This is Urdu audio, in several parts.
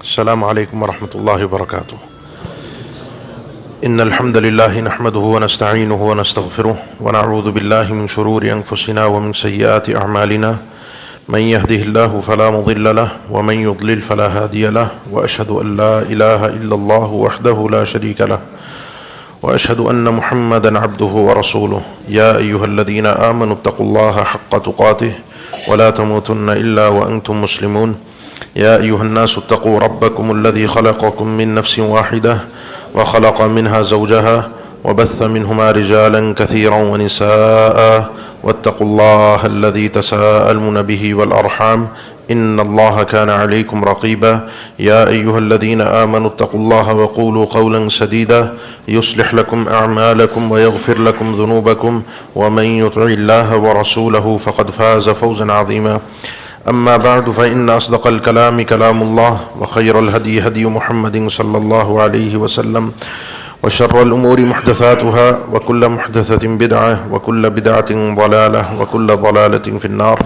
السلام علیکم ورحمۃ اللہ وبرکاتہ۔ ان الحمد للہ نحمده ونستعینه ونستغفره ونعوذ باللہ من شرور انفسنا ومن سیئات اعمالنا من يهده الله فلا مضل له ومن يضلل فلا هادي له واشهد ان لا اله الا الله وحده لا شريك له واشهد ان محمدا عبده ورسوله يا ايها الذين آمنوا اتقوا الله حق تقاته ولا تموتن الا وانتم مسلمون يا أيها الناس اتقوا ربكم الذي خلقكم من نفس واحدة وخلق منها زوجها وبث منهما رجالا كثيرا ونساء واتقوا الله الذي تساءلون به والأرحام إن الله كان عليكم رقيبا يا أيها الذين آمنوا اتقوا الله وقولوا قولا سديدا يصلح لكم أعمالكم ويغفر لكم ذنوبكم ومن يطع الله ورسوله فقد فاز فوزا عظيما أما بعد فإن أصدق الكلام كلام الله وخير الهدي هدي محمد صلى الله عليه وسلم وشر الأمور محدثاتها وكل محدثة بدعة وكل بدعة ضلالة وكل ضلالة في النار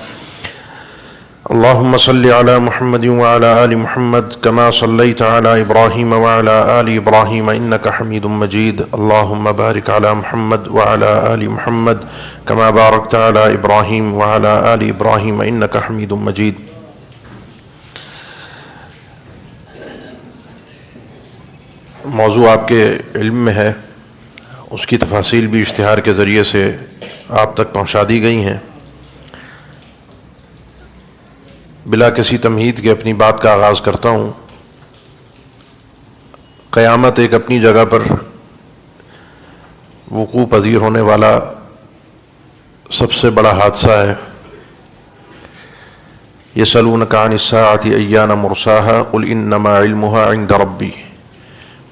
اللهم صل على محمد وعلى آل محمد كما صليت على إبراهيم وعلى آل إبراهيم إنك حميد مجيد اللهم بارك على محمد وعلى آل محمد كما باركت على إبراهيم وعلى آل إبراهيم إنك حميد مجيد۔ موضوع آپ کے علم میں ہے، اس کی تفاصیل بھی اشتہار کے ذریعے سے آپ تک پہنچا دی گئی ہیں۔ بلا کسی تمہید کے اپنی بات کا آغاز کرتا ہوں۔ قیامت ایک اپنی جگہ پر وقوع پذیر ہونے والا سب سے بڑا حادثہ ہے۔ یسألونک عن الساعۃ ایان مرساہا قل انما علمها عند ربی۔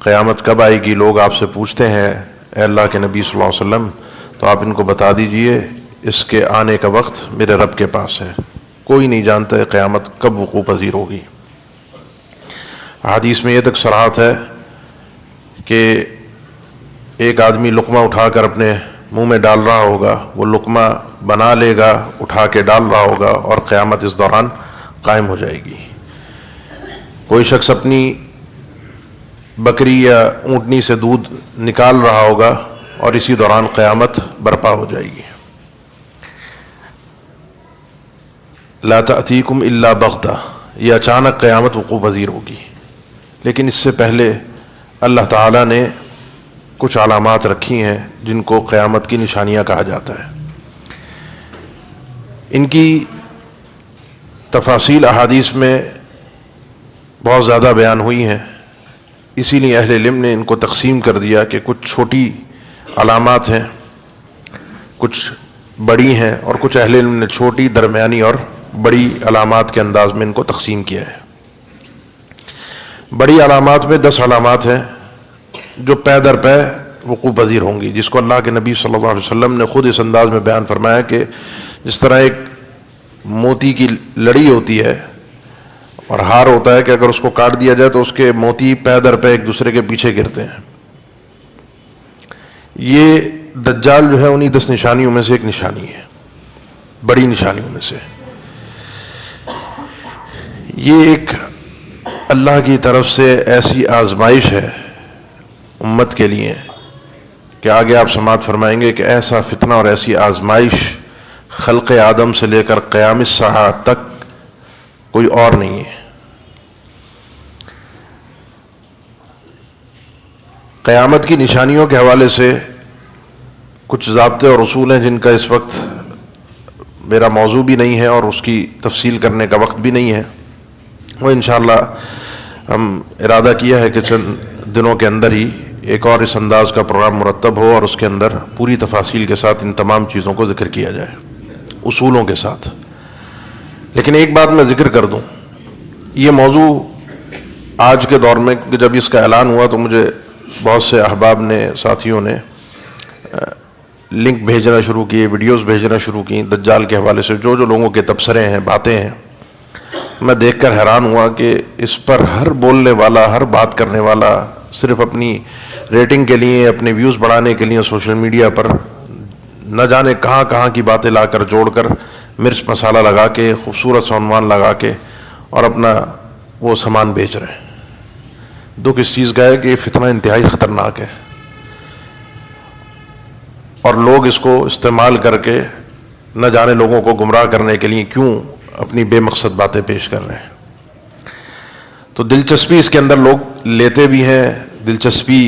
قیامت کب آئے گی؟ لوگ آپ سے پوچھتے ہیں اے اللہ کے نبی صلی اللہ علیہ وسلم، تو آپ ان کو بتا دیجئے اس کے آنے کا وقت میرے رب کے پاس ہے، کوئی نہیں جانتا ہے قیامت کب وقوع پذیر ہوگی۔ حدیث میں یہ تک صراحت ہے کہ ایک آدمی لقمہ اٹھا کر اپنے منہ میں ڈال رہا ہوگا، وہ لقمہ بنا لے گا، اٹھا کے ڈال رہا ہوگا، اور قیامت اس دوران قائم ہو جائے گی۔ کوئی شخص اپنی بکری یا اونٹنی سے دودھ نکال رہا ہوگا اور اسی دوران قیامت برپا ہو جائے گی۔ لا تأتیکم الا بغتہ، یہ اچانک قیامت وقوع پذیر ہوگی، لیکن اس سے پہلے اللہ تعالیٰ نے کچھ علامات رکھی ہیں جن کو قیامت کی نشانیاں کہا جاتا ہے۔ ان کی تفاصیل احادیث میں بہت زیادہ بیان ہوئی ہیں، اسی لیے اہل علم نے ان کو تقسیم کر دیا کہ کچھ چھوٹی علامات ہیں، کچھ بڑی ہیں، اور کچھ اہل علم نے چھوٹی، درمیانی اور بڑی علامات کے انداز میں ان کو تقسیم کیا ہے۔ بڑی علامات میں 10 علامات ہیں جو پے در پے وقوع پذیر ہوں گی، جس کو اللہ کے نبی صلی اللہ علیہ وسلم نے خود اس انداز میں بیان فرمایا کہ جس طرح ایک موتی کی لڑی ہوتی ہے اور ہار ہوتا ہے کہ اگر اس کو کاٹ دیا جائے تو اس کے موتی پے در پے ایک دوسرے کے پیچھے گرتے ہیں، یہ دجال جو ہے انہی 10 نشانیوں میں سے ایک نشانی ہے، بڑی نشانیوں میں سے۔ یہ ایک اللہ کی طرف سے ایسی آزمائش ہے امت کے لیے کہ آگے آپ سماعت فرمائیں گے کہ ایسا فتنہ اور ایسی آزمائش خلق آدم سے لے کر قیام الساعہ تک کوئی اور نہیں ہے۔ قیامت کی نشانیوں کے حوالے سے کچھ ضابطے اور اصول ہیں جن کا اس وقت میرا موضوع بھی نہیں ہے اور اس کی تفصیل کرنے کا وقت بھی نہیں ہے، وہ انشاءاللہ ہم ارادہ کیا ہے کہ چند دنوں کے اندر ہی ایک اور اس انداز کا پروگرام مرتب ہو اور اس کے اندر پوری تفاصیل کے ساتھ ان تمام چیزوں کو ذکر کیا جائے، اصولوں کے ساتھ۔ لیکن ایک بات میں ذکر کر دوں، یہ موضوع آج کے دور میں جب اس کا اعلان ہوا تو مجھے بہت سے احباب نے، ساتھیوں نے لنک بھیجنا شروع کیے، ویڈیوز بھیجنا شروع کی دجال کے حوالے سے، جو لوگوں کے تبصرے ہیں، باتیں ہیں۔ میں دیکھ کر حیران ہوا کہ اس پر ہر بولنے والا، ہر بات کرنے والا صرف اپنی ریٹنگ کے لیے، اپنے ویوز بڑھانے کے لیے سوشل میڈیا پر نہ جانے کہاں کہاں کی باتیں لا کر جوڑ کر مرچ مسالہ لگا کے خوبصورت سا عنوان لگا کے اور اپنا وہ سامان بیچ رہے ہیں۔ دکھ اس چیز کا ہے کہ یہ فتنہ انتہائی خطرناک ہے، اور لوگ اس کو استعمال کر کے نہ جانے لوگوں کو گمراہ کرنے کے لیے کیوں اپنی بے مقصد باتیں پیش کر رہے ہیں۔ تو دلچسپی اس کے اندر لوگ لیتے بھی ہیں، دلچسپی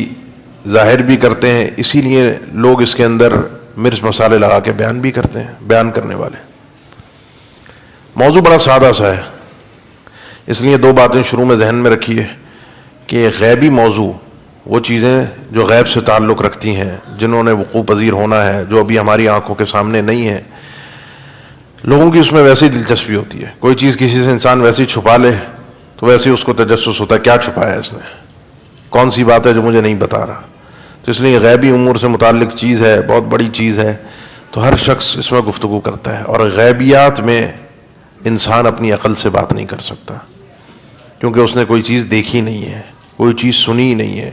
ظاہر بھی کرتے ہیں، اسی لیے لوگ اس کے اندر مرچ مسالے لگا کے بیان بھی کرتے ہیں، بیان کرنے والے۔ موضوع بڑا سادہ سا ہے، اس لیے دو باتیں شروع میں ذہن میں رکھیے کہ غیبی موضوع وہ چیزیں جو غیب سے تعلق رکھتی ہیں، جنہوں نے وقوع پذیر ہونا ہے، جو ابھی ہماری آنکھوں کے سامنے نہیں ہیں، لوگوں کی اس میں ویسے ہی دلچسپی ہوتی ہے۔ کوئی چیز کسی سے انسان ویسے ہی چھپا لے تو ویسے ہی اس کو تجسس ہوتا ہے، کیا چھپایا ہے اس نے، کون سی بات ہے جو مجھے نہیں بتا رہا۔ تو اس لیے غیبی امور سے متعلق چیز ہے، بہت بڑی چیز ہے، تو ہر شخص اس میں گفتگو کرتا ہے، اور غیبیات میں انسان اپنی عقل سے بات نہیں کر سکتا، کیونکہ اس نے کوئی چیز دیکھی نہیں ہے، کوئی چیز سنی ہی نہیں ہے،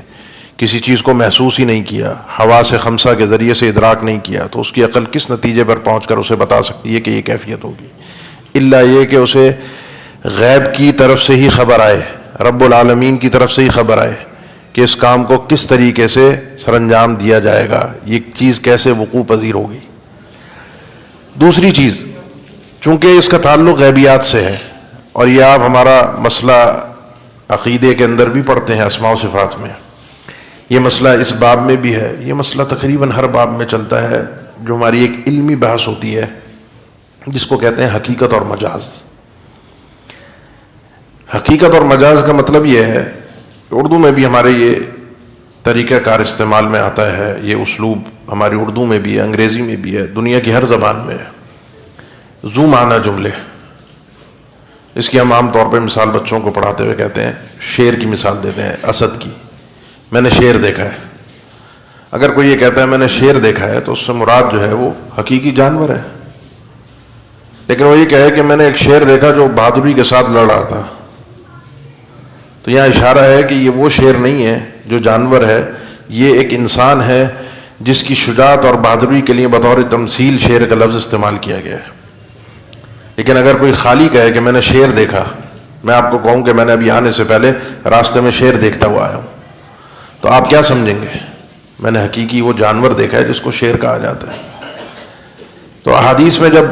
کسی چیز کو محسوس ہی نہیں کیا، حواس خمسہ کے ذریعے سے ادراک نہیں کیا، تو اس کی عقل کس نتیجے پر پہنچ کر اسے بتا سکتی ہے کہ یہ کیفیت ہوگی، الا یہ کہ اسے غیب کی طرف سے ہی خبر آئے، رب العالمین کی طرف سے ہی خبر آئے کہ اس کام کو کس طریقے سے سر انجام دیا جائے گا، یہ چیز کیسے وقوع پذیر ہوگی۔ دوسری چیز، چونکہ اس کا تعلق غیبیات سے ہے، اور یہ آپ ہمارا مسئلہ عقیدے کے اندر بھی پڑھتے ہیں، اسماء و صفات میں، یہ مسئلہ اس باب میں بھی ہے، یہ مسئلہ تقریباً ہر باب میں چلتا ہے، جو ہماری ایک علمی بحث ہوتی ہے جس کو کہتے ہیں حقیقت اور مجاز۔ حقیقت اور مجاز کا مطلب یہ ہے، اردو میں بھی ہمارے یہ طریقہ کار استعمال میں آتا ہے، یہ اسلوب ہماری اردو میں بھی ہے، انگریزی میں بھی ہے، دنیا کی ہر زبان میں ہے۔ ذو معنی جملے، اس کی ہم عام طور پہ مثال بچوں کو پڑھاتے ہوئے کہتے ہیں، شیر کی مثال دیتے ہیں، اسد کی، میں نے شیر دیکھا ہے۔ اگر کوئی یہ کہتا ہے میں نے شیر دیکھا ہے تو اس سے مراد جو ہے وہ حقیقی جانور ہے، لیکن وہ یہ کہے کہ میں نے ایک شیر دیکھا جو بہادری کے ساتھ لڑ رہا تھا، تو یہاں اشارہ ہے کہ یہ وہ شیر نہیں ہے جو جانور ہے، یہ ایک انسان ہے جس کی شجاعت اور بہادری کے لیے بطور تمثیل شیر کا لفظ استعمال کیا گیا ہے۔ لیکن اگر کوئی خالی کہے کہ میں نے شیر دیکھا، میں آپ کو کہوں کہ میں نے ابھی آنے سے پہلے راستے میں شیر دیکھتا ہوا آیا ہوں، تو آپ کیا سمجھیں گے؟ میں نے حقیقی وہ جانور دیکھا ہے جس کو شیر کہا جاتا ہے۔ تو احادیث میں جب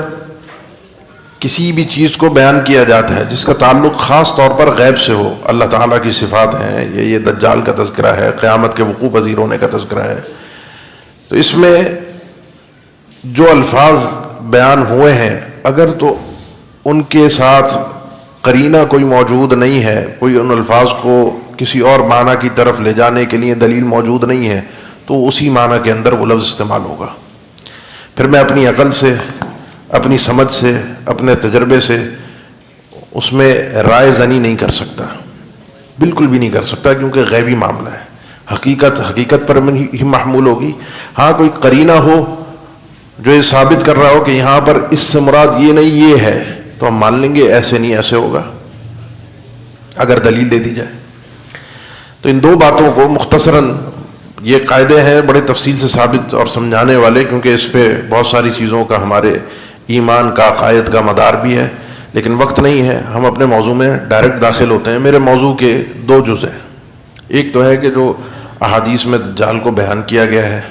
کسی بھی چیز کو بیان کیا جاتا ہے جس کا تعلق خاص طور پر غیب سے ہو، اللہ تعالیٰ کی صفات ہیں، یہ دجال کا تذکرہ ہے، قیامت کے وقوع پذیر ہونے کا تذکرہ ہے، تو اس میں جو الفاظ بیان ہوئے ہیں اگر تو ان کے ساتھ قرینہ کوئی موجود نہیں ہے، کوئی ان الفاظ کو کسی اور معنی کی طرف لے جانے کے لیے دلیل موجود نہیں ہے، تو اسی معنی کے اندر وہ لفظ استعمال ہوگا۔ پھر میں اپنی عقل سے، اپنی سمجھ سے، اپنے تجربے سے اس میں رائے زنی نہیں کر سکتا، بالکل بھی نہیں کر سکتا، کیونکہ غیبی معاملہ ہے۔ حقیقت پر ہی محمول ہوگی۔ ہاں کوئی قرینہ ہو جو یہ ثابت کر رہا ہو کہ یہاں پر اس سے مراد یہ نہیں یہ ہے، تو ہم مان لیں گے ایسے نہیں ایسے ہوگا، اگر دلیل دے دی جائے۔ تو ان دو باتوں کو مختصراً، یہ قاعدے ہیں بڑے تفصیل سے ثابت اور سمجھانے والے، کیونکہ اس پہ بہت ساری چیزوں کا ہمارے ایمان کا، عقائد کا مدار بھی ہے، لیکن وقت نہیں ہے، ہم اپنے موضوع میں ڈائریکٹ داخل ہوتے ہیں۔ میرے موضوع کے دو جز ہیں، ایک تو ہے کہ جو احادیث میں دجال کو بیان کیا گیا ہے،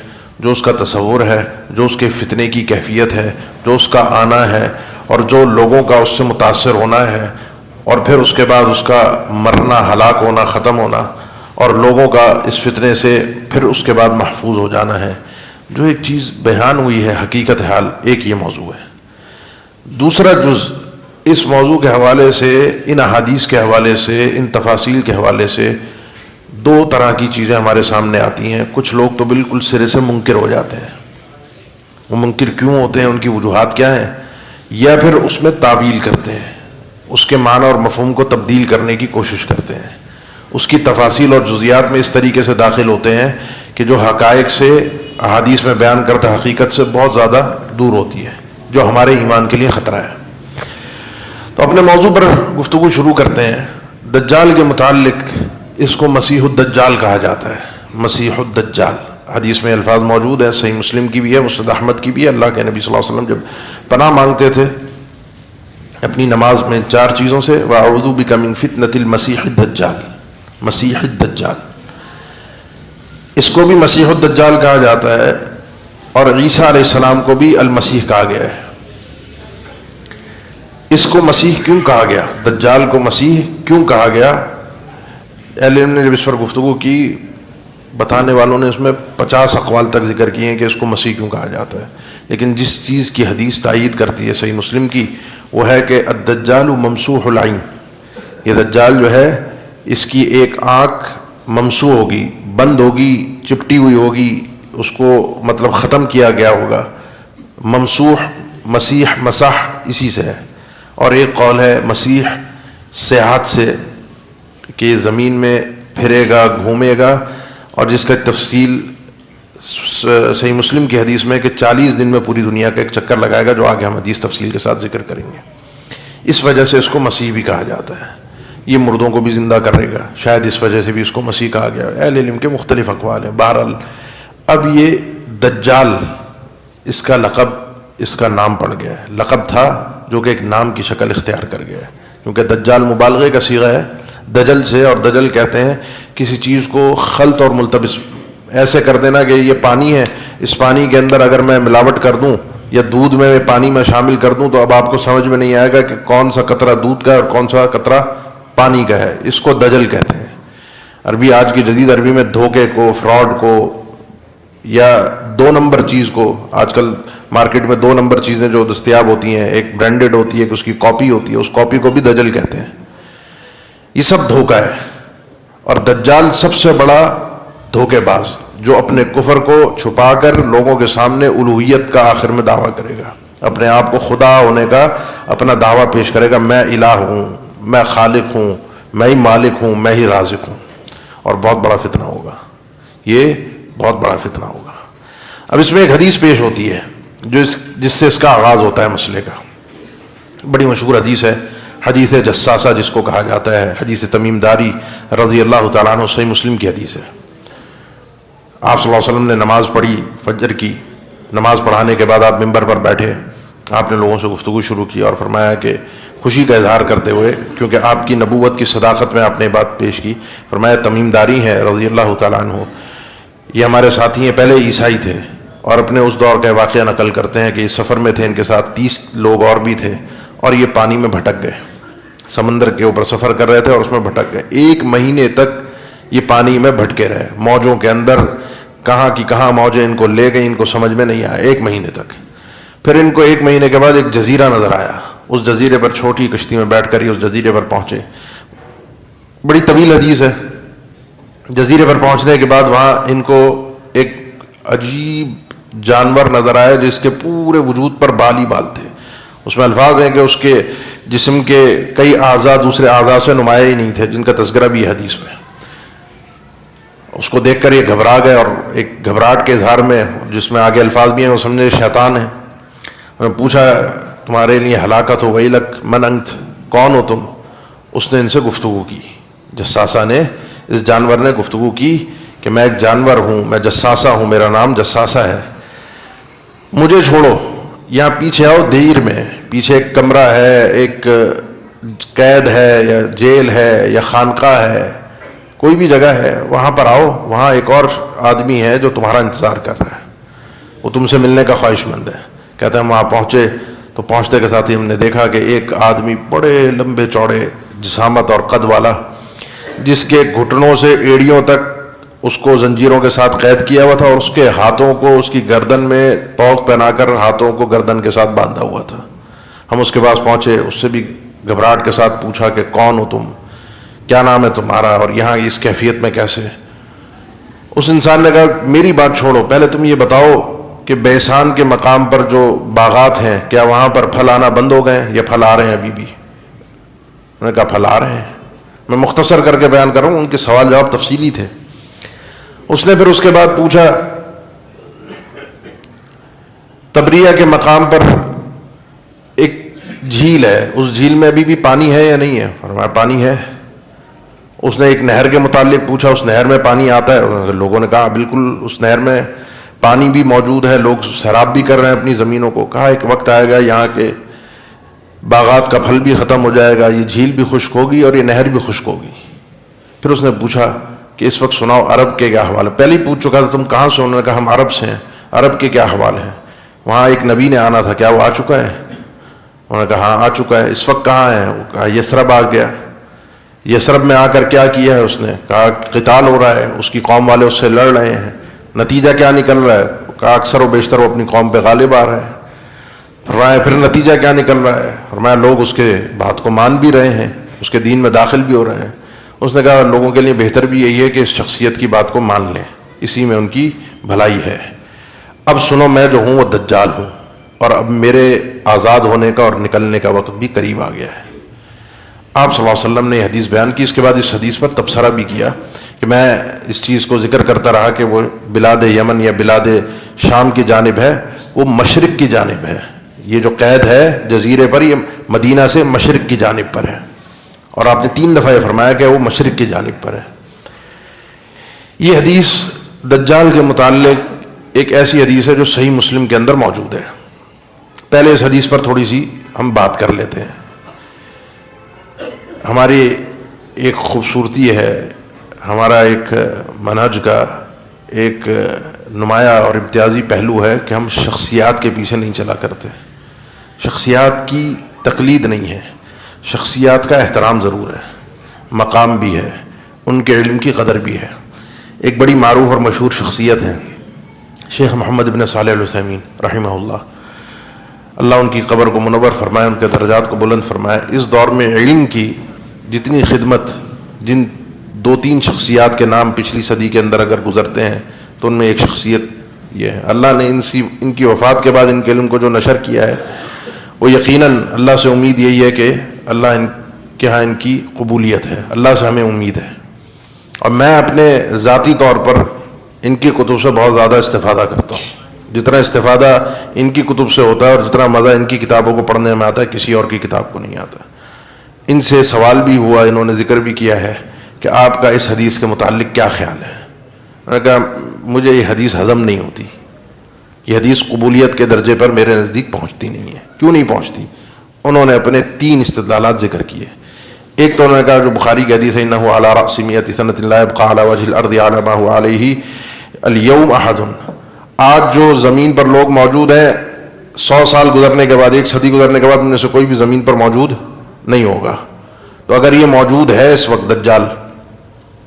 جو اس کا تصور ہے، جو اس کے فتنے کی کیفیت ہے، جو اس کا آنا ہے، اور جو لوگوں کا اس سے متاثر ہونا ہے، اور پھر اس کے بعد اس کا مرنا، ہلاک ہونا، ختم ہونا، اور لوگوں کا اس فتنے سے پھر اس کے بعد محفوظ ہو جانا ہے، جو ایک چیز بیان ہوئی ہے حقیقت حال، ایک یہ موضوع ہے۔ دوسرا جز اس موضوع کے حوالے سے، ان احادیث کے حوالے سے، ان تفاصیل کے حوالے سے دو طرح کی چیزیں ہمارے سامنے آتی ہیں۔ کچھ لوگ تو بالکل سرے سے منکر ہو جاتے ہیں، وہ منکر کیوں ہوتے ہیں، ان کی وجوہات کیا ہیں، یا پھر اس میں تعویل کرتے ہیں، اس کے معنی اور مفہوم کو تبدیل کرنے کی کوشش کرتے ہیں، اس کی تفاصیل اور جزیات میں اس طریقے سے داخل ہوتے ہیں کہ جو حقائق سے، احادیث میں بیان کرتا حقیقت سے بہت زیادہ دور ہوتی ہے، جو ہمارے ایمان کے لیے خطرہ ہے۔ تو اپنے موضوع پر گفتگو شروع کرتے ہیں۔ دجال کے متعلق اس کو مسیح الدجال کہا جاتا ہے، مسیح الدجال۔ حدیث میں الفاظ موجود ہیں، صحیح مسلم کی بھی ہے، مسند احمد کی بھی ہے۔ اللہ کے نبی صلی اللہ علیہ وسلم جب پناہ مانگتے تھے اپنی نماز میں 4 چیزوں سے، وَأَعُوذُ بِكَ مِن فِتْنَةِ الْمَسِيحِ الدَّجَّالِ، مسیح الدجال. اس کو بھی مسیح الدجال کہا جاتا ہے اور عیسیٰ علیہ السلام کو بھی المسیح کہا گیا ہے. اس کو مسیح کیوں کہا گیا، دجال کو مسیح کیوں کہا گیا؟ اہل علم نے جب اس پر گفتگو کی، بتانے والوں نے اس میں 50 اقوال تک ذکر کیے ہیں کہ اس کو مسیح کیوں کہا جاتا ہے. لیکن جس چیز کی حدیث تائید کرتی ہے صحیح مسلم کی، وہ ہے کہ الدجال ممسوح العین، یہ دجال جو ہے اس کی ایک آنکھ ممسوح ہوگی، بند ہوگی، چپٹی ہوئی ہوگی، اس کو مطلب ختم کیا گیا ہوگا. ممسوح، مسیح، مسح اسی سے ہے. اور ایک قول ہے مسیح سیاحت سے، کہ زمین میں پھرے گا، گھومے گا، اور جس کا تفصیل صحیح مسلم کی حدیث میں کہ 40 دن میں پوری دنیا کا ایک چکر لگائے گا، جو آگے ہم حدیث تفصیل کے ساتھ ذکر کریں گے. اس وجہ سے اس کو مسیح بھی کہا جاتا ہے. یہ مردوں کو بھی زندہ کرے گا، شاید اس وجہ سے بھی اس کو مسیح کہا گیا. اہل علم کے مختلف اقوال ہیں. بہرحال اب یہ دجال، اس کا لقب، اس کا نام پڑ گیا ہے. لقب تھا جو کہ ایک نام کی شکل اختیار کر گیا ہے، کیونکہ دجال مبالغے کا صیغہ ہے دجل سے، اور دجل کہتے ہیں کسی چیز کو خلط اور ملتبس ایسے کر دینا کہ یہ پانی ہے، اس پانی کے اندر اگر میں ملاوٹ کر دوں یا دودھ میں پانی میں شامل کر دوں تو اب آپ کو سمجھ میں نہیں آئے گا کہ کون سا قطرہ دودھ کا ہے اور کون سا قطرہ پانی کا ہے. اس کو دجل کہتے ہیں. عربی، آج کی جدید عربی میں دھوکے کو، فراڈ کو، یا 2 نمبر چیز کو، آج کل مارکیٹ میں 2 نمبر چیزیں جو دستیاب ہوتی ہیں، ایک برانڈڈ ہوتی ہے، ایک اس کی کاپی ہوتی ہے، اس کاپی کو بھی دجل کہتے ہیں. یہ سب دھوکہ ہے. اور دجال سب سے بڑا دھوکے باز، جو اپنے کفر کو چھپا کر لوگوں کے سامنے الوہیت کا آخر میں دعویٰ کرے گا، اپنے آپ کو خدا ہونے کا اپنا دعویٰ پیش کرے گا، میں الہ ہوں، میں خالق ہوں، میں ہی مالک ہوں، میں ہی رازق ہوں. اور بہت بڑا فتنہ ہوگا، یہ بہت بڑا فتنہ ہوگا. اب اس میں ایک حدیث پیش ہوتی ہے جس سے اس کا آغاز ہوتا ہے مسئلے کا. بڑی مشہور حدیث ہے، حدیث جساسہ جس کو کہا جاتا ہے، حدیث تمیم داری رضی اللہ تعالیٰ عنہ، صحیح مسلم کی حدیث ہے. آپ صلی اللہ علیہ وسلم نے نماز پڑھی، فجر کی نماز پڑھانے کے بعد آپ ممبر پر بیٹھے، آپ نے لوگوں سے گفتگو شروع کی اور فرمایا کہ خوشی کا اظہار کرتے ہوئے، کیونکہ آپ کی نبوت کی صداقت میں آپ نے بات پیش کی، فرمایا تمیم داری ہیں رضی اللہ تعالیٰ عنہ، یہ ہمارے ساتھی ہیں، پہلے عیسائی تھے، اور اپنے اس دور کا واقعہ نقل کرتے ہیں کہ اس سفر میں تھے، ان کے ساتھ 30 لوگ اور بھی تھے، اور یہ پانی میں بھٹک گئے، سمندر کے اوپر سفر کر رہے تھے اور اس میں بھٹک گئے. 1 مہینے تک یہ پانی میں بھٹکے رہے، موجوں کے اندر، کہاں کی کہاں موجیں ان کو لے گئی، ان کو سمجھ میں نہیں آیا 1 مہینے تک. پھر ان کو 1 مہینے کے بعد ایک جزیرہ نظر آیا، اس جزیرے پر چھوٹی کشتی میں بیٹھ کر ہی اس جزیرے پر پہنچے. بڑی طویل حدیث ہے. جزیرے پر پہنچنے کے بعد وہاں ان کو ایک عجیب جانور نظر آیا جس کے پورے وجود پر بال ہی بال تھے. اس میں الفاظ ہیں کہ اس کے جسم کے کئی اعضاء دوسرے اعضاء سے نمایاں ہی نہیں تھے، جن کا تذکرہ بھی ہے حدیث میں. اس کو دیکھ کر یہ گھبرا گئے، اور ایک گھبراہٹ کے اظہار میں، جس میں آگے الفاظ بھی ہیں، وہ سمجھے شیطان ہے. انہوں نے پوچھا تمہارے لیے ہلاکت ہو گئی، لک من انت، کون ہو تم؟ اس نے ان سے گفتگو کی، جساسہ نے، اس جانور نے گفتگو کی کہ میں ایک جانور ہوں، میں جساسہ ہوں، میرا نام جساسہ ہے، مجھے چھوڑو، یہاں پیچھے آؤ، دیر میں پیچھے ایک کمرہ ہے، ایک قید ہے یا جیل ہے یا خانقاہ ہے، کوئی بھی جگہ ہے، وہاں پر آؤ، وہاں ایک اور آدمی ہے جو تمہارا انتظار کر رہا ہے، وہ تم سے ملنے کا خواہش مند ہے. کہتے ہیں ہم وہاں پہنچے تو پہنچتے کے ساتھ ہی ہم نے دیکھا کہ ایک آدمی بڑے لمبے چوڑے جسامت اور قد والا، جس کے گھٹنوں سے ایڑیوں تک اس کو زنجیروں کے ساتھ قید کیا ہوا تھا، اور اس کے ہاتھوں کو اس کی گردن میں توق پہنا کر ہاتھوں کو گردن کے ساتھ باندھا ہوا تھا. ہم اس کے پاس پہنچے، اس سے بھی گھبراہٹ کے ساتھ پوچھا کہ کون ہو تم، کیا نام ہے تمہارا، اور یہاں اس کیفیت میں کیسے؟ اس انسان نے کہا میری بات چھوڑو، پہلے تم یہ بتاؤ کہ بیسان کے مقام پر جو باغات ہیں، کیا وہاں پر پھل آنا بند ہو گئے یا پھل آ رہے ہیں ابھی بھی؟ انہوں نے کہا پھل آ رہے ہیں. میں مختصر کر کے بیان کر رہا ہوں، ان کے سوال جواب تفصیلی تھے. اس نے پھر اس کے بعد پوچھا تبریہ کے مقام پر ایک جھیل ہے، اس جھیل میں ابھی بھی پانی ہے یا نہیں ہے؟ فرمایا پانی ہے. اس نے ایک نہر کے متعلق پوچھا، اس نہر میں پانی آتا ہے؟ لوگوں نے کہا بالکل اس نہر میں پانی بھی موجود ہے، لوگ سیراب بھی کر رہے ہیں اپنی زمینوں کو. کہا ایک وقت آئے گا یہاں کے باغات کا پھل بھی ختم ہو جائے گا، یہ جھیل بھی خشک ہوگی اور یہ نہر بھی خشک ہوگی. پھر اس نے پوچھا کہ اس وقت سناؤ عرب کے کیا حوال ہے. پہلے ہی پوچھ چکا تھا تم کہاں سے؟ انہوں نے کہا ہم عرب سے ہیں. عرب کے کیا حوال ہیں؟ وہاں ایک نبی نے آنا تھا، کیا وہ آ چکا ہے؟ انہوں نے کہا ہاں آ چکا ہے. اس وقت کہاں ہے؟ وہ کہا یثرب آ گیا. یثرب میں آ کر کیا کیا ہے؟ اس نے کہا قتال ہو رہا ہے، اس کی قوم والے اس سے لڑ رہے ہیں. نتیجہ کیا نکل رہا ہے؟ کہا اکثر و بیشتر وہ اپنی قوم پہ غالب آ رہا ہے. فرمایا پھر نتیجہ کیا نکل رہا ہے؟ فرمایا لوگ اس کے بات کو مان بھی رہے ہیں، اس کے دین میں داخل بھی ہو رہے ہیں. اس نے کہا لوگوں کے لیے بہتر بھی یہی ہے کہ اس شخصیت کی بات کو مان لیں، اسی میں ان کی بھلائی ہے. اب سنو، میں جو ہوں وہ دجال ہوں، اور اب میرے آزاد ہونے کا اور نکلنے کا وقت بھی قریب آ گیا ہے. آپ صلی اللہ علیہ وسلم نے یہ حدیث بیان کی. اس کے بعد اس حدیث پر تبصرہ بھی کیا کہ میں اس چیز کو ذکر کرتا رہا کہ وہ بلاد یمن یا بلاد شام کی جانب ہے، وہ مشرق کی جانب ہے. یہ جو قید ہے جزیرے پر، یہ مدینہ سے مشرق کی جانب پر ہے، اور آپ نے 3 دفعہ یہ فرمایا کہ وہ مشرق کی جانب پر ہے. یہ حدیث دجال کے متعلق ایک ایسی حدیث ہے جو صحیح مسلم کے اندر موجود ہے. پہلے اس حدیث پر تھوڑی سی ہم بات کر لیتے ہیں. ہماری ایک خوبصورتی ہے، ہمارا ایک منہج کا ایک نمایاں اور امتیازی پہلو ہے کہ ہم شخصیات کے پیچھے نہیں چلا کرتے. شخصیات کی تقلید نہیں ہے، شخصیات کا احترام ضرور ہے، مقام بھی ہے، ان کے علم کی قدر بھی ہے. ایک بڑی معروف اور مشہور شخصیت ہے شیخ محمد بن صالح العثیمین رحمہ اللہ. اللہ ان کی قبر کو منور فرمائے، ان کے درجات کو بلند فرمائے. اس دور میں علم کی جتنی خدمت، جن 2-3 شخصیات کے نام پچھلی صدی کے اندر اگر گزرتے ہیں تو ان میں ایک شخصیت یہ ہے. اللہ نے ان کی وفات کے بعد ان کے علم کو جو نشر کیا ہے، وہ یقیناً اللہ سے امید یہی ہے کہ اللہ ان کے ہاں ان کی قبولیت ہے. اللہ سے ہمیں امید ہے. اور میں اپنے ذاتی طور پر ان کی کتب سے بہت زیادہ استفادہ کرتا ہوں. جتنا استفادہ ان کی کتب سے ہوتا ہے اور جتنا مزہ ان کی کتابوں کو پڑھنے میں آتا ہے، کسی اور کی کتاب کو نہیں آتا. ان سے سوال بھی ہوا، انہوں نے ذکر بھی کیا ہے کہ آپ کا اس حدیث کے متعلق کیا خیال ہے. میں نے کہا مجھے یہ حدیث ہضم نہیں ہوتی، یہ حدیث قبولیت کے درجے پر میرے نزدیک پہنچتی نہیں ہے. کیوں نہیں پہنچتی؟ انہوں نے اپنے 3 استدلالات ذکر کیے. ایک تو انہوں نے کہا جو بخاری کی حدیث ہے انہ علی رأس 100 سنۃ لا یبقى علی وجہ الارض علی ما هو علیہ اليوم احد. آج جو زمین پر لوگ موجود ہیں، 100 سال گزرنے کے بعد، 1 صدی گزرنے کے بعد ان میں سے کوئی بھی زمین پر موجود نہیں ہوگا. تو اگر یہ موجود ہے اس وقت دجال،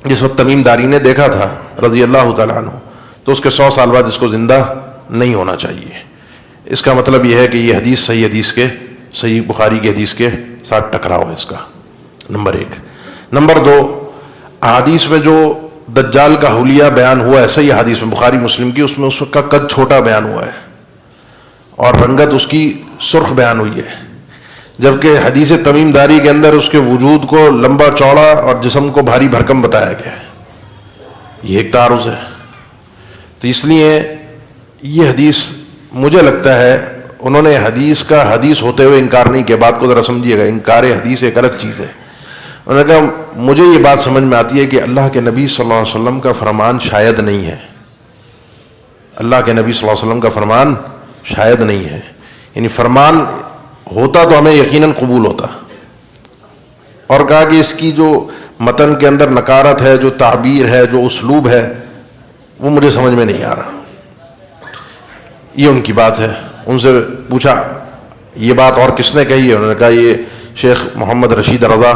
جس وقت تمیم داری نے دیکھا تھا رضی اللہ تعالیٰ عنہ، تو اس کے 100 سال بعد اس کو زندہ نہیں ہونا چاہیے. اس کا مطلب یہ ہے کہ یہ حدیث صحیح بخاری کی حدیث کے ساتھ ٹکراؤ ہے اس کا. نمبر 1. نمبر 2، احادیث میں جو دجال کا حلیہ بیان ہوا ہے، صحیح حدیث میں بخاری مسلم کی، اس میں اس کا قد چھوٹا بیان ہوا ہے اور رنگت اس کی سرخ بیان ہوئی ہے، جبکہ حدیث تمیم داری کے اندر اس کے وجود کو لمبا چوڑا اور جسم کو بھاری بھرکم بتایا گیا ہے. یہ ایک تعارض ہے. تو اس لیے یہ حدیث مجھے لگتا ہے انہوں نے حدیث کا حدیث ہوتے ہوئے انکار نہیں کیا. بات کو ذرا سمجھیے گا، انکار حدیث ایک الگ چیز ہے. انہوں نے کہا مجھے یہ بات سمجھ میں آتی ہے کہ اللہ کے نبی صلی اللہ علیہ وسلم کا فرمان شاید نہیں ہے. اللہ کے نبی صلی اللہ علیہ وسلم کا فرمان شاید نہیں ہے. یعنی فرمان ہوتا تو ہمیں یقیناً قبول ہوتا. اور کہا کہ اس کی جو متن کے اندر نکارت ہے، جو تعبیر ہے، جو اسلوب ہے، وہ مجھے سمجھ میں نہیں آ رہا. یہ ان کی بات ہے. ان سے پوچھا یہ بات اور کس نے کہی ہے؟ انہوں نے کہا یہ شیخ محمد رشید رضا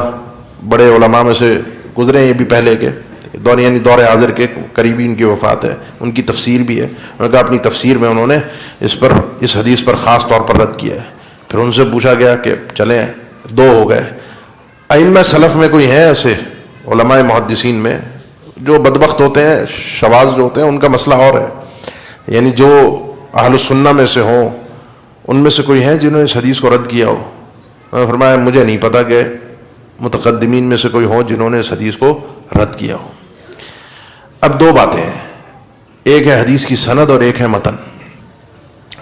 بڑے علماء میں سے گزرے ہیں، یہ بھی پہلے کے دور، یعنی دور حاضر کے قریبی ان کی وفات ہے. ان کی تفسیر بھی ہے. انہوں نے کہا اپنی تفسیر میں انہوں نے اس حدیث پر خاص طور پر رد کیا ہے. پھر ان سے پوچھا گیا کہ چلیں 2 ہو گئے. ائمہ سلف میں کوئی ہیں ایسے علماء محدثین میں جو بدبخت ہوتے ہیں، شواذ جو ہوتے ہیں، ان کا مسئلہ اور ہے. یعنی جو اہل السنہ میں سے ہوں، ان میں سے کوئی ہیں جنہوں نے اس حدیث کو رد کیا ہو؟ میں نے فرمایا مجھے نہیں پتا کہ متقدمین میں سے کوئی ہوں جنہوں نے اس حدیث کو رد کیا ہو. اب 2 باتیں ہیں، ایک ہے حدیث کی سند اور ایک ہے متن.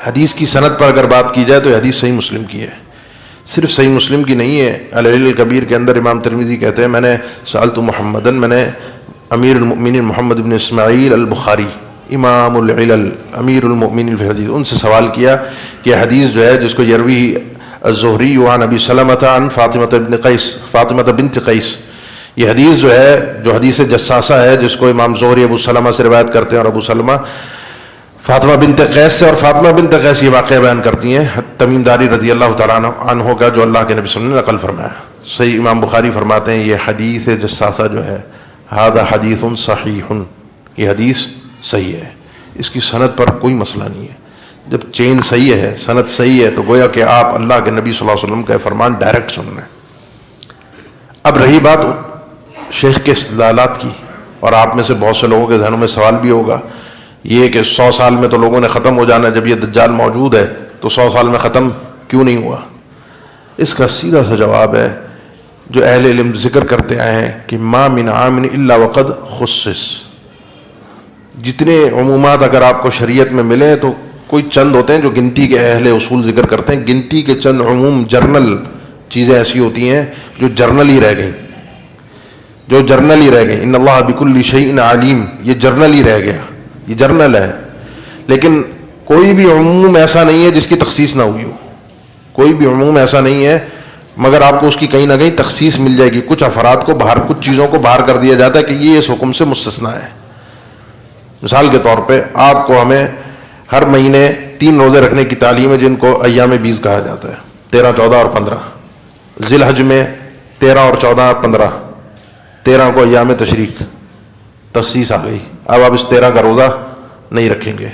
حدیث کی سند پر اگر بات کی جائے تو یہ حدیث صحیح مسلم کی ہے. صرف صحیح مسلم کی نہیں ہے. العلل الکبیر کے اندر امام ترمذی کہتے ہیں میں نے سألت محمدن، میں نے امیر المؤمنین محمد بن اسماعیل البخاری امام العلل امیر المؤمنین فی الحدیث، ان سے سوال کیا کہ حدیث جو ہے جس کو یروی الزہری عن ابی سلمۃ عن فاطمہ بنت قیس، یہ حدیث جو ہے، جو حدیث جساسہ ہے، جس کو امام زہری ابو سلمہ سے روایت کرتے ہیں، اور ابو سلمہ فاطمہ بنت قیس سے، اور فاطمہ بنت قیس یہ واقعہ بیان کرتی ہیں تمیم داری رضی اللہ تعالیٰ عنہ کا، جو اللہ کے نبی صلی اللہ علیہ وسلم نے نقل فرمایا. صحیح امام بخاری فرماتے ہیں یہ حدیث جساسہ جو ہے ھذا حدیث صحیح، یہ حدیث صحیح ہے، اس کی سند پر کوئی مسئلہ نہیں ہے. جب چین صحیح ہے، سند صحیح ہے، تو گویا کہ آپ اللہ کے نبی صلی اللہ علیہ وسلم کا فرمان ڈائریکٹ سن رہے ہیں. اب رہی بات شیخ کے استدلالات کی، اور آپ میں سے بہت سے لوگوں کے ذہنوں میں سوال بھی ہوگا یہ کہ 100 سال میں تو لوگوں نے ختم ہو جانا ہے، جب یہ دجال موجود ہے تو 100 سال میں ختم کیوں نہیں ہوا؟ اس کا سیدھا سا جواب ہے جو اہل علم ذکر کرتے آئے ہیں کہ ما من عام الا وقد خصص. جتنے عمومات اگر آپ کو شریعت میں ملے تو کوئی چند ہوتے ہیں جو گنتی کے اہل اصول ذکر کرتے ہیں. گنتی کے چند عموم جرنل چیزیں ایسی ہوتی ہیں جو جرنل ہی رہ گئیں، جو جرنل ہی رہ گئیں. ان اللہ بکل شیء علیم، یہ جرنل ہی رہ گیا، یہ جرنل ہے. لیکن کوئی بھی عموم ایسا نہیں ہے جس کی تخصیص نہ ہوئی ہو. کوئی بھی عموم ایسا نہیں ہے مگر آپ کو اس کی کہیں نہ کہیں تخصیص مل جائے گی. کچھ افراد کو باہر، کچھ چیزوں کو باہر کر دیا جاتا ہے کہ یہ اس حکم سے مستثنیٰ ہے. مثال کے طور پہ آپ کو، ہمیں ہر مہینے 3 روزے رکھنے کی تعلیم ہے جن کو ایام بیز کہا جاتا ہے، 13، 14 اور 15. ذی الحج میں 13 اور 14، 15، 13 کو ایام تشریق تخصیص آ گئی. اب آپ اس 13 کا روزہ نہیں رکھیں گے.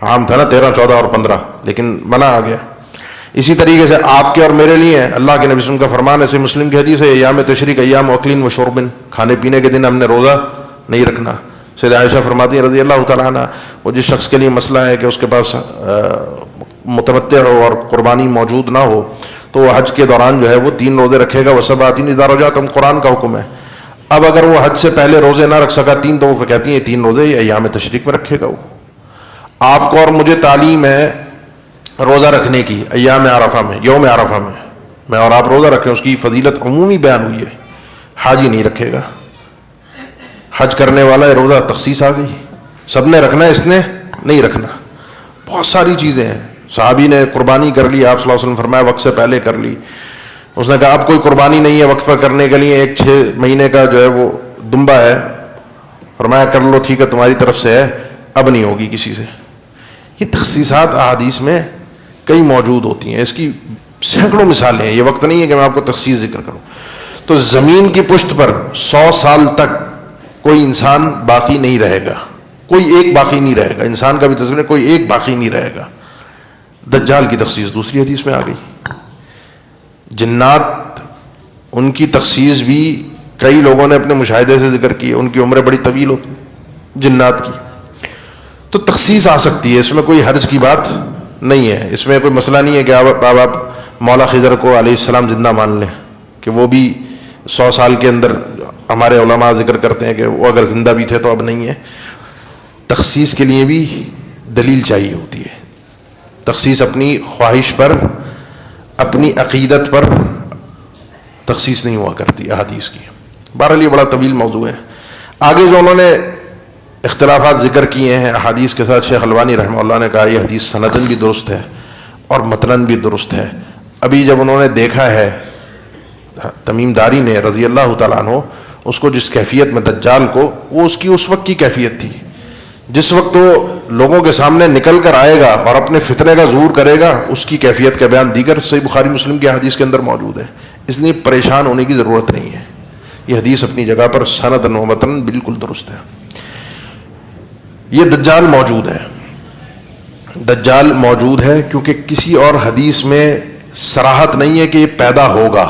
عام تھا نا 13، 14 اور 15، لیکن منع آ گیا. اسی طریقے سے آپ کے اور میرے لیے اللہ کے نبی صلی اللہ علیہ وسلم کا فرمان ہے، مسلم کی حدیث ہے، ایام تشریق ایام اکلین و شربن، کھانے پینے کے دن ہم نے روزہ نہیں رکھنا. سیدہ عائشہ فرماتی ہیں رضی اللہ تعالیٰ عنہ، وہ جس شخص کے لیے مسئلہ ہے کہ اس کے پاس متمتع ہو اور قربانی موجود نہ ہو تو وہ حج کے دوران جو ہے وہ 3 روزے رکھے گا. وَسَبْعَةٍ إِذَا رَجَعْتُمْ، قرآن کا حکم ہے. اب اگر وہ حج سے پہلے روزے نہ رکھ سکا 3، تو وہ کہتی ہیں 3 روزے یہ ایام تشریق میں رکھے گا. وہ آپ کو اور مجھے تعلیم ہے روزہ رکھنے کی ایام عرفہ میں، یوم عرفہ میں اور آپ روزہ رکھیں، اس کی فضیلت عمومی بیان ہوئی ہے. حاجی نہیں رکھے گا، حج کرنے والا ہے، روزہ تخصیص آ گئی، سب نے رکھنا ہے، اس نے نہیں رکھنا. بہت ساری چیزیں ہیں. صحابی نے قربانی کر لی، آپ صلی اللہ علیہ وسلم فرمایا وقت سے پہلے کر لی. اس نے کہا اب کوئی قربانی نہیں ہے وقت پر کرنے کے لیے، ایک 6 مہینے کا جو ہے وہ دمبا ہے، فرمایا کر لو، ٹھیک ہے تمہاری طرف سے ہے، اب نہیں ہوگی کسی سے. یہ تخصیصات احادیث میں کئی موجود ہوتی ہیں، اس کی سینکڑوں مثالیں ہیں. یہ وقت نہیں ہے کہ میں آپ کو تخصیص ذکر کروں. تو زمین کی پشت پر 100 سال تک کوئی انسان باقی نہیں رہے گا، کوئی ایک باقی نہیں رہے گا. انسان کا بھی تصور ہے، کوئی ایک باقی نہیں رہے گا. دجال کی تخصیص دوسری حدیث میں آ گئی. جنات، ان کی تخصیص بھی کئی لوگوں نے اپنے مشاہدے سے ذکر کی. ان کی عمریں بڑی طویل ہوتی جنات کی. تو تخصیص آ سکتی ہے، اس میں کوئی حرج کی بات نہیں ہے. اس میں کوئی مسئلہ نہیں ہے کہ آپ مولا خضر کو علیہ السلام زندہ مان لیں کہ وہ بھی 100 سال کے اندر، ہمارے علماء ذکر کرتے ہیں کہ وہ اگر زندہ بھی تھے تو اب نہیں ہے. تخصیص کے لیے بھی دلیل چاہیے ہوتی ہے. تخصیص اپنی خواہش پر، اپنی عقیدت پر تخصیص نہیں ہوا کرتی احادیث کی. بہرحال یہ بڑا طویل موضوع ہے. آگے جو انہوں نے اختلافات ذکر کیے ہیں احادیث کے ساتھ، شیخ البانی رحمہ اللہ نے کہا یہ حدیث سندن بھی درست ہے اور متنن بھی درست ہے. ابھی جب انہوں نے دیکھا ہے تمیم داری نے رضی اللہ تعالیٰ عنہ، اس کو جس کیفیت میں دجال کو، وہ اس کی اس وقت کی کیفیت تھی. جس وقت وہ لوگوں کے سامنے نکل کر آئے گا اور اپنے فتنے کا ظہور کرے گا، اس کی کیفیت کا بیان دیگر صحیح بخاری مسلم کی حدیث کے اندر موجود ہے. اس لیے پریشان ہونے کی ضرورت نہیں ہے. یہ حدیث اپنی جگہ پر سندن و متن بالکل درست ہے. یہ دجال موجود ہے، دجال موجود ہے کیونکہ کسی اور حدیث میں صراحت نہیں ہے کہ یہ پیدا ہوگا.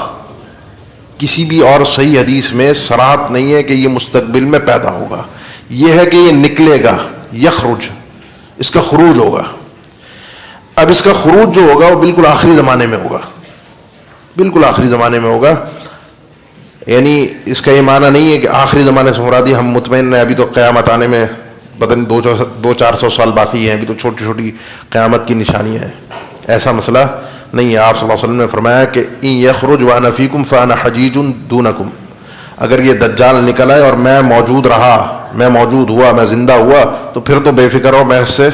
کسی بھی اور صحیح حدیث میں صراحت نہیں ہے کہ یہ مستقبل میں پیدا ہوگا. یہ ہے کہ یہ نکلے گا، یخرج، اس کا خروج ہوگا. اب اس کا خروج جو ہوگا وہ بالکل آخری زمانے میں ہوگا، بالکل آخری زمانے میں ہوگا. یعنی اس کا یہ معنی نہیں ہے کہ آخری زمانے سے مرادی ہم مطمئن ہیں ابھی تو قیامت آنے میں پتہ نہیں 200-400 سال باقی ہیں، ابھی تو چھوٹی چھوٹی قیامت کی نشانیاں ہیں. ایسا مسئلہ نہیں ہے. آپ صلی اللہ علیہ وسلم نے فرمایا کہ ان یخرج وانا فیکم فانا حجیج دونکم، اگر یہ دجال نکل آئے اور میں موجود رہا، میں موجود ہوا، میں زندہ ہوا، تو پھر تو بے فکر ہو، میں اس سے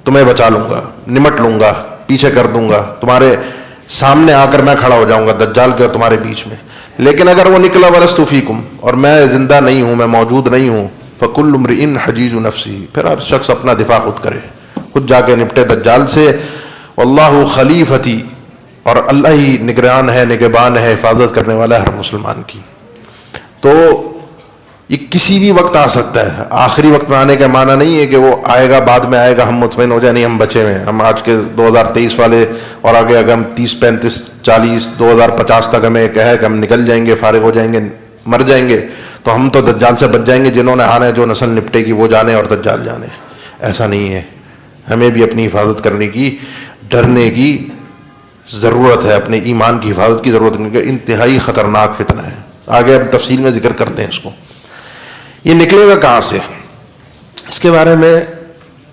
تمہیں بچا لوں گا، نمٹ لوں گا، پیچھے کر دوں گا، تمہارے سامنے آ کر میں کھڑا ہو جاؤں گا دجال کے اور تمہارے بیچ میں. لیکن اگر وہ نکلا ولست فیکم، اور میں زندہ نہیں ہوں، میں موجود نہیں ہوں، فکل امرئ حجیج نفسی، پھر ہر شخص اپنا دفاع خود کرے، خود جا کے نپٹے دجال سے. واللہ خلیفتی، اور اللہ ہی نگران ہے، نگہبان ہے، حفاظت کرنے والا ہے ہر مسلمان کی. تو یہ کسی بھی وقت آ سکتا ہے. آخری وقت میں آنے کا معنی نہیں ہے کہ وہ آئے گا بعد میں آئے گا ہم مطمئن ہو جائیں، نہیں، ہم بچے ہوئے ہیں، ہم آج کے 2023 والے، اور آگے اگر ہم 30 35 40 2050 تک ہمیں کہے کہ ہم نکل جائیں گے، فارغ ہو جائیں گے، مر جائیں گے، تو ہم تو دجال سے بچ جائیں گے. جنہوں نے آنا ہے، جو نسل نپٹے گی وہ جانے اور دجال جانے. ایسا نہیں ہے. ہمیں بھی اپنی حفاظت کرنے کی، ڈرنے کی ضرورت ہے، اپنے ایمان کی حفاظت کی ضرورت ہے، کیونکہ انتہائی خطرناک فتنہ ہے. آگے ہم تفصیل میں ذکر کرتے ہیں اس کو. یہ نکلے گا کہاں سے؟ اس کے بارے میں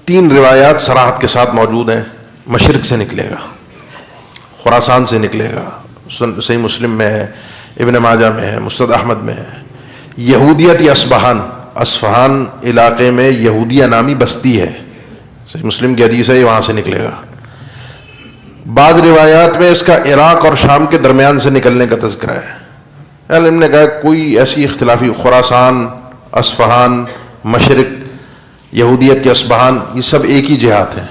3 روایات صراحت کے ساتھ موجود ہیں. مشرق سے نکلے گا، خراسان سے نکلے گا، صحیح مسلم میں ہے، ابن ماجہ میں ہے، مسند احمد میں ہے. یہودیت اصفہان علاقے میں یہودیہ نامی بستی ہے، صحیح مسلم کی حدیث ہے، وہاں سے نکلے گا. بعض روایات میں اس کا عراق اور شام کے درمیان سے نکلنے کا تذکرہ ہے. علم نے کہا کوئی ایسی اختلافی، خراسان، اصفہان، مشرق، یہودیت کے اصفہان، یہ سب ایک ہی جہات ہیں.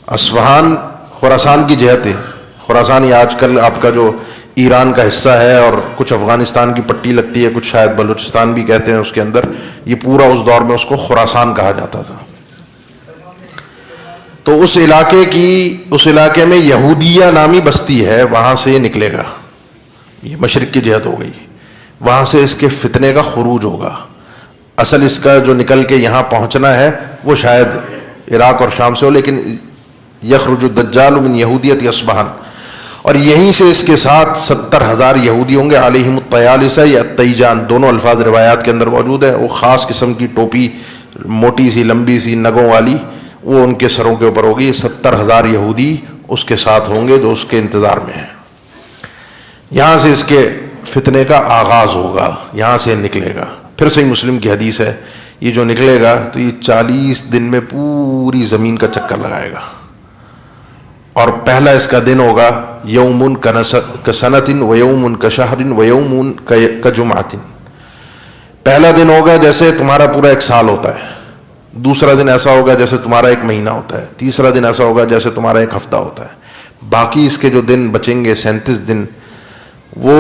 اصفہان خراسان کی جہت ہے. خراسان یہ آج کل آپ کا جو ایران کا حصہ ہے، اور کچھ افغانستان کی پٹی لگتی ہے، کچھ شاید بلوچستان بھی کہتے ہیں اس کے اندر. یہ پورا اس دور میں اس کو خراسان کہا جاتا تھا. تو اس علاقے میں یہودیہ نامی بستی ہے، وہاں سے یہ نکلے گا. یہ مشرق کی جہت ہو گئی. وہاں سے اس کے فتنے کا خروج ہوگا. اصل اس کا جو نکل کے یہاں پہنچنا ہے وہ شاید عراق اور شام سے ہو، لیکن یخرج الدجال من یہودیت اصفہان، اور یہیں سے اس کے ساتھ 70,000 یہودی ہوں گے. علیہم الطیالسہ یا التیجان، دونوں الفاظ روایات کے اندر موجود ہے. وہ خاص قسم کی ٹوپی، موٹی سی لمبی سی نگوں والی، وہ ان کے سروں کے اوپر ہوگی. 70,000 یہودی اس کے ساتھ ہوں گے جو اس کے انتظار میں ہیں. یہاں سے اس کے فتنے کا آغاز ہوگا، یہاں سے نکلے گا. پھر صحیح مسلم کی حدیث ہے، یہ جو نکلے گا تو یہ 40 دن میں پوری زمین کا چکر لگائے گا. اور پہلا اس کا دن ہوگا یوم کسنۃ و یوم کشہر و یوم کجمعۃ. پہلا دن ہوگا جیسے تمہارا پورا 1 سال ہوتا ہے. دوسرا دن ایسا ہوگا جیسے تمہارا 1 مہینہ ہوتا ہے. تیسرا دن ایسا ہوگا جیسے تمہارا 1 ہفتہ ہوتا ہے. باقی اس کے جو دن بچیں گے 37 دن، وہ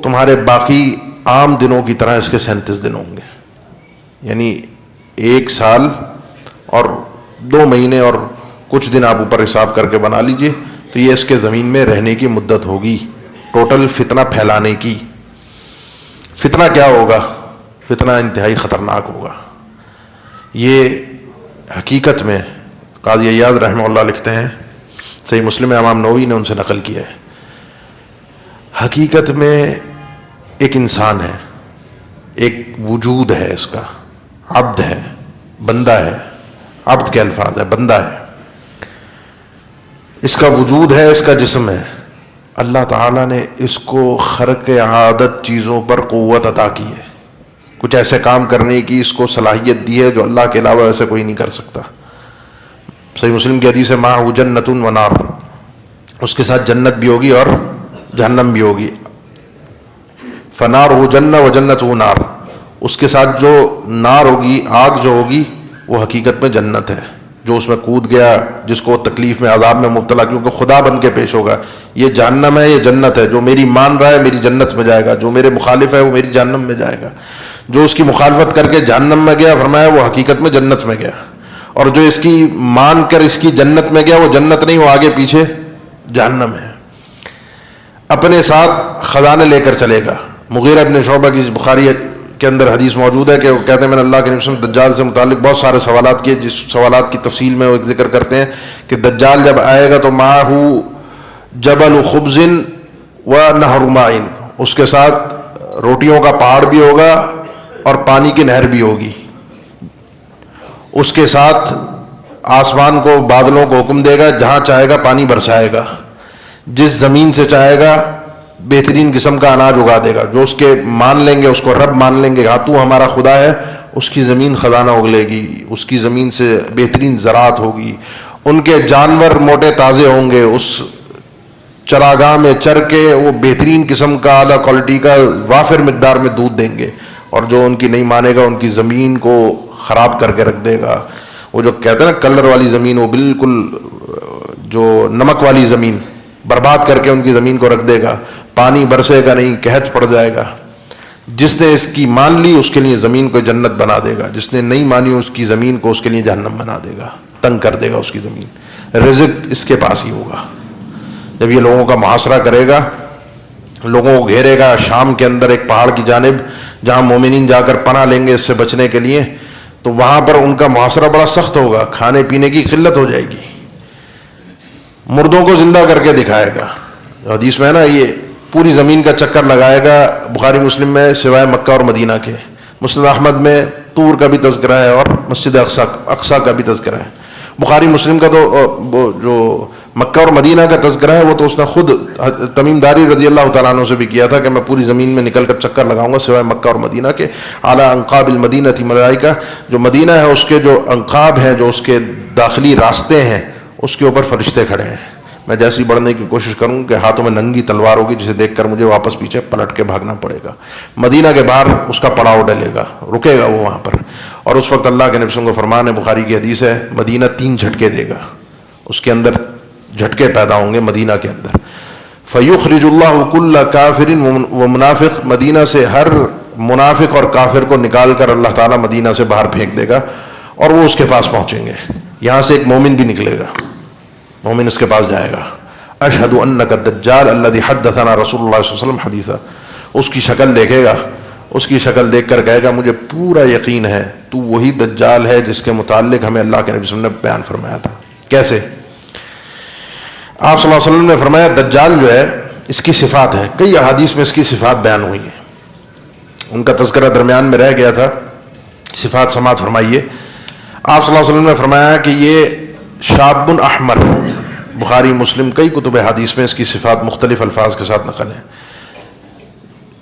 تمہارے باقی عام دنوں کی طرح اس کے 37 دن ہوں گے. یعنی 1 سال اور 2 مہینے اور کچھ دن آپ اوپر حساب کر کے بنا لیجئے، تو یہ اس کے زمین میں رہنے کی مدت ہوگی ٹوٹل فتنہ پھیلانے کی. فتنہ کیا ہوگا؟ فتنہ انتہائی خطرناک ہوگا. یہ حقیقت میں قاضی عیاض رحمہ اللہ لکھتے ہیں، صحیح مسلم امام نووی نے ان سے نقل کیا ہے، حقیقت میں ایک انسان ہے، ایک وجود ہے، اس کا عبد ہے، بندہ ہے. عبد کے الفاظ ہے، بندہ ہے. اس کا وجود ہے، اس کا جسم ہے. اللہ تعالیٰ نے اس کو خرق عادت چیزوں پر قوت عطا کی ہے، کچھ ایسے کام کرنے کی اس کو صلاحیت دی ہے جو اللہ کے علاوہ ایسے کوئی نہیں کر سکتا. صحیح مسلم کی حدیث ہے معہ جنت و نار، اس کے ساتھ جنت بھی ہوگی اور جہنم بھی ہوگی. فنار ہو جنت و جنت و نار، اس کے ساتھ جو نار ہوگی، آگ جو ہوگی، وہ حقیقت میں جنت ہے. جو اس میں کود گیا، جس کو تکلیف میں عذاب میں مبتلا، کیونکہ خدا بن کے پیش ہوگا، یہ جہنم ہے، یہ جنت ہے. جو میری مان رہا ہے میری جنت میں جائے گا، جو میرے مخالف ہے وہ میری جہنم میں جائے گا. جو اس کی مخالفت کر کے جہنم میں گیا، فرمایا وہ حقیقت میں جنت میں گیا. اور جو اس کی مان کر اس کی جنت میں گیا، وہ جنت نہیں، وہ آگے پیچھے جہنم ہے. اپنے ساتھ خزانے لے کر چلے گا. مغیرہ ابن شعبہ کی بخاری کے اندر حدیث موجود ہے کہ وہ کہتے ہیں میں نے اللہ کے نبی صلی اللہ علیہ وسلم دجال سے متعلق بہت سارے سوالات کیے، جس سوالات کی تفصیل میں وہ ایک ذکر کرتے ہیں کہ دجال جب آئے گا تو معہ جبل خبز و نہر ماء، اس کے ساتھ روٹیوں کا پہاڑ بھی ہوگا اور پانی کی نہر بھی ہوگی. اس کے ساتھ آسمان کو، بادلوں کو حکم دے گا، جہاں چاہے گا پانی برسائے گا، جس زمین سے چاہے گا بہترین قسم کا اناج اگا دے گا. جو اس کے مان لیں گے، اس کو رب مان لیں گے، ہاں تو ہمارا خدا ہے، اس کی زمین خزانہ اگلے گی، اس کی زمین سے بہترین زراعت ہوگی. ان کے جانور موٹے تازے ہوں گے، اس چراگاہ میں چر کے وہ بہترین قسم کا اعلیٰ کوالٹی کا وافر مقدار میں دودھ دیں گے، اور جو ان کی نہیں مانے گا ان کی زمین کو خراب کر کے رکھ دے گا. وہ جو کہتے ہیں نا کلر والی زمین، وہ بالکل جو نمک والی زمین برباد کر کے ان کی زمین کو رکھ دے گا، پانی برسے گا نہیں، قحط پڑ جائے گا. جس نے اس کی مان لی اس کے لیے زمین کو جنت بنا دے گا، جس نے نہیں مانی اس کی زمین کو اس کے لیے جہنم بنا دے گا، تنگ کر دے گا اس کی زمین. رزق اس کے پاس ہی ہوگا. جب یہ لوگوں کا محاصرہ کرے گا، لوگوں کو گھیرے گا شام کے اندر ایک پہاڑ کی جانب جہاں مومنین جا کر پناہ لیں گے اس سے بچنے کے لیے، تو وہاں پر ان کا محاصرہ بڑا سخت ہوگا، کھانے پینے کی قلت ہو جائے گی. مردوں کو زندہ کر کے دکھائے گا. حدیث میں ہے نا، یہ پوری زمین کا چکر لگائے گا. بخاری مسلم میں سوائے مکہ اور مدینہ کے، مسند احمد میں طور کا بھی تذکرہ ہے اور مسجد اقصیٰ کا بھی تذکرہ ہے. بخاری مسلم کا تو جو مکہ اور مدینہ کا تذکرہ ہے وہ تو اس نے خود تمیم داری رضی اللہ تعالیٰ عنہ سے بھی کیا تھا کہ میں پوری زمین میں نکل کر چکر لگاؤں گا سوائے مکہ اور مدینہ کے. اعلیٰ انقاب المدینہ تھی ملائکہ، جو مدینہ ہے اس کے جو انقاب ہیں، جو اس کے داخلی راستے ہیں، اس کے اوپر فرشتے کھڑے ہیں. میں جیسی بڑھنے کی کوشش کروں کہ ہاتھوں میں ننگی تلوار ہوگی جسے دیکھ کر مجھے واپس پیچھے پلٹ کے بھاگنا پڑے گا. مدینہ کے باہر اس کا پڑاؤ ڈلے گا، رکے گا وہ وہاں پر، اور اس وقت اللہ کے نبی صلی اللہ علیہ وسلم کو فرمان ہے، بخاری کی حدیث ہے، مدینہ 3 جھٹکے دے گا، اس کے اندر جھٹکے پیدا ہوں گے مدینہ کے اندر. فیخرج اللہ کل کافر و منافق، مدینہ سے ہر منافق اور کافر کو نکال کر اللہ تعالیٰ مدینہ سے باہر پھینک دے گا، اور وہ اس کے پاس پہنچیں گے. یہاں سے ایک مومن بھی نکلے گا، مومن اس کے پاس جائے گا. اشہد انک الدجال الذی حدثنا رسول اللہ صلی اللہ علیہ وسلم حدیثا. اس کی شکل دیکھے گا، اس کی شکل دیکھ کر کہے گا مجھے پورا یقین ہے تو وہی دجال ہے جس کے متعلق ہمیں اللہ کے نبی صلی اللہ علیہ وسلم نے بیان فرمایا تھا. کیسے؟ آپ صلی اللہ علیہ وسلم نے فرمایا دجال جو ہے اس کی صفات ہیں، کئی احادیث میں اس کی صفات بیان ہوئی ہیں، ان کا تذکرہ درمیان میں رہ گیا تھا. صفات سماعت فرمائیے. آپ صلی اللہ علیہ وسلم نے فرمایا کہ یہ شاب احمر، بخاری مسلم کئی کتب حدیث میں اس کی صفات مختلف الفاظ کے ساتھ نقل ہیں.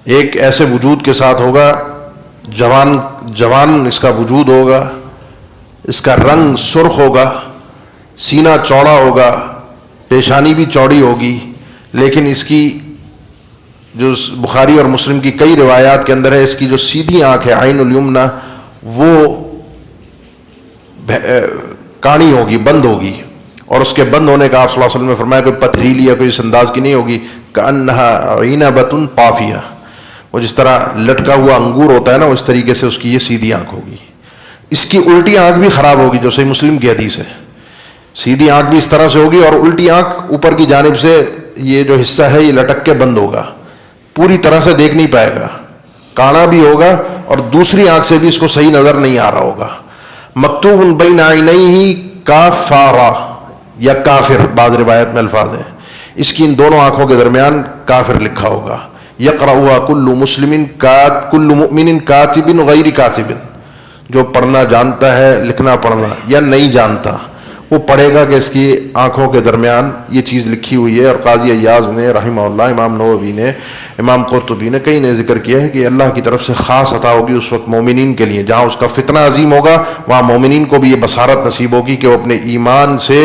ایک ایسے وجود کے ساتھ ہوگا، جوان اس کا وجود ہوگا، اس کا رنگ سرخ ہوگا، سینہ چوڑا ہوگا، پیشانی بھی چوڑی ہوگی، لیکن اس کی جو بخاری اور مسلم کی کئی روایات کے اندر ہے، اس کی جو سیدھی آنکھ ہے عین الیمنا وہ کاڑی ہوگی، بند ہوگی، اور اس کے بند ہونے کا آپ صلی اللہ علیہ وسلم نے فرمایا کوئی پتھریلی یا کوئی اس انداز کی نہیں ہوگی. کأنہا عنبۃ طافیہ، وہ جس طرح لٹکا ہوا انگور ہوتا ہے نا، اس طریقے سے اس کی یہ سیدھی آنکھ ہوگی. اس کی الٹی آنکھ بھی خراب ہوگی، جو صحیح مسلم کی حدیث ہے. سیدھی آنکھ بھی اس طرح سے ہوگی، اور الٹی آنکھ اوپر کی جانب سے یہ جو حصہ ہے یہ لٹک کے بند ہوگا، پوری طرح سے دیکھ نہیں پائے گا. کانا بھی ہوگا اور دوسری آنکھ سے بھی اس کو صحیح نظر نہیں آ رہا ہوگا. مکتوب بین عینیہ کافارا یا کافر، بعض روایت میں الفاظ ہیں، اس کی ان دونوں آنکھوں کے درمیان کافر لکھا ہوگا. یقرأھا کل مسلم کل مؤمن کاتب غیر کاتب، جو پڑھنا جانتا ہے، لکھنا پڑھنا، یا نہیں جانتا وہ پڑھے گا کہ اس کی آنکھوں کے درمیان یہ چیز لکھی ہوئی ہے. اور قاضی ایاز نے رحمہ اللہ، امام نووی نے، امام قرطبی نے، کئی نے ذکر کیا ہے کہ اللہ کی طرف سے خاص عطا ہوگی اس وقت مومنین کے لیے، جہاں اس کا فتنہ عظیم ہوگا وہاں مومنین کو بھی یہ بصارت نصیب ہوگی کہ وہ اپنے ایمان سے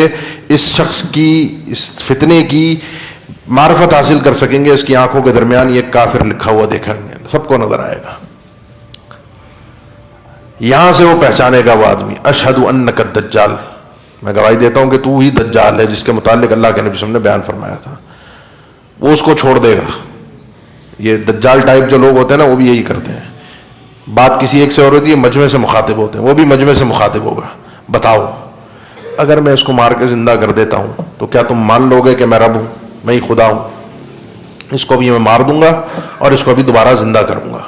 اس شخص کی، اس فتنے کی معرفت حاصل کر سکیں گے. اس کی آنکھوں کے درمیان یہ کافر لکھا ہوا دیکھیں گے، سب کو نظر آئے گا. یہاں سے وہ پہچانے گا وہ آدمی، اشہد انک الدجال، میں گواہی دیتا ہوں کہ تو ہی دجال ہے جس کے متعلق اللہ کے نبی صلی اللہ علیہ وسلم نے بیان فرمایا تھا. وہ اس کو چھوڑ دے گا. یہ دجال ٹائپ جو لوگ ہوتے ہیں نا وہ بھی یہی کرتے ہیں، بات کسی ایک سے اور ہوتی ہے، مجمع سے مخاطب ہوتے ہیں، وہ بھی مجمع سے مخاطب ہوگا. بتاؤ اگر میں اس کو مار کے زندہ کر دیتا ہوں تو کیا تم مان لو گے کہ میں رب ہوں، میں ہی خدا ہوں؟ اس کو بھی میں مار دوں گا اور اس کو بھی دوبارہ زندہ کروں گا.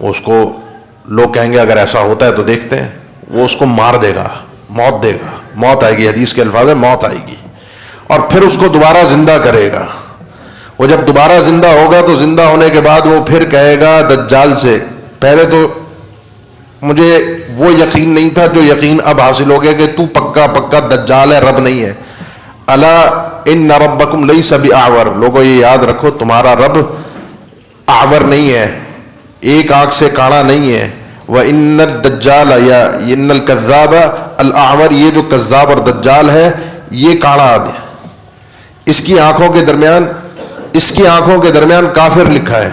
وہ اس کو لوگ کہیں گے اگر ایسا ہوتا ہے تو دیکھتے ہیں. وہ اس کو مار دے گا، موت دے گا، موت آئے گی، حدیث کے الفاظ ہے موت آئے گی، اور پھر اس کو دوبارہ زندہ کرے گا. وہ جب دوبارہ زندہ ہوگا تو زندہ ہونے کے بعد وہ پھر کہے گا دجال سے، پہلے تو مجھے وہ یقین نہیں تھا جو یقین اب حاصل ہو گیا کہ تو پکا پکا دجال ہے، رب نہیں ہے. الا ان ربکم لیس باعور، لوگوں یہ یاد رکھو تمہارا رب اعور نہیں ہے، ایک آنکھ سے کاڑا نہیں ہے. وَإِنَّ الدَّجَّالَ یا ان الکذاب الاعور، یہ جو کذاب اور دجال ہے یہ کاڑا آدمی، اس کی آنکھوں کے درمیان کافر لکھا ہے،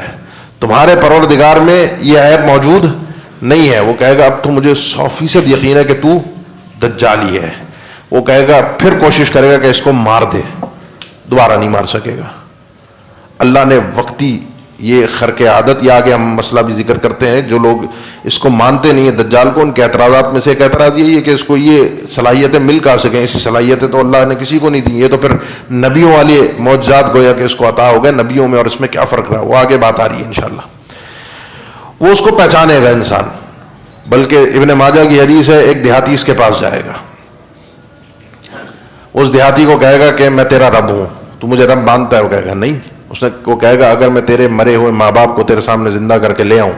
تمہارے پروردگار میں یہ عیب موجود نہیں ہے. وہ کہے گا اب تو مجھے 100% یقین ہے کہ تو دجالی ہے. وہ کہے گا، پھر کوشش کرے گا کہ اس کو مار دے، دوبارہ نہیں مار سکے گا. اللہ نے وقتی یہ خرق عادت، یہ آگے ہم مسئلہ بھی ذکر کرتے ہیں، جو لوگ اس کو مانتے نہیں ہیں دجال کو، ان کے اعتراضات میں سے ایک اعتراض یہی ہے کہ اس کو یہ صلاحیتیں مل کہاں سکیں. ایسی صلاحیتیں تو اللہ نے کسی کو نہیں دی. یہ تو پھر نبیوں والے معجزات گویا کہ اس کو عطا ہو گئے. نبیوں میں اور اس میں کیا فرق رہا، وہ آگے بات آ رہی ہے انشاءاللہ. وہ اس کو پہچانے گا انسان. بلکہ ابن ماجہ کی حدیث ہے، ایک دیہاتی اس کے پاس جائے گا، اس دیہاتی کو کہے گا کہ میں تیرا رب ہوں، تو مجھے رب مانتا ہے؟ وہ کہے گا نہیں. وہ کہے گا اگر میں تیرے مرے ہوئے ماں باپ کو تیرے سامنے زندہ کر کے لے آؤں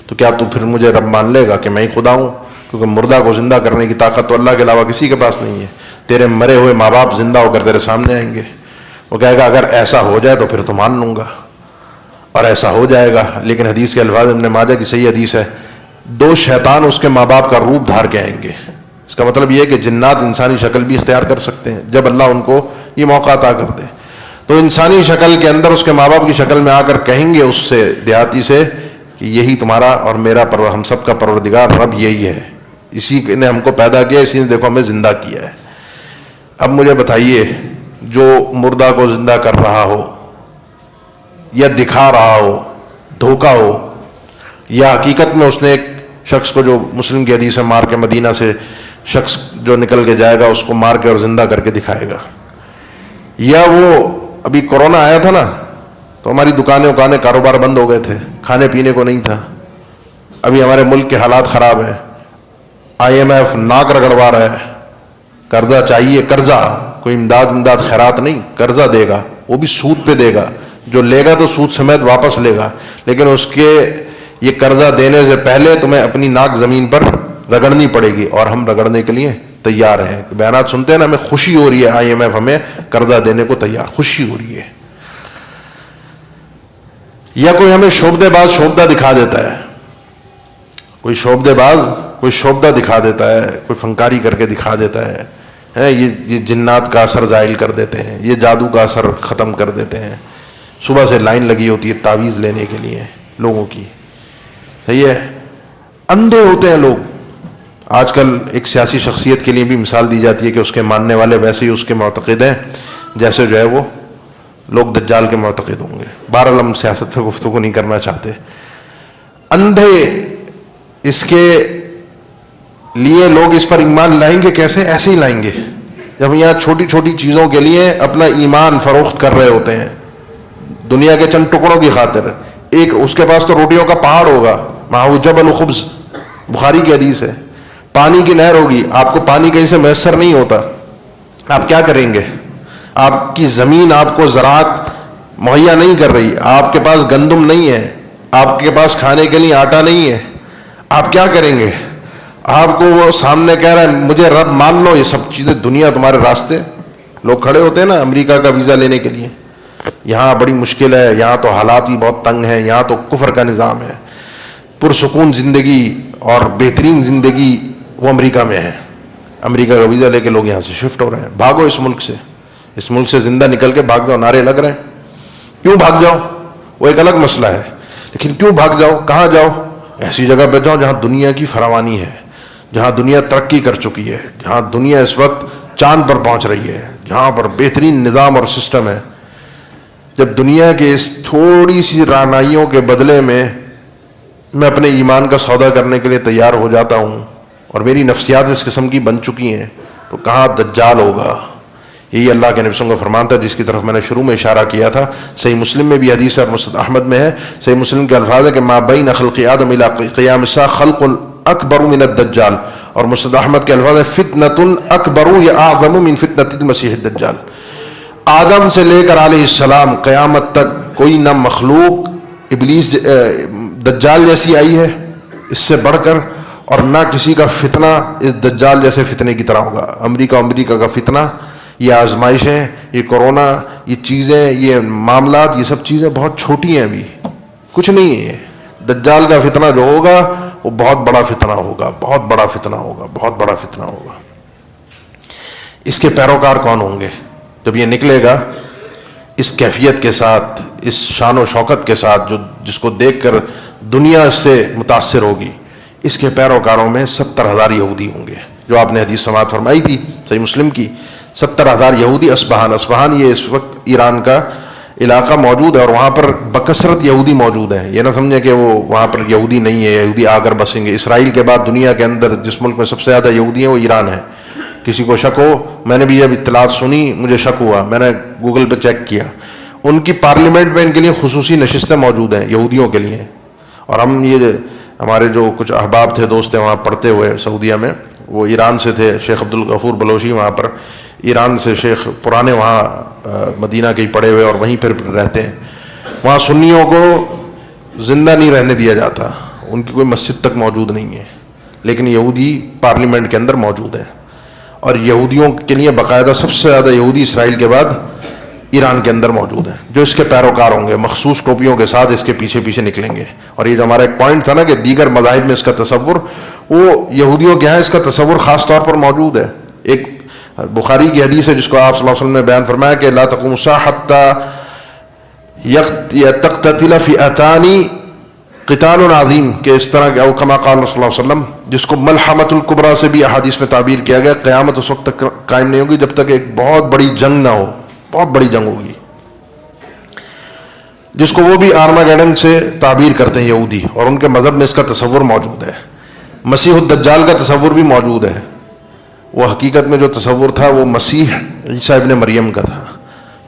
تو کیا تو پھر مجھے رب مان لے گا کہ میں ہی خدا ہوں؟ کیونکہ مردہ کو زندہ کرنے کی طاقت تو اللہ کے علاوہ کسی کے پاس نہیں ہے. تیرے مرے ہوئے ماں باپ زندہ ہو کر تیرے سامنے آئیں گے. وہ کہے گا اگر ایسا ہو جائے تو پھر تو مان لوں گا. اور ایسا ہو جائے گا. لیکن حدیث کے الفاظ ابن ماجہ کی صحیح حدیث ہے، 2 شیطان اس کے ماں باپ کا روپ دھار کے آئیں گے. اس کا مطلب یہ ہے کہ جنات انسانی شکل بھی اختیار کر سکتے ہیں جب اللہ ان کو یہ موقع عطا کر دے. تو انسانی شکل کے اندر اس کے ماں باپ کی شکل میں آ کر کہیں گے اس سے، دیہاتی سے، کہ یہی تمہارا اور میرا ہم سب کا پروردگار رب یہی ہے، اسی نے ہم کو پیدا کیا، اسی نے دیکھو ہمیں زندہ کیا ہے. اب مجھے بتائیے، جو مردہ کو زندہ کر رہا ہو یا دکھا رہا ہو، دھوکہ ہو، یا حقیقت میں اس نے ایک شخص کو، جو مسلم کی حدیث ہے، مار کے مدینہ سے شخص جو نکل کے جائے گا اس کو مار کے اور زندہ کر کے دکھائے گا. یا وہ ابھی کورونا آیا تھا نا، تو ہماری دکانیں کاروبار بند ہو گئے تھے، کھانے پینے کو نہیں تھا. ابھی ہمارے ملک کے حالات خراب ہیں، IMF ناک رگڑوا رہا ہے، قرضہ چاہیے، قرضہ، کوئی امداد خیرات نہیں، قرضہ دے گا، وہ بھی سود پہ دے گا. جو لے گا تو سود سمیت واپس لے گا، لیکن اس کے یہ قرضہ دینے سے پہلے تمہیں اپنی ناک زمین پر رگڑنی پڑے گی، اور ہم رگڑنے کے لیے تیار ہیں. بیانات سنتے ہیں نا، ہمیں خوشی ہو رہی ہے، IMF ہمیں قرضہ دینے کو تیار، خوشی ہو رہی ہے. یا کوئی ہمیں شعبدہ دکھا دیتا ہے، کوئی شعبدہ دکھا دیتا ہے، کوئی فنکاری کر کے دکھا دیتا ہے، یہ جنات کا اثر زائل کر دیتے ہیں، یہ جادو کا اثر ختم کر دیتے ہیں. صبح سے لائن لگی ہوتی ہے تعویذ لینے کے لیے لوگوں کی. صحیح ہے، اندھے ہوتے ہیں لوگ. آج کل ایک سیاسی شخصیت کے لیے بھی مثال دی جاتی ہے کہ اس کے ماننے والے ویسے ہی اس کے معتقد ہیں جیسے جو ہے وہ لوگ دجال کے معتقد ہوں گے. بہرحال ہم سیاست پہ گفتگو نہیں کرنا چاہتے. اندھے اس کے لیے لوگ اس پر ایمان لائیں گے کیسے؟ ایسے ہی لائیں گے جب یہاں چھوٹی چھوٹی چیزوں کے لیے اپنا ایمان فروخت کر رہے ہوتے ہیں، دنیا کے چند ٹکڑوں کی خاطر. ایک اس کے پاس تو روٹیوں کا پہاڑ ہوگا، معه جبل خبز، بخاری کی حدیث ہے. پانی کی نہر ہوگی، آپ کو پانی کہیں سے میسر نہیں ہوتا، آپ کیا کریں گے؟ آپ کی زمین آپ کو زراعت مہیا نہیں کر رہی، آپ کے پاس گندم نہیں ہے، آپ کے پاس کھانے کے لیے آٹا نہیں ہے، آپ کیا کریں گے؟ آپ کو وہ سامنے کہہ رہا ہے مجھے رب مان لو، یہ سب چیزیں دنیا تمہارے راستے. لوگ کھڑے ہوتے ہیں نا امریکہ کا ویزا لینے کے لیے، یہاں بڑی مشکل ہے، یہاں تو حالات ہی بہت تنگ ہیں، یہاں تو کفر کا نظام ہے. پرسکون زندگی اور بہترین زندگی وہ امریکہ میں ہے. امریکہ کا ویزا لے کے لوگ یہاں سے شفٹ ہو رہے ہیں. بھاگو اس ملک سے زندہ نکل کے بھاگ جاؤ. نعرے لگ رہے ہیں کیوں بھاگ جاؤ، وہ ایک الگ مسئلہ ہے، لیکن کیوں بھاگ جاؤ؟ کہاں جاؤ؟ ایسی جگہ پہ جاؤ جہاں دنیا کی فراوانی ہے، جہاں دنیا ترقی کر چکی ہے، جہاں دنیا اس وقت چاند پر پہنچ رہی ہے، جہاں پر بہترین نظام اور سسٹم ہے. جب دنیا کے اس تھوڑی سی رعنائیوں کے بدلے میں اپنے ایمان کا سودا کرنے کے لیے تیار ہو جاتا ہوں اور میری نفسیات اس قسم کی بن چکی ہیں، تو کہاں دجال ہوگا؟ یہی اللہ کے نبی صلی اللہ علیہ وسلم کا فرمان تھا، جس کی طرف میں نے شروع میں اشارہ کیا تھا. صحیح مسلم میں بھی حدیث ہے اور مسند احمد میں ہے. صحیح مسلم کے الفاظ ہے کہ ما بین خلق آدم الی قیام الساعہ خلق اکبر من الدجال، اور مسند احمد کے الفاظ ہے فتنۃ اکبر یا اعظم من فتنۃ المسیح الدجال. آدم سے لے کر علیہ السلام قیامت تک کوئی نہ مخلوق ابلیس دجال جیسی آئی ہے اس سے بڑھ کر، اور نہ کسی کا فتنہ اس دجال جیسے فتنے کی طرح ہوگا. امریکہ کا فتنہ، یہ آزمائشیں، یہ کورونا، یہ چیزیں، یہ معاملات، یہ سب چیزیں بہت چھوٹی ہیں، ابھی کچھ نہیں ہے. دجال کا فتنہ جو ہوگا وہ بہت بڑا فتنہ ہوگا، بہت بڑا فتنہ ہوگا، بہت بڑا فتنہ ہوگا. اس کے پیروکار کون ہوں گے؟ جب یہ نکلے گا اس کیفیت کے ساتھ، اس شان و شوکت کے ساتھ، جس کو دیکھ کر دنیا اس سے متاثر ہوگی، اس کے پیروکاروں میں 70,000 یہودی ہوں گے، جو آپ نے حدیث سماعت فرمائی تھی صحیح مسلم کی. 70,000 یہودی. اصبہان یہ اس وقت ایران کا علاقہ موجود ہے، اور وہاں پر بکثرت یہودی موجود ہیں. یہ نہ سمجھیں کہ وہ وہاں پر یہودی نہیں ہے، یہودی آ کر بسیں گے. اسرائیل کے بعد دنیا کے اندر جس ملک میں سب سے زیادہ یہودی ہیں وہ ایران ہے. کسی کو شک ہو، میں نے بھی جب اطلاعات سنی مجھے شک ہوا، میں نے گوگل پہ چیک کیا، ان کی پارلیمنٹ میں ان کے لیے خصوصی نشستیں موجود ہیں یہودیوں کے لیے. اور ہمارے جو کچھ احباب تھے، دوست ہیں وہاں پڑھتے ہوئے سعودیہ میں، وہ ایران سے تھے. شیخ عبدالغفور بلوچی وہاں پر ایران سے، شیخ پرانے وہاں مدینہ کے ہی پڑے ہوئے اور وہیں پھر رہتے ہیں. وہاں سنیوں کو زندہ نہیں رہنے دیا جاتا، ان کی کوئی مسجد تک موجود نہیں ہے، لیکن یہودی پارلیمنٹ کے اندر موجود ہیں. اور یہودیوں کے لیے باقاعدہ سب سے زیادہ یہودی اسرائیل کے بعد ایران کے اندر موجود ہیں، جو اس کے پیروکار ہوں گے، مخصوص ٹوپیوں کے ساتھ اس کے پیچھے پیچھے نکلیں گے. اور یہ جو ہمارا ایک پوائنٹ تھا نا کہ دیگر مذاہب میں اس کا تصور، وہ یہودیوں کے ہاں اس کا تصور خاص طور پر موجود ہے. ایک بخاری کی حدیث ہے جس کو آپ صلی اللہ علیہ وسلم نے بیان فرمایا کہ لا تقوم الساعة حتى تقتتل فئتان قتال عظیم، کہ اس طرح او کما قال صلی اللہ علیہ وسلم، جس کو ملحمۃ الکبریٰ سے بھی احادیث میں تعبیر کیا گیا. قیامت اس وقت تک قائم نہیں ہوگی جب تک ایک بہت بڑی جنگ نہ ہو. بہت بڑی جنگ ہوگی، جس کو وہ بھی آرماگیڈن سے تعبیر کرتے ہیں یہودی، اور ان کے مذہب میں اس کا تصور موجود ہے. مسیح الدجال کا تصور بھی موجود ہے. وہ حقیقت میں جو تصور تھا وہ مسیح عیسیٰ ابن مریم کا تھا،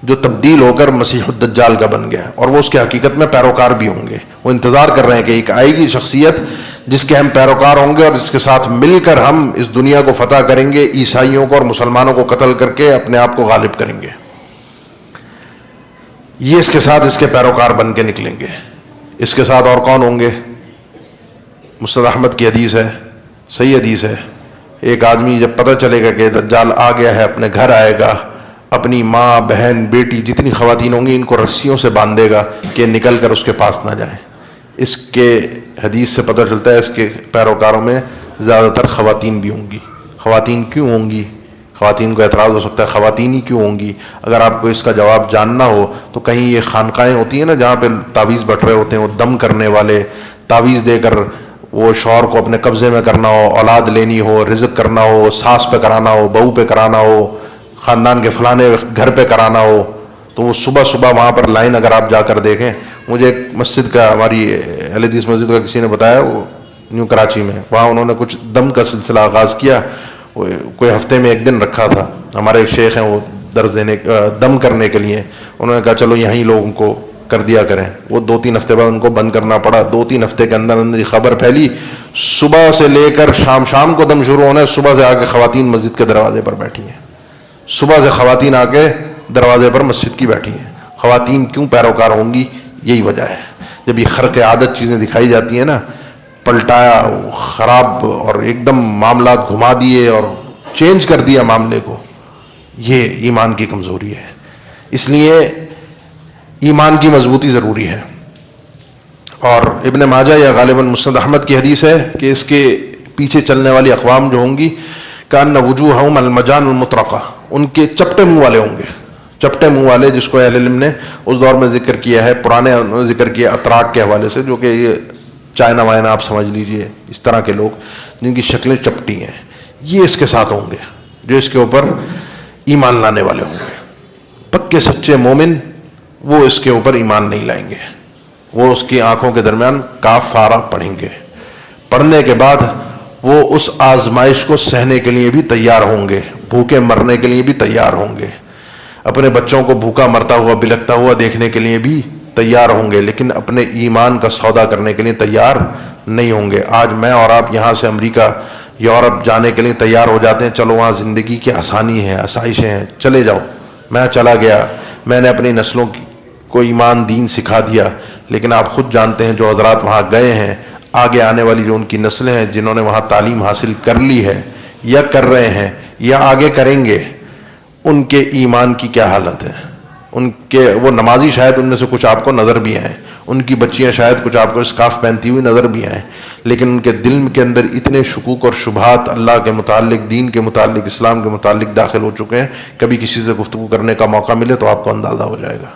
جو تبدیل ہو کر مسیح الدجال کا بن گیا، اور وہ اس کے حقیقت میں پیروکار بھی ہوں گے. وہ انتظار کر رہے ہیں کہ ایک آئے گی شخصیت جس کے ہم پیروکار ہوں گے، اور جس کے ساتھ مل کر ہم اس دنیا کو فتح کریں گے، عیسائیوں کو اور مسلمانوں کو قتل کر کے اپنے آپ کو غالب کریں گے. یہ اس کے ساتھ اس کے پیروکار بن کے نکلیں گے. اس کے ساتھ اور کون ہوں گے؟ مسند احمد کی حدیث ہے، صحیح حدیث ہے. ایک آدمی جب پتہ چلے گا کہ دجال آ گیا ہے، اپنے گھر آئے گا، اپنی ماں، بہن، بیٹی، جتنی خواتین ہوں گی ان کو رسیوں سے باندھے گا کہ نکل کر اس کے پاس نہ جائیں. اس کے حدیث سے پتہ چلتا ہے اس کے پیروکاروں میں زیادہ تر خواتین بھی ہوں گی. خواتین کیوں ہوں گی؟ خواتین کو اعتراض ہو سکتا ہے خواتین ہی کیوں ہوں گی. اگر آپ کو اس کا جواب جاننا ہو تو کہیں یہ خانقاہیں ہوتی ہیں نا جہاں پہ تعویذ بٹ رہے ہوتے ہیں، وہ دم کرنے والے، تعویذ دے کر وہ شوہر کو اپنے قبضے میں کرنا ہو، اولاد لینی ہو، رزق کرنا ہو، ساس پہ کرانا ہو، بہو پہ کرانا ہو، خاندان کے فلانے گھر پہ کرانا ہو، تو وہ صبح صبح وہاں پر لائن اگر آپ جا کر دیکھیں. مجھے ایک مسجد کا، ہماری اہل حدیث مسجد کا کسی نے بتایا، وہ نیو کراچی میں، وہاں انہوں نے کچھ دم کا سلسلہ آغاز کیا. کوئی ہفتے میں ایک دن رکھا تھا. ہمارے ایک شیخ ہیں وہ درس دینے، دم کرنے کے لیے، انہوں نے کہا چلو یہیں لوگوں کو کر دیا کریں. وہ 2-3 ہفتے بعد ان کو بند کرنا پڑا. 2-3 ہفتے کے اندر اندر خبر پھیلی، صبح سے لے کر شام کو دم شروع ہونا ہے. صبح سے آ کے خواتین مسجد کے دروازے پر بیٹھی ہیں. صبح سے خواتین آ کے دروازے پر مسجد کی بیٹھی ہیں. خواتین کیوں پیروکار ہوں گی؟ یہی وجہ ہے. جب یہ خرق عادت چیزیں دکھائی جاتی ہیں نا، پلٹایا، خراب، اور ایک دم معاملات گھما دیے اور چینج کر دیا معاملے کو، یہ ایمان کی کمزوری ہے. اس لیے ایمان کی مضبوطی ضروری ہے. اور ابن ماجہ یا غالباً مسند احمد کی حدیث ہے کہ اس کے پیچھے چلنے والی اقوام جو ہوں گی، کان وجوہہم المجان المطرقہ، ان کے چپٹے منہ والے ہوں گے. چپٹے منہ والے جس کو اہل علم نے اس دور میں ذکر کیا ہے، پرانے ذکر کیا اتراک کے حوالے سے، جو کہ یہ چائنا وائنا آپ سمجھ لیجئے، اس طرح کے لوگ جن کی شکلیں چپٹی ہیں، یہ اس کے ساتھ ہوں گے جو اس کے اوپر ایمان لانے والے ہوں گے. پکے سچے مومن وہ اس کے اوپر ایمان نہیں لائیں گے. وہ اس کی آنکھوں کے درمیان کاف فارہ پڑھیں گے. پڑھنے کے بعد وہ اس آزمائش کو سہنے کے لیے بھی تیار ہوں گے، بھوکے مرنے کے لیے بھی تیار ہوں گے، اپنے بچوں کو بھوکا مرتا ہوا بلکتا ہوا دیکھنے کے لیے بھی تیار ہوں گے، لیکن اپنے ایمان کا سودا کرنے کے لیے تیار نہیں ہوں گے. آج میں اور آپ یہاں سے امریکہ، یورپ جانے کے لیے تیار ہو جاتے ہیں، چلو وہاں زندگی کی آسانی ہے، آسائشیں ہیں، چلے جاؤ. میں چلا گیا، میں نے اپنی نسلوں کو ایمان دین سکھا دیا، لیکن آپ خود جانتے ہیں جو حضرات وہاں گئے ہیں، آگے آنے والی جو ان کی نسلیں ہیں جنہوں نے وہاں تعلیم حاصل کر لی ہے یا کر رہے ہیں یا آگے کریں گے، ان کے ایمان کی کیا حالت ہے. ان کے وہ نمازی شاید ان میں سے کچھ آپ کو نظر بھی آئیں، ان کی بچیاں شاید کچھ آپ کو اسکارف پہنتی ہوئی نظر بھی آئیں، لیکن ان کے دل کے اندر اتنے شکوک اور شبہات اللہ کے متعلق، دین کے متعلق، اسلام کے متعلق داخل ہو چکے ہیں. کبھی کسی سے گفتگو کرنے کا موقع ملے تو آپ کو اندازہ ہو جائے گا.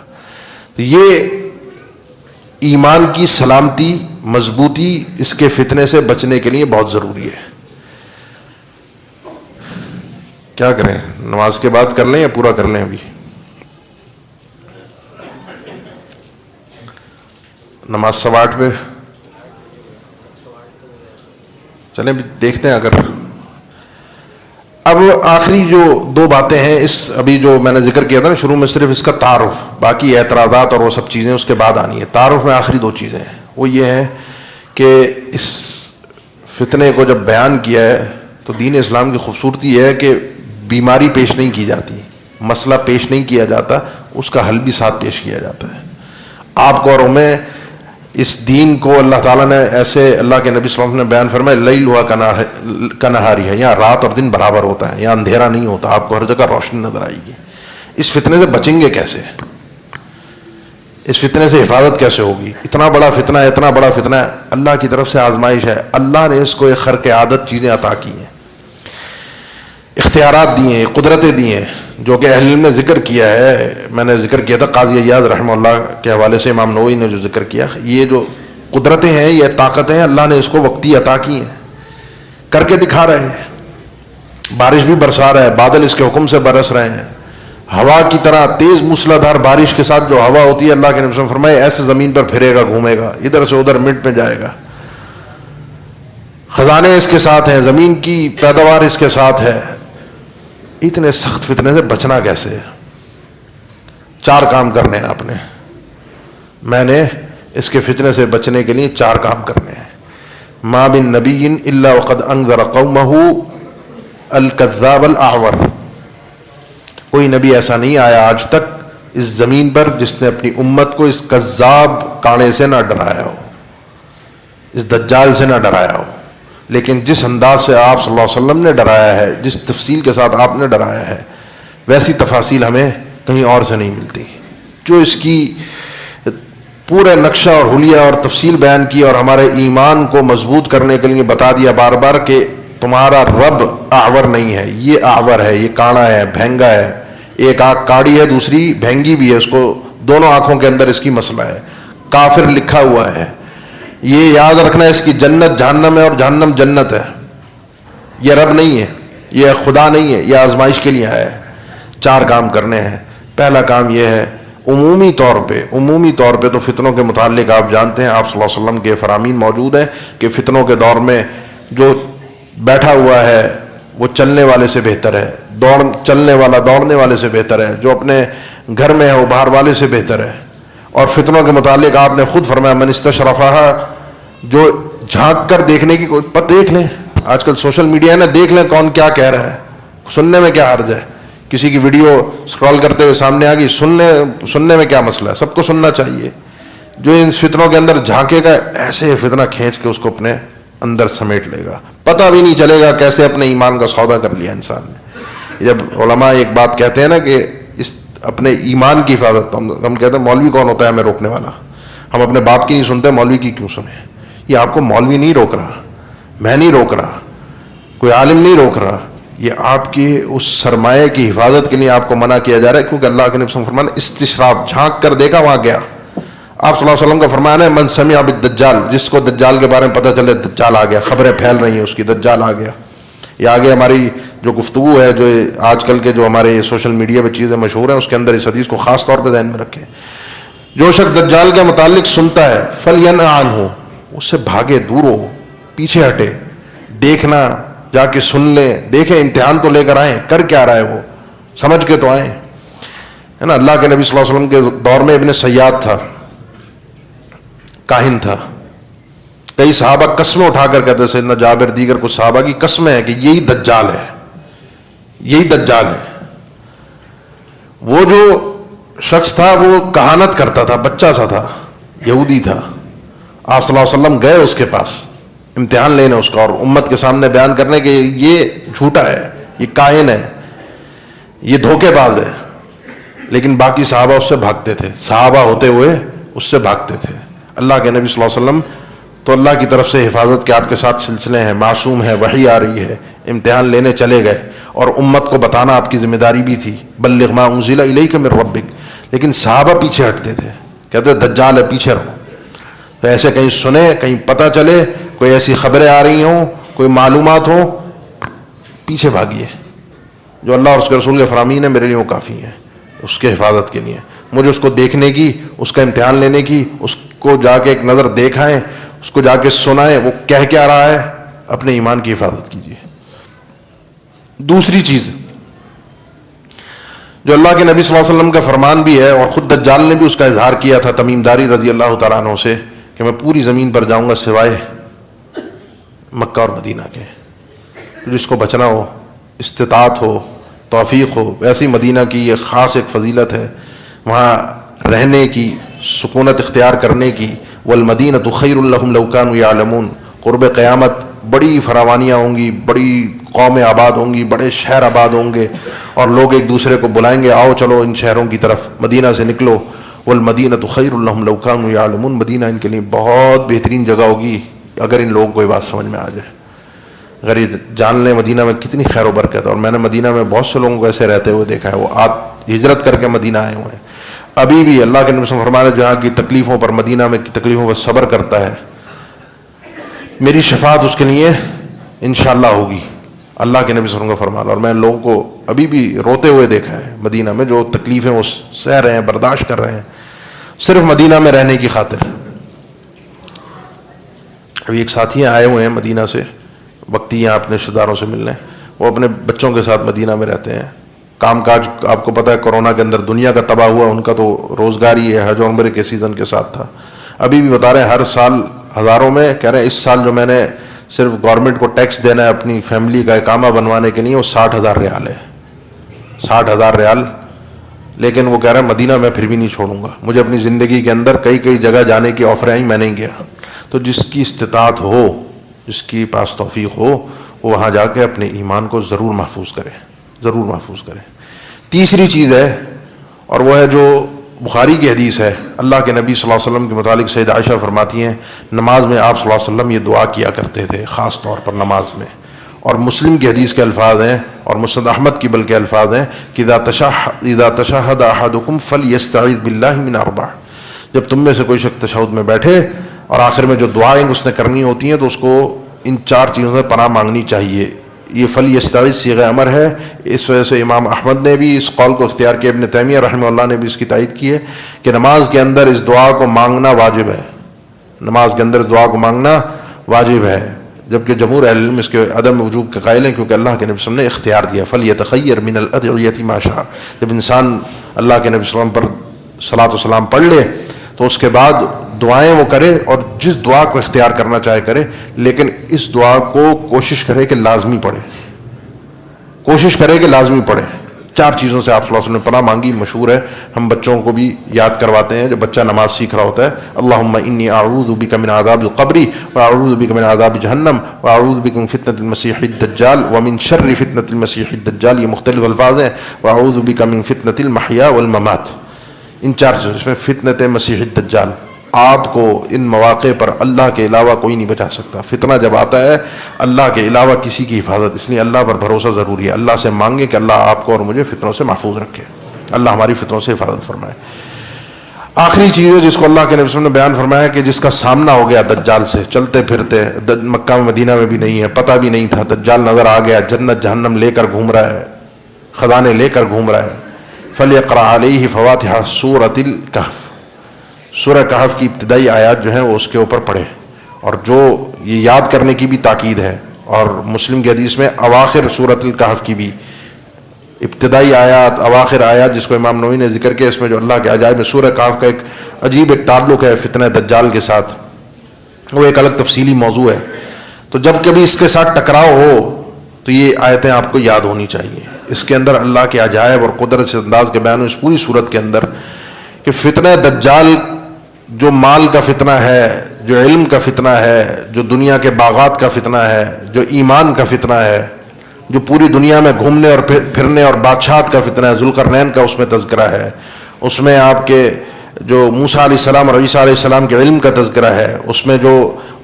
تو یہ ایمان کی سلامتی، مضبوطی اس کے فتنے سے بچنے کے لیے بہت ضروری ہے. کیا کریں، نماز کے بعد کر لیں یا پورا کر لیں؟ ابھی نماز 8:15 پہ چلیں دیکھتے ہیں. اگر اب آخری جو 2 باتیں ہیں، اس ابھی جو میں نے ذکر کیا تھا نا شروع میں، صرف اس کا تعارف، باقی اعتراضات اور وہ سب چیزیں اس کے بعد آنی ہے. تعارف میں آخری 2 چیزیں ہیں. وہ یہ ہے کہ اس فتنے کو جب بیان کیا ہے تو دین اسلام کی خوبصورتی یہ ہے کہ بیماری پیش نہیں کی جاتی، مسئلہ پیش نہیں کیا جاتا، اس کا حل بھی ساتھ پیش کیا جاتا ہے. آپ کو اور ہمیں اس دین کو اللہ تعالیٰ نے ایسے، اللہ کے نبی صلی اللہ علیہ وسلم نے بیان فرمایا لیل ہوا کنہاری ہے، یہاں رات اور دن برابر ہوتا ہے، یہاں اندھیرا نہیں ہوتا، آپ کو ہر جگہ روشنی نظر آئے گی. اس فتنے سے بچیں گے کیسے؟ اس فتنے سے حفاظت کیسے ہوگی؟ اتنا بڑا فتنہ ہے، اتنا بڑا فتنہ ہے، اللہ کی طرف سے آزمائش ہے. اللہ نے اس کو ایک خرق عادت چیزیں عطا کی ہیں، اختیارات دیے ہیں، قدرتیں دی ہیں، جو کہ اہل علم نے ذکر کیا ہے. میں نے ذکر کیا تھا قاضی ایاز رحمہ اللہ کے حوالے سے، امام نووی نے جو ذکر کیا، یہ جو قدرتیں ہیں، یہ طاقتیں ہیں، اللہ نے اس کو وقتی عطا کی ہیں، کر کے دکھا رہے ہیں. بارش بھی برسا رہا ہے، بادل اس کے حکم سے برس رہے ہیں، ہوا کی طرح تیز موسلادھار بارش کے ساتھ جو ہوا ہوتی ہے، اللہ کے نبی صلی اللہ علیہ وسلم فرمائے ایسے زمین پر پھرے گا، گھومے گا، ادھر سے ادھر منٹ میں جائے گا. خزانے اس کے ساتھ ہیں، زمین کی پیداوار اس کے ساتھ ہے. اتنے سخت فتنے سے بچنا کیسے؟ 4 کام کرنے ہیں آپ نے. میں نے اس کے فتنے سے بچنے کے لیے 4 کام کرنے ہیں. ما من نبی الا وقد انذر قومہ الکذاب الاعور. کوئی نبی ایسا نہیں آیا آج تک اس زمین پر جس نے اپنی امت کو اس کذاب کانے سے نہ ڈرایا ہو، اس دجال سے نہ ڈرایا ہو. لیکن جس انداز سے آپ صلی اللہ علیہ وسلم نے ڈرایا ہے، جس تفصیل کے ساتھ آپ نے ڈرایا ہے، ویسی تفاصیل ہمیں کہیں اور سے نہیں ملتی. جو اس کی پورے نقشہ اور حلیہ اور تفصیل بیان کی اور ہمارے ایمان کو مضبوط کرنے کے لیے بتا دیا بار بار کہ تمہارا رب اعور نہیں ہے، یہ اعور ہے، یہ کانا ہے، بھینگا ہے. ایک آنکھ کاڑی ہے، دوسری بھینگی بھی ہے، اس کو دونوں آنکھوں کے اندر اس کی مسئلہ ہے. کافر لکھا ہوا ہے. یہ یاد رکھنا ہے، اس کی جنت جہنم ہے اور جہنم جنت ہے. یہ رب نہیں ہے، یہ خدا نہیں ہے، یہ آزمائش کے لیے آیا ہے. 4 کام کرنے ہیں. پہلا کام یہ ہے، عمومی طور پہ تو فتنوں کے متعلق آپ جانتے ہیں، آپ صلی اللہ علیہ وسلم کے فرامین موجود ہیں کہ فتنوں کے دور میں جو بیٹھا ہوا ہے وہ چلنے والے سے بہتر ہے، چلنے والا دوڑنے والے سے بہتر ہے، جو اپنے گھر میں ہے وہ باہر والے سے بہتر ہے. اور فتنوں کے متعلق آپ نے خود فرمایا من استشرفہا، جو جھانک کر دیکھنے کی کوئی دیکھ لیں. آج کل سوشل میڈیا ہے نا، دیکھ لیں کون کیا کہہ رہا ہے، سننے میں کیا حرج ہے. کسی کی ویڈیو سکرول کرتے ہوئے سامنے آ گئی، سننے میں کیا مسئلہ ہے، سب کو سننا چاہیے. جو ان فتنوں کے اندر جھانکے گا، ایسے فتنہ کھینچ کے اس کو اپنے اندر سمیٹ لے گا، پتہ بھی نہیں چلے گا کیسے اپنے ایمان کا سودا کر لیا انسان نے. جب علماء ایک بات کہتے ہیں نا کہ اس اپنے ایمان کی حفاظت، ہم کہتے ہیں مولوی کون ہوتا ہے ہمیں روکنے والا، ہم اپنے باپ کی نہیں سنتے، مولوی کی کیوں سنیں؟ یہ آپ کو مولوی نہیں روک رہا، میں نہیں روک رہا، کوئی عالم نہیں روک رہا. یہ آپ کے اس سرمایہ کی حفاظت کے لیے آپ کو منع کیا جا رہا ہے، کیونکہ اللہ کے نبی صلی اللہ علیہ وسلم فرمانے استشراف، جھانک کر دیکھا وہاں گیا. آپ صلی اللہ علیہ وسلم کا فرمان ہے من سمع بالدجال، جس کو دجال کے بارے میں پتہ چلے دجال آ گیا، خبریں پھیل رہی ہیں اس کی، دجال آ گیا. یہ آگے ہماری جو گفتگو ہے، جو آج کل کے جو ہمارے سوشل میڈیا پہ چیزیں مشہور ہیں، اس کے اندر اس حدیث کو خاص طور پہ ذہن میں رکھیں. جو شخص دجال کے متعلق سنتا ہے فَلْيَنْأَ عَنْهُ، اس سے بھاگے، دور ہو، پیچھے ہٹے. دیکھنا، جا کے سن لیں، دیکھیں، امتحان تو لے کر آئیں، کر کیا رہا ہے وہ، سمجھ کے تو آئیں، ہے نا. اللہ کے نبی صلی اللہ علیہ وسلم کے دور میں ابن سیاد تھا، کاہن تھا. کئی صحابہ قسمیں اٹھا کر کہتے، سیدنا جابر دیگر کچھ صحابہ کی قسمیں ہیں کہ یہی دجال ہے، یہی دجال ہے. وہ جو شخص تھا وہ کہانت کرتا تھا، بچہ سا تھا، یہودی تھا. آپ صلی اللہ علیہ وسلم گئے اس کے پاس امتحان لینے اس کا، اور امت کے سامنے بیان کرنے کہ یہ جھوٹا ہے، یہ کاہن ہے، یہ دھوکے باز ہے. لیکن باقی صحابہ اس سے بھاگتے تھے، صحابہ ہوتے ہوئے اس سے بھاگتے تھے. اللہ کے نبی صلی اللہ علیہ وسلم تو اللہ کی طرف سے حفاظت کے آپ کے ساتھ سلسلے ہیں، معصوم ہے، وحی آ رہی ہے، امتحان لینے چلے گئے، اور امت کو بتانا آپ کی ذمہ داری بھی تھی، بلغ ما انزل الیک من ربک. لیکن صحابہ پیچھے ہٹتے تھے، کہتے دجال ہے پیچھے رہو. تو ایسے کہیں سنے, کہیں پتہ چلے, کوئی ایسی خبریں آ رہی ہوں, کوئی معلومات ہوں, پیچھے بھاگیے. جو اللہ اور اس کے رسول کے فرامین ہے میرے لیے وہ کافی ہیں اس کے حفاظت کے لیے. مجھے اس کو دیکھنے کی, اس کا امتحان لینے کی, اس کو جا کے ایک نظر دیکھائیں, اس کو جا کے سنائیں وہ کہہ کیا رہا ہے, اپنے ایمان کی حفاظت کیجیے. دوسری چیز جو اللہ کے نبی صلی اللہ علیہ وسلم کا فرمان بھی ہے, اور خود دجال نے بھی اس کا اظہار کیا تھا تمیم داری رضی اللہ تعالیٰ عنہ سے, کہ میں پوری زمین پر جاؤں گا سوائے مکہ اور مدینہ کے. جس کو بچنا ہو, استطاعت ہو, توفیق ہو, ویسے ہی مدینہ کی یہ خاص ایک فضیلت ہے, وہاں رہنے کی, سکونت اختیار کرنے کی. والمدینۃ خیر لہم لو کانوا یعلمون. قرب قیامت بڑی فراوانیاں ہوں گی, بڑی قومیں آباد ہوں گی, بڑے شہر آباد ہوں گے, اور لوگ ایک دوسرے کو بلائیں گے, آؤ چلو ان شہروں کی طرف, مدینہ سے نکلو. والمدینۃ خیر لہم لو کانوا یعلمون. مدینہ ان کے لیے بہت بہترین جگہ ہوگی اگر ان لوگوں کو یہ بات سمجھ میں آ جائے. اگر یہ جان لیں مدینہ میں کتنی خیر و برکت ہے. اور میں نے مدینہ میں بہت سے لوگوں کو ایسے رہتے ہوئے دیکھا ہے, وہ ہجرت کر کے مدینہ آئے ہوئے ہیں. ابھی بھی اللہ کے نبی صلی اللہ علیہ وسلم فرمایا جہاں کی تکلیفوں پر, مدینہ میں کی تکلیفوں پر صبر کرتا ہے, میری شفاعت اس کے لیے انشاءاللہ ہوگی. اللہ کے نبی صلی اللہ علیہ وسلم کا فرمان. اور میں لوگوں کو ابھی بھی روتے ہوئے دیکھا ہے مدینہ میں, جو تکلیفیں وہ سہ رہے ہیں, برداشت کر رہے ہیں صرف مدینہ میں رہنے کی خاطر. ابھی ایک ساتھی آئے ہوئے ہیں مدینہ سے, وقتی یہاں اپنے رشتہ داروں سے ملنے, وہ اپنے بچوں کے ساتھ مدینہ میں رہتے ہیں. کام کاج آپ کو پتہ ہے کورونا کے اندر دنیا کا تباہ ہوا, ان کا تو روزگار ہی ہے, حج و عمرے کے سیزن کے ساتھ تھا. ابھی بھی بتا رہے ہیں ہر سال ہزاروں میں, کہہ رہے ہیں اس سال جو میں نے صرف گورنمنٹ کو ٹیکس دینا ہے اپنی فیملی کا اقامہ بنوانے کے لیے, وہ 60,000 ریال ہے. 60,000 ریال. لیکن وہ کہہ رہے ہیں مدینہ میں پھر بھی نہیں چھوڑوں گا. مجھے اپنی زندگی کے اندر کئی کئی جگہ جانے کی آفریں آئیں, میں نہیں گیا. تو جس کی استطاعت ہو, جس کی پاس توفیق ہو, وہ وہاں جا کے اپنے ایمان کو ضرور محفوظ کرے, ضرور محفوظ کرے. تیسری چیز ہے, اور وہ ہے جو بخاری کی حدیث ہے, اللہ کے نبی صلی اللہ علیہ وسلم کے متعلق سید عائشہ فرماتی ہیں نماز میں آپ صلی اللہ علیہ وسلم یہ دعا کیا کرتے تھے, خاص طور پر نماز میں. اور مسلم کی حدیث کے الفاظ ہیں, اور مسند احمد کی بلکہ الفاظ ہیں کہ اذا تشہد احدکم فلیستعذ باللہ من 4. جب تم میں سے کوئی شخص تشہد میں بیٹھے اور آخر میں جو دعائیں اس نے کرنی ہوتی ہیں تو اس کو ان 4 چیزوں سے پناہ مانگنی چاہیے. یہ فلیستعذ صیغہ امر ہے. اس وجہ سے امام احمد نے بھی اس قول کو اختیار کیا, ابن تیمیہ رحمہ اللہ نے بھی اس کی تائید کی ہے کہ نماز کے اندر اس دعا کو مانگنا واجب ہے. نماز کے اندر اس دعا کو مانگنا واجب ہے, جبکہ جمہور اہل علم اس کے عدم وجوب کے قائل ہیں, کیونکہ اللہ کے نبی صلی اللہ علیہ وسلم نے اختیار دیا فلیتخیر من الادعیۃ ما شاء. جب انسان اللہ کے نبی صلی اللہ علیہ وسلم پر صلاۃ و سلام پڑھ لے تو اس کے بعد دعائیں وہ کرے, اور جس دعا کو اختیار کرنا چاہے کرے, لیکن اس دعا کو کوشش کرے کہ لازمی پڑھے, کوشش کرے کہ لازمی پڑھے. 4 چیزوں سے آپ صلی اللہ علیہ وسلم نے پناہ مانگی, مشہور ہے, ہم بچوں کو بھی یاد کرواتے ہیں جب بچہ نماز سیکھ رہا ہوتا ہے. اللہم انی اعوذ بک من عذاب القبر واعوذ بک من عذاب جہنم واعوذ بک من فتنة المسیح الدجال ومن شر فتنة المسیح الدجال. یہ مختلف الفاظ ہیں. واعوذ بک من فتنة المحیا والممات. ان 4 چیزوں, اس میں فتنة مسیح الدجال, آپ کو ان مواقع پر اللہ کے علاوہ کوئی نہیں بچا سکتا. فتنہ جب آتا ہے اللہ کے علاوہ کسی کی حفاظت, اس لیے اللہ پر بھروسہ ضروری ہے. اللہ سے مانگے کہ اللہ آپ کو اور مجھے فتنوں سے محفوظ رکھے, اللہ ہماری فتنوں سے حفاظت فرمائے. آخری چیز ہے جس کو اللہ کے نبی صلی اللہ علیہ وسلم نے بیان فرمایا کہ جس کا سامنا ہو گیا دجال سے, چلتے پھرتے, مکہ میں مدینہ میں بھی نہیں ہے, پتہ بھی نہیں تھا, دجال نظر آ گیا, جنت جہنم لے کر گھوم رہا ہے, خزانے لے کر گھوم رہا ہے. فلیقرأ علیہ فواتح سورۃ الکہف. سورہ کہف کی ابتدائی آیات جو ہیں وہ اس کے اوپر پڑھے, اور جو یہ یاد کرنے کی بھی تاکید ہے. اور مسلم کی حدیث میں اواخر سورۃ الکہف کی بھی ابتدائی آیات, اواخر آیات, جس کو امام نووی نے ذکر کیا, اس میں جو اللہ کے عجائب میں سورہ کہف کا ایک عجیب ایک تعلق ہے فتنہ دجال کے ساتھ, وہ ایک الگ تفصیلی موضوع ہے. تو جب کبھی اس کے ساتھ ٹکراؤ ہو تو یہ آیتیں آپ کو یاد ہونی چاہیے. اس کے اندر اللہ کے عجائب اور قدرت سے انداز کے بیان اس پوری صورت کے اندر کہ فتنہ دجال جو مال کا فتنہ ہے, جو علم کا فتنہ ہے, جو دنیا کے باغات کا فتنہ ہے, جو ایمان کا فتنہ ہے, جو پوری دنیا میں گھومنے اور پھرنے اور بادشاہت کا فتنہ ہے, ذوالقرنین کا اس میں تذکرہ ہے, اس میں آپ کے جو موسیٰ علیہ السلام اور عیسیٰ علیہ السلام کے علم کا تذکرہ ہے, اس میں جو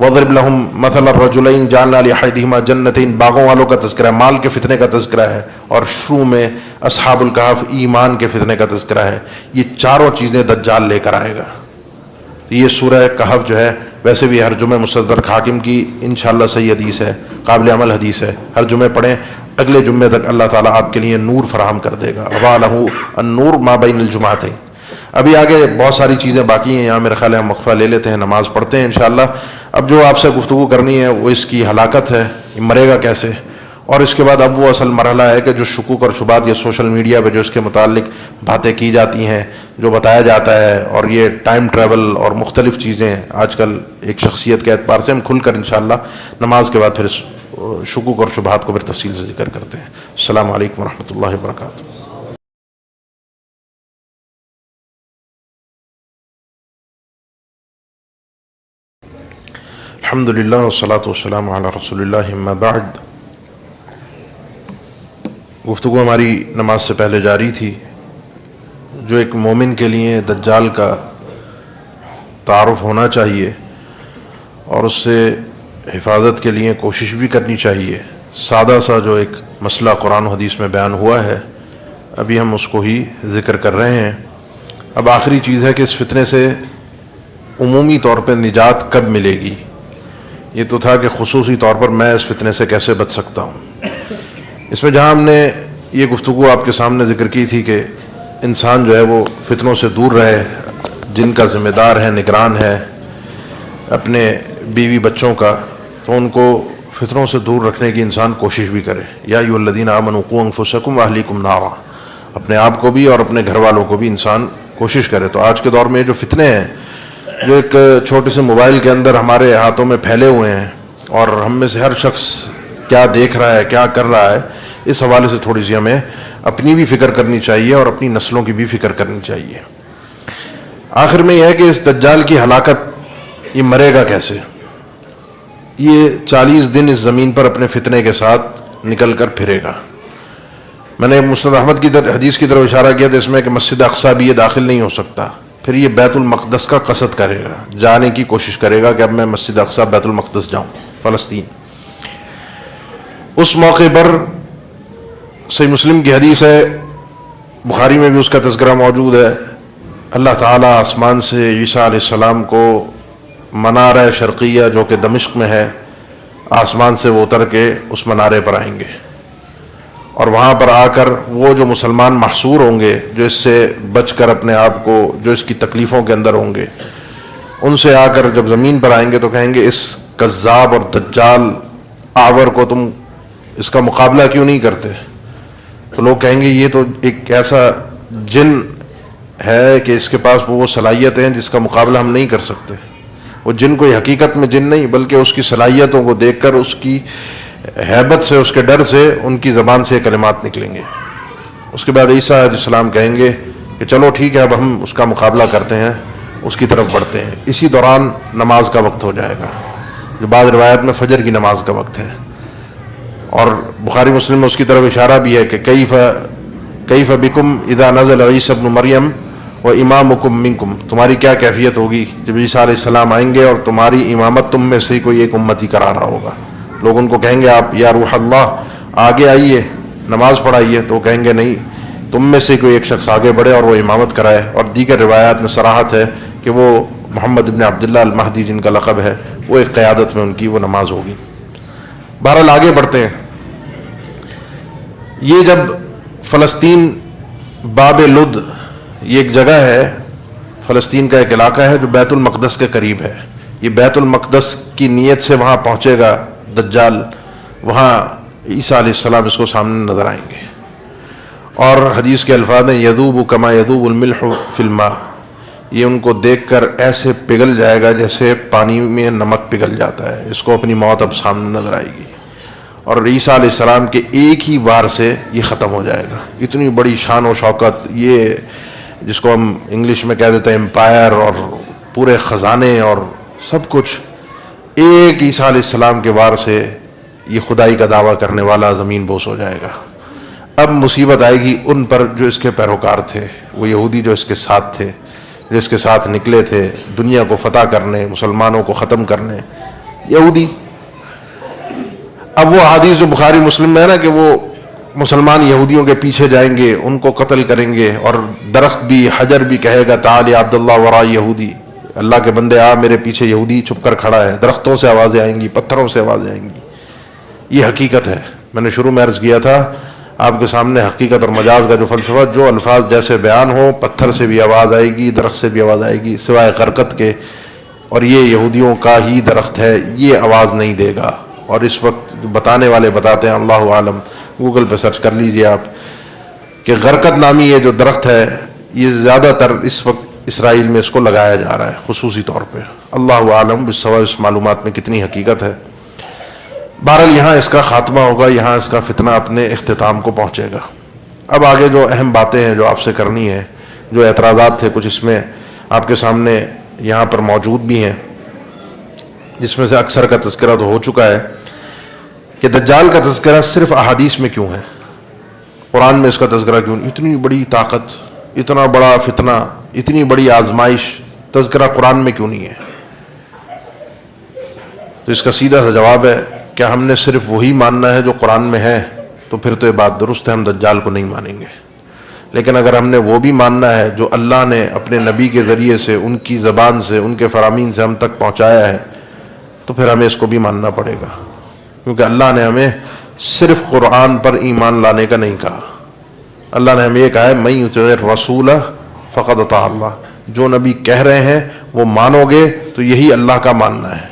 وَضْرِبْ لَهُمْ مَثَلَ الرَّجُلَيْنِ جَعَلْنَا لِأَحَدِهِمَا جَنَّتَيْنِ باغوں والوں کا تذکرہ ہے, مال کے فتنے کا تذکرہ ہے, اور شروع میں اصحاب الکہف ایمان کے فتنے کا تذکرہ ہے. یہ 4 چیزیں دجال لے کر آئے گا. یہ سورہ کہف جو ہے ویسے بھی ہر جمعہ مستدرک حاکم کی انشاءاللہ صحیح حدیث ہے، قابل عمل حدیث ہے، ہر جمعہ پڑھیں، اگلے جمعے تک اللہ تعالیٰ آپ کے لیے نور فراہم کر دے گا. وَلَهُ النُّورُ مَا بَيْنَ الْجُمْعَتَيْنِ. ابھی آگے بہت ساری چیزیں باقی ہیں، یہاں میرے خیال ہے ہم وقفہ لے لیتے ہیں، نماز پڑھتے ہیں انشاءاللہ. اب جو آپ سے گفتگو کرنی ہے وہ اس کی ہلاکت ہے، مرے گا کیسے، اور اس کے بعد اب وہ اصل مرحلہ ہے کہ جو شکوک اور شبہات یا سوشل میڈیا پہ جو اس کے متعلق باتیں کی جاتی ہیں، جو بتایا جاتا ہے، اور یہ ٹائم ٹریول اور مختلف چیزیں آج کل ایک شخصیت کے اعتبار سے ہم کھل کر انشاءاللہ نماز کے بعد پھر شکوک اور شبہات کو پھر تفصیل سے ذکر کرتے ہیں. السلام علیکم ورحمۃ اللہ وبرکاتہ. الحمدللہ والصلاۃ والسلام علی رسول اللہ اما بعد. گفتگو ہماری نماز سے پہلے جاری تھی. جو ایک مومن کے لیے دجال کا تعارف ہونا چاہیے اور اس سے حفاظت کے لیے کوشش بھی کرنی چاہیے، سادہ سا جو ایک مسئلہ قرآن و حدیث میں بیان ہوا ہے، ابھی ہم اس کو ہی ذکر کر رہے ہیں. اب آخری چیز ہے کہ اس فتنے سے عمومی طور پہ نجات کب ملے گی. یہ تو تھا کہ خصوصی طور پر میں اس فتنے سے کیسے بچ سکتا ہوں. اس میں جہاں ہم نے یہ گفتگو آپ کے سامنے ذکر کی تھی کہ انسان جو ہے وہ فتنوں سے دور رہے، جن کا ذمہ دار ہے، نگران ہے اپنے بیوی بچوں کا، تو ان کو فتنوں سے دور رکھنے کی انسان کوشش بھی کرے. یا ایھا الذین آمنوا قوا انفسکم واہلیکم نارا، اپنے آپ کو بھی اور اپنے گھر والوں کو بھی انسان کوشش کرے. تو آج کے دور میں جو فتنے ہیں، جو ایک چھوٹے سے موبائل کے اندر ہمارے ہاتھوں میں پھیلے ہوئے ہیں، اور ہم میں سے ہر شخص کیا دیکھ رہا ہے، کیا کر رہا ہے، اس حوالے سے تھوڑی سی ہمیں اپنی بھی فکر کرنی چاہیے اور اپنی نسلوں کی بھی فکر کرنی چاہیے. آخر میں یہ ہے کہ اس دجال کی ہلاکت، یہ مرے گا کیسے. یہ 40 دن اس زمین پر اپنے فتنے کے ساتھ نکل کر پھرے گا. میں نے مسند احمد کی حدیث کی طرف اشارہ کیا تھا اس میں کہ مسجد اقصیٰ بھی یہ داخل نہیں ہو سکتا. پھر یہ بیت المقدس کا قصد کرے گا، جانے کی کوشش کرے گا کہ اب میں مسجد اقصیٰ بیت المقدس جاؤں، فلسطین. اس موقع پر صحیح مسلم کی حدیث ہے، بخاری میں بھی اس کا تذکرہ موجود ہے، اللہ تعالیٰ آسمان سے عیسیٰ علیہ السلام کو منارہ شرقیہ جو کہ دمشق میں ہے، آسمان سے وہ اتر کے اس منارے پر آئیں گے، اور وہاں پر آ کر وہ جو مسلمان محصور ہوں گے، جو اس سے بچ کر اپنے آپ کو، جو اس کی تکلیفوں کے اندر ہوں گے، ان سے آ کر جب زمین پر آئیں گے تو کہیں گے اس کذاب اور دجال آور کو تم اس کا مقابلہ کیوں نہیں کرتے. تو لوگ کہیں گے یہ تو ایک ایسا جن ہے کہ اس کے پاس وہ صلاحیتیں ہیں جس کا مقابلہ ہم نہیں کر سکتے. وہ جن کوئی حقیقت میں جن نہیں بلکہ اس کی صلاحیتوں کو دیکھ کر، اس کی ہیبت سے، اس کے ڈر سے ان کی زبان سے کلمات نکلیں گے. اس کے بعد عیسیٰ علیہ السلام کہیں گے کہ چلو ٹھیک ہے، اب ہم اس کا مقابلہ کرتے ہیں، اس کی طرف بڑھتے ہیں. اسی دوران نماز کا وقت ہو جائے گا، جو بعض روایت میں فجر کی نماز کا وقت ہے. اور بخاری مسلم میں اس کی طرف اشارہ بھی ہے کہ کیف بکم اذا نزل عیسیٰ ابن مریم و امامکم منکم، تمہاری کیا کیفیت ہوگی جب عیسیٰ علیہ السلام آئیں گے اور تمہاری امامت تم میں سے کوئی ایک امتی کرا رہا ہوگا. لوگ ان کو کہیں گے آپ یا روح اللہ آگے آئیے، نماز پڑھائیے، تو وہ کہیں گے نہیں، تم میں سے کوئی ایک شخص آگے بڑھے اور وہ امامت کرائے. اور دیگر روایات میں صراحت ہے کہ وہ محمد ابن عبداللہ المہدی جن کا لقب ہے، وہ ایک قیادت میں ان کی وہ نماز ہوگی. بہرحال آگے بڑھتے ہیں. یہ جب فلسطین باب لد، یہ ایک جگہ ہے، فلسطین کا ایک علاقہ ہے جو بیت المقدس کے قریب ہے. یہ بیت المقدس کی نیت سے وہاں پہنچے گا دجال، وہاں عیسیٰ علیہ السلام اس کو سامنے نظر آئیں گے. اور حدیث کے الفاظ ہیں یذوب کما یذوب الملح فی الماء، یہ ان کو دیکھ کر ایسے پگھل جائے گا جیسے پانی میں نمک پگھل جاتا ہے. اس کو اپنی موت اب سامنے نظر آئے گی، اور عیسیٰ علیہ السلام کے ایک ہی بار سے یہ ختم ہو جائے گا. اتنی بڑی شان و شوکت، یہ جس کو ہم انگلش میں کہہ دیتے ہیں امپائر، اور پورے خزانے اور سب کچھ، ایک عیسیٰ علیہ السلام کے وار سے یہ خدائی کا دعویٰ کرنے والا زمین بوس ہو جائے گا. اب مصیبت آئے گی ان پر جو اس کے پیروکار تھے، وہ یہودی جو اس کے ساتھ تھے، جو اس کے ساتھ نکلے تھے دنیا کو فتح کرنے، مسلمانوں کو ختم کرنے، یہودی. اب وہ حدیث جو بخاری مسلم میں ہے نا کہ وہ مسلمان یہودیوں کے پیچھے جائیں گے، ان کو قتل کریں گے، اور درخت بھی، حجر بھی کہے گا تعال یا عبداللہ وراء یہودی، اللہ کے بندے میرے پیچھے یہودی چھپ کر کھڑا ہے، درختوں سے آوازیں آئیں گی، پتھروں سے آوازیں آئیں گی. یہ حقیقت ہے. میں نے شروع میں عرض کیا تھا آپ کے سامنے حقیقت اور مجاز کا جو فلسفہ، جو الفاظ جیسے بیان ہو، پتھر سے بھی آواز آئے گی، درخت سے بھی آواز آئے گی، سوائے غرقت کے، اور یہ یہودیوں کا ہی درخت ہے، یہ آواز نہیں دے گا. اور اس وقت بتانے والے بتاتے ہیں، اللہ عالم، گوگل پہ سرچ کر لیجئے آپ، کہ غرقت نامی یہ جو درخت ہے، یہ زیادہ تر اس وقت اسرائیل میں اس کو لگایا جا رہا ہے خصوصی طور پہ. اللہ عالم بالصواب، اس معلومات میں کتنی حقیقت ہے. بہرحال یہاں اس کا خاتمہ ہوگا، یہاں اس کا فتنہ اپنے اختتام کو پہنچے گا. اب آگے جو اہم باتیں ہیں جو آپ سے کرنی ہے، جو اعتراضات تھے کچھ اس میں آپ کے سامنے یہاں پر موجود بھی ہیں، جس میں سے اکثر کا تذکرہ تو ہو چکا ہے کہ دجال کا تذکرہ صرف احادیث میں کیوں ہے، قرآن میں اس کا تذکرہ کیوں نہیں؟ اتنی بڑی طاقت، اتنا بڑا فتنہ، اتنی بڑی آزمائش، تذکرہ قرآن میں کیوں نہیں ہے؟ تو اس کا سیدھا سا جواب ہے کہ ہم نے صرف وہی ماننا ہے جو قرآن میں ہے، تو پھر تو یہ بات درست ہے، ہم دجال کو نہیں مانیں گے. لیکن اگر ہم نے وہ بھی ماننا ہے جو اللہ نے اپنے نبی کے ذریعے سے، ان کی زبان سے، ان کے فرامین سے ہم تک پہنچایا ہے، تو پھر ہمیں اس کو بھی ماننا پڑے گا. کیونکہ اللہ نے ہمیں صرف قرآن پر ایمان لانے کا نہیں کہا. اللہ نے ہمیں یہ کہا ہے، من یطع الرسول فقد اطاع اللہ. جو نبی کہہ رہے ہیں وہ مانو گے تو یہی اللہ کا ماننا ہے،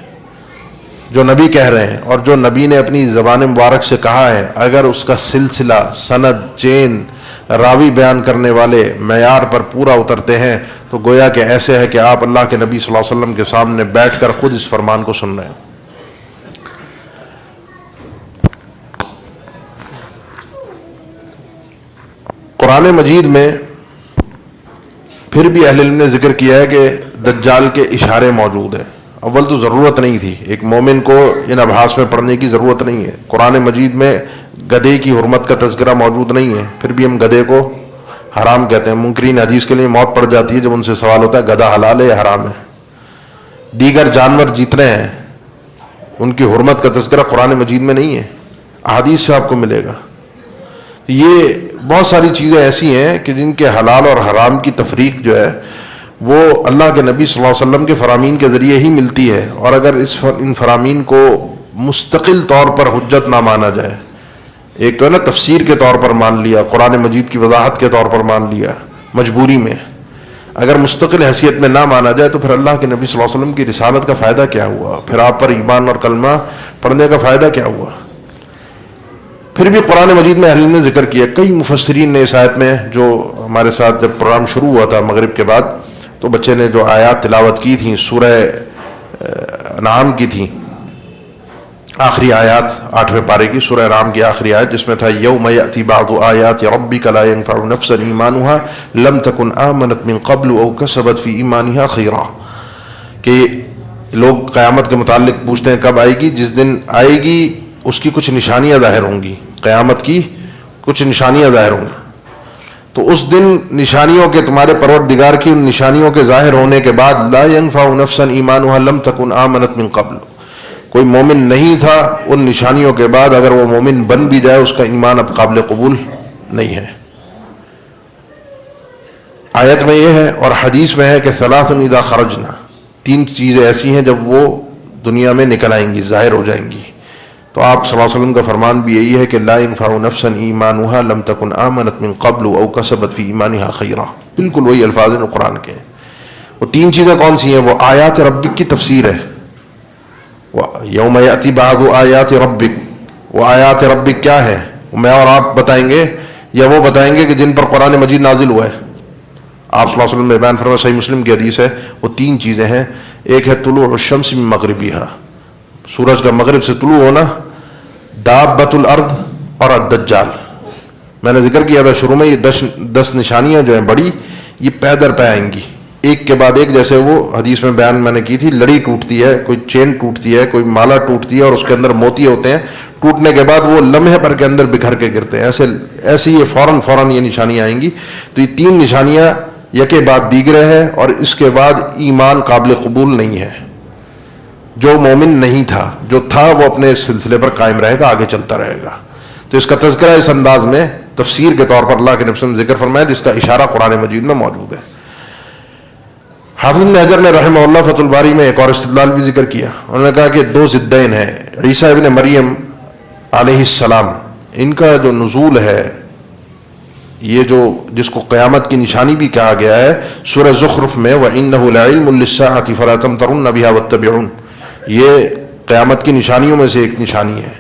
جو نبی کہہ رہے ہیں. اور جو نبی نے اپنی زبان مبارک سے کہا ہے، اگر اس کا سلسلہ، سند، چین، راوی بیان کرنے والے معیار پر پورا اترتے ہیں، تو گویا کہ ایسے ہے کہ آپ اللہ کے نبی صلی اللہ علیہ وسلم کے سامنے بیٹھ کر خود اس فرمان کو سن رہے ہیں. قرآن مجید میں پھر بھی اہل علم نے ذکر کیا ہے کہ دجال کے اشارے موجود ہیں. اول تو ضرورت نہیں تھی، ایک مومن کو ان ابحاث میں پڑھنے کی ضرورت نہیں ہے. قرآن مجید میں گدھے کی حرمت کا تذکرہ موجود نہیں ہے، پھر بھی ہم گدھے کو حرام کہتے ہیں. منکرین حدیث کے لیے موت پڑ جاتی ہے جب ان سے سوال ہوتا ہے گدھا حلال ہے یا حرام ہے. دیگر جانور جتنے ہیں ان کی حرمت کا تذکرہ قرآن مجید میں نہیں ہے، احادیث سے آپ کو ملے گا. یہ بہت ساری چیزیں ایسی ہیں کہ جن کے حلال اور حرام کی تفریق جو ہے وہ اللہ کے نبی صلی اللہ علیہ وسلم کے فرامین کے ذریعے ہی ملتی ہے. اور اگر ان فرامین کو مستقل طور پر حجت نہ مانا جائے، ایک تو ہے نا تفسیر کے طور پر مان لیا، قرآن مجید کی وضاحت کے طور پر مان لیا مجبوری میں، اگر مستقل حیثیت میں نہ مانا جائے تو پھر اللہ کے نبی صلی اللہ علیہ وسلم کی رسالت کا فائدہ کیا ہوا؟ پھر آپ پر ایمان اور کلمہ پڑھنے کا فائدہ کیا ہوا؟ پھر بھی قرآن مجید میں اہل علم نے ذکر کیا، کئی مفسرین نے اس آیت میں، جو ہمارے ساتھ جب پروگرام شروع ہوا تھا مغرب کے بعد، تو بچے نے جو آیات تلاوت کی تھیں سورہ انعام کی تھیں، آخری آیات 8ویں پارے کی سورہ انعام کی آخری آیت، جس میں تھا یوم یأتی بعض آیات ربک لا ینفع نفسا ایمانها لم تکن آمنت من قبل او کسبت فی ایمانها خیرا. کہ لوگ قیامت کے متعلق پوچھتے ہیں کب آئے گی؟ جس دن آئے گی اس کی کچھ نشانیاں ظاہر ہوں گی، قیامت کی کچھ نشانیاں ظاہر ہوں گی. تو اس دن نشانیوں کے، تمہارے پروردگار کی ان نشانیوں کے ظاہر ہونے کے بعد، لا ينفع نفسا ایمانها لم تکن آمنت من قبل، کوئی مومن نہیں تھا ان نشانیوں کے بعد، اگر وہ مومن بن بھی جائے اس کا ایمان اب قابل قبول نہیں ہے. آیت میں یہ ہے اور حدیث میں ہے کہ ثلاث اذا خرجنا، 3 چیزیں ایسی ہیں جب وہ دنیا میں نکل آئیں گی، ظاہر ہو جائیں گی. تو آپ صلی اللہ علیہ وسلم کا فرمان بھی یہی ہے کہ لا ينفع نفسا ایمانها لم تکن آمنت من قبل او کسبت فی ایمانها خیرا. بالکل وہی الفاظ ہیں قرآن کے. وہ 3 چیزیں کون سی ہیں؟ وہ آیات ربک کی تفسیر ہے، یوم یأتی بعض آیات ربک. وہ آیات ربک کیا ہے؟ میں اور آپ بتائیں گے یا وہ بتائیں گے کہ جن پر قرآن مجید نازل ہوا ہے؟ آپ صلی اللہ علیہ وسلم نے بیان فرمایا، صحیح مسلم کی حدیث ہے، وہ 3 چیزیں ہیں. ایک ہے طلوع الشمس من مغربها، سورج کا مغرب سے طلوع ہونا، دابۃ الارض اور الدجال. میں نے ذکر کیا تھا شروع میں، یہ 10 نشانیاں جو ہیں بڑی، یہ پے در پے آئیں گی ایک کے بعد ایک. جیسے وہ حدیث میں بیان میں نے کی تھی، لڑی ٹوٹتی ہے، کوئی چین ٹوٹتی ہے، کوئی مالا ٹوٹتی ہے اور اس کے اندر موتی ہوتے ہیں، ٹوٹنے کے بعد وہ لمحے پر کے اندر بکھر کے گرتے ہیں. ایسے یہ فوراً یہ نشانیاں آئیں گی. تو یہ 3 نشانیاں یکے بعد دیگرے ہے، اور اس کے بعد ایمان قابل قبول نہیں ہے. جو مومن نہیں تھا، جو تھا وہ اپنے اس سلسلے پر قائم رہے گا، آگے چلتا رہے گا. تو اس کا تذکرہ اس انداز میں تفسیر کے طور پر اللہ کے نبی صلی اللہ علیہ وسلم ذکر فرمایا، جس کا اشارہ قرآن مجید میں موجود ہے. حافظ ابن حجر نے رحمہ اللہ فتح الباری میں ایک اور استدلال بھی ذکر کیا. انہوں نے کہا کہ دو ضدین ہیں. عیسیٰ ابن مریم علیہ السلام، ان کا جو نزول ہے، یہ جو جس کو قیامت کی نشانی بھی کہا گیا ہے سورہ زخرف میں، وَإِنَّهُ لَعِلْمٌ لِلسَّاعَةِ فَلَا تَمْتَرُنَّ بِهَا وَاتَّبِعُونِ، یہ قیامت کی نشانیوں میں سے ایک نشانی ہے.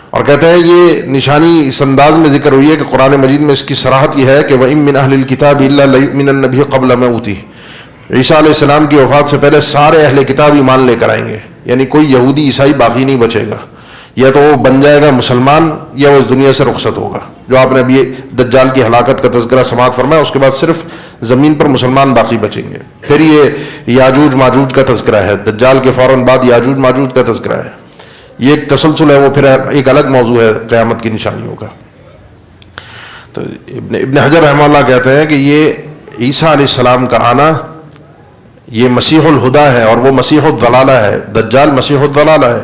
اور کہتے ہیں یہ نشانی اس انداز میں ذکر ہوئی ہے کہ قرآن مجید میں اس کی صراحت یہ ہے کہ وَإِن مِّنْ أَهْلِ الْكِتَابِ إِلَّا لَيُؤْمِنَنَّ بِهِ قَبْلَ مَوْتِهِ. عیسیٰ علیہ السلام کی وفات سے پہلے سارے اہل کتاب ایمان لے کر آئیں گے، یعنی کوئی یہودی عیسائی باقی نہیں بچے گا. یا تو وہ بن جائے گا مسلمان یا وہ اس دنیا سے رخصت ہوگا. جو آپ نے ابھی دجال کی ہلاکت کا تذکرہ سماعت فرمایا، اس کے بعد صرف زمین پر مسلمان باقی بچیں گے. پھر یہ یاجوج ماجوج کا تذکرہ ہے، دجال کے فوراً بعد یاجوج ماجوج کا تذکرہ ہے. یہ ایک تسلسل ہے، وہ پھر ایک الگ موضوع ہے قیامت کی نشانیوں کا. تو ابن حجر رحمہ اللہ کہتے ہیں کہ یہ عیسیٰ علیہ السلام کا آنا یہ مسیح الہدا ہے اور وہ مسیح الضلالہ ہے. دجال مسیح الضلالہ ہے.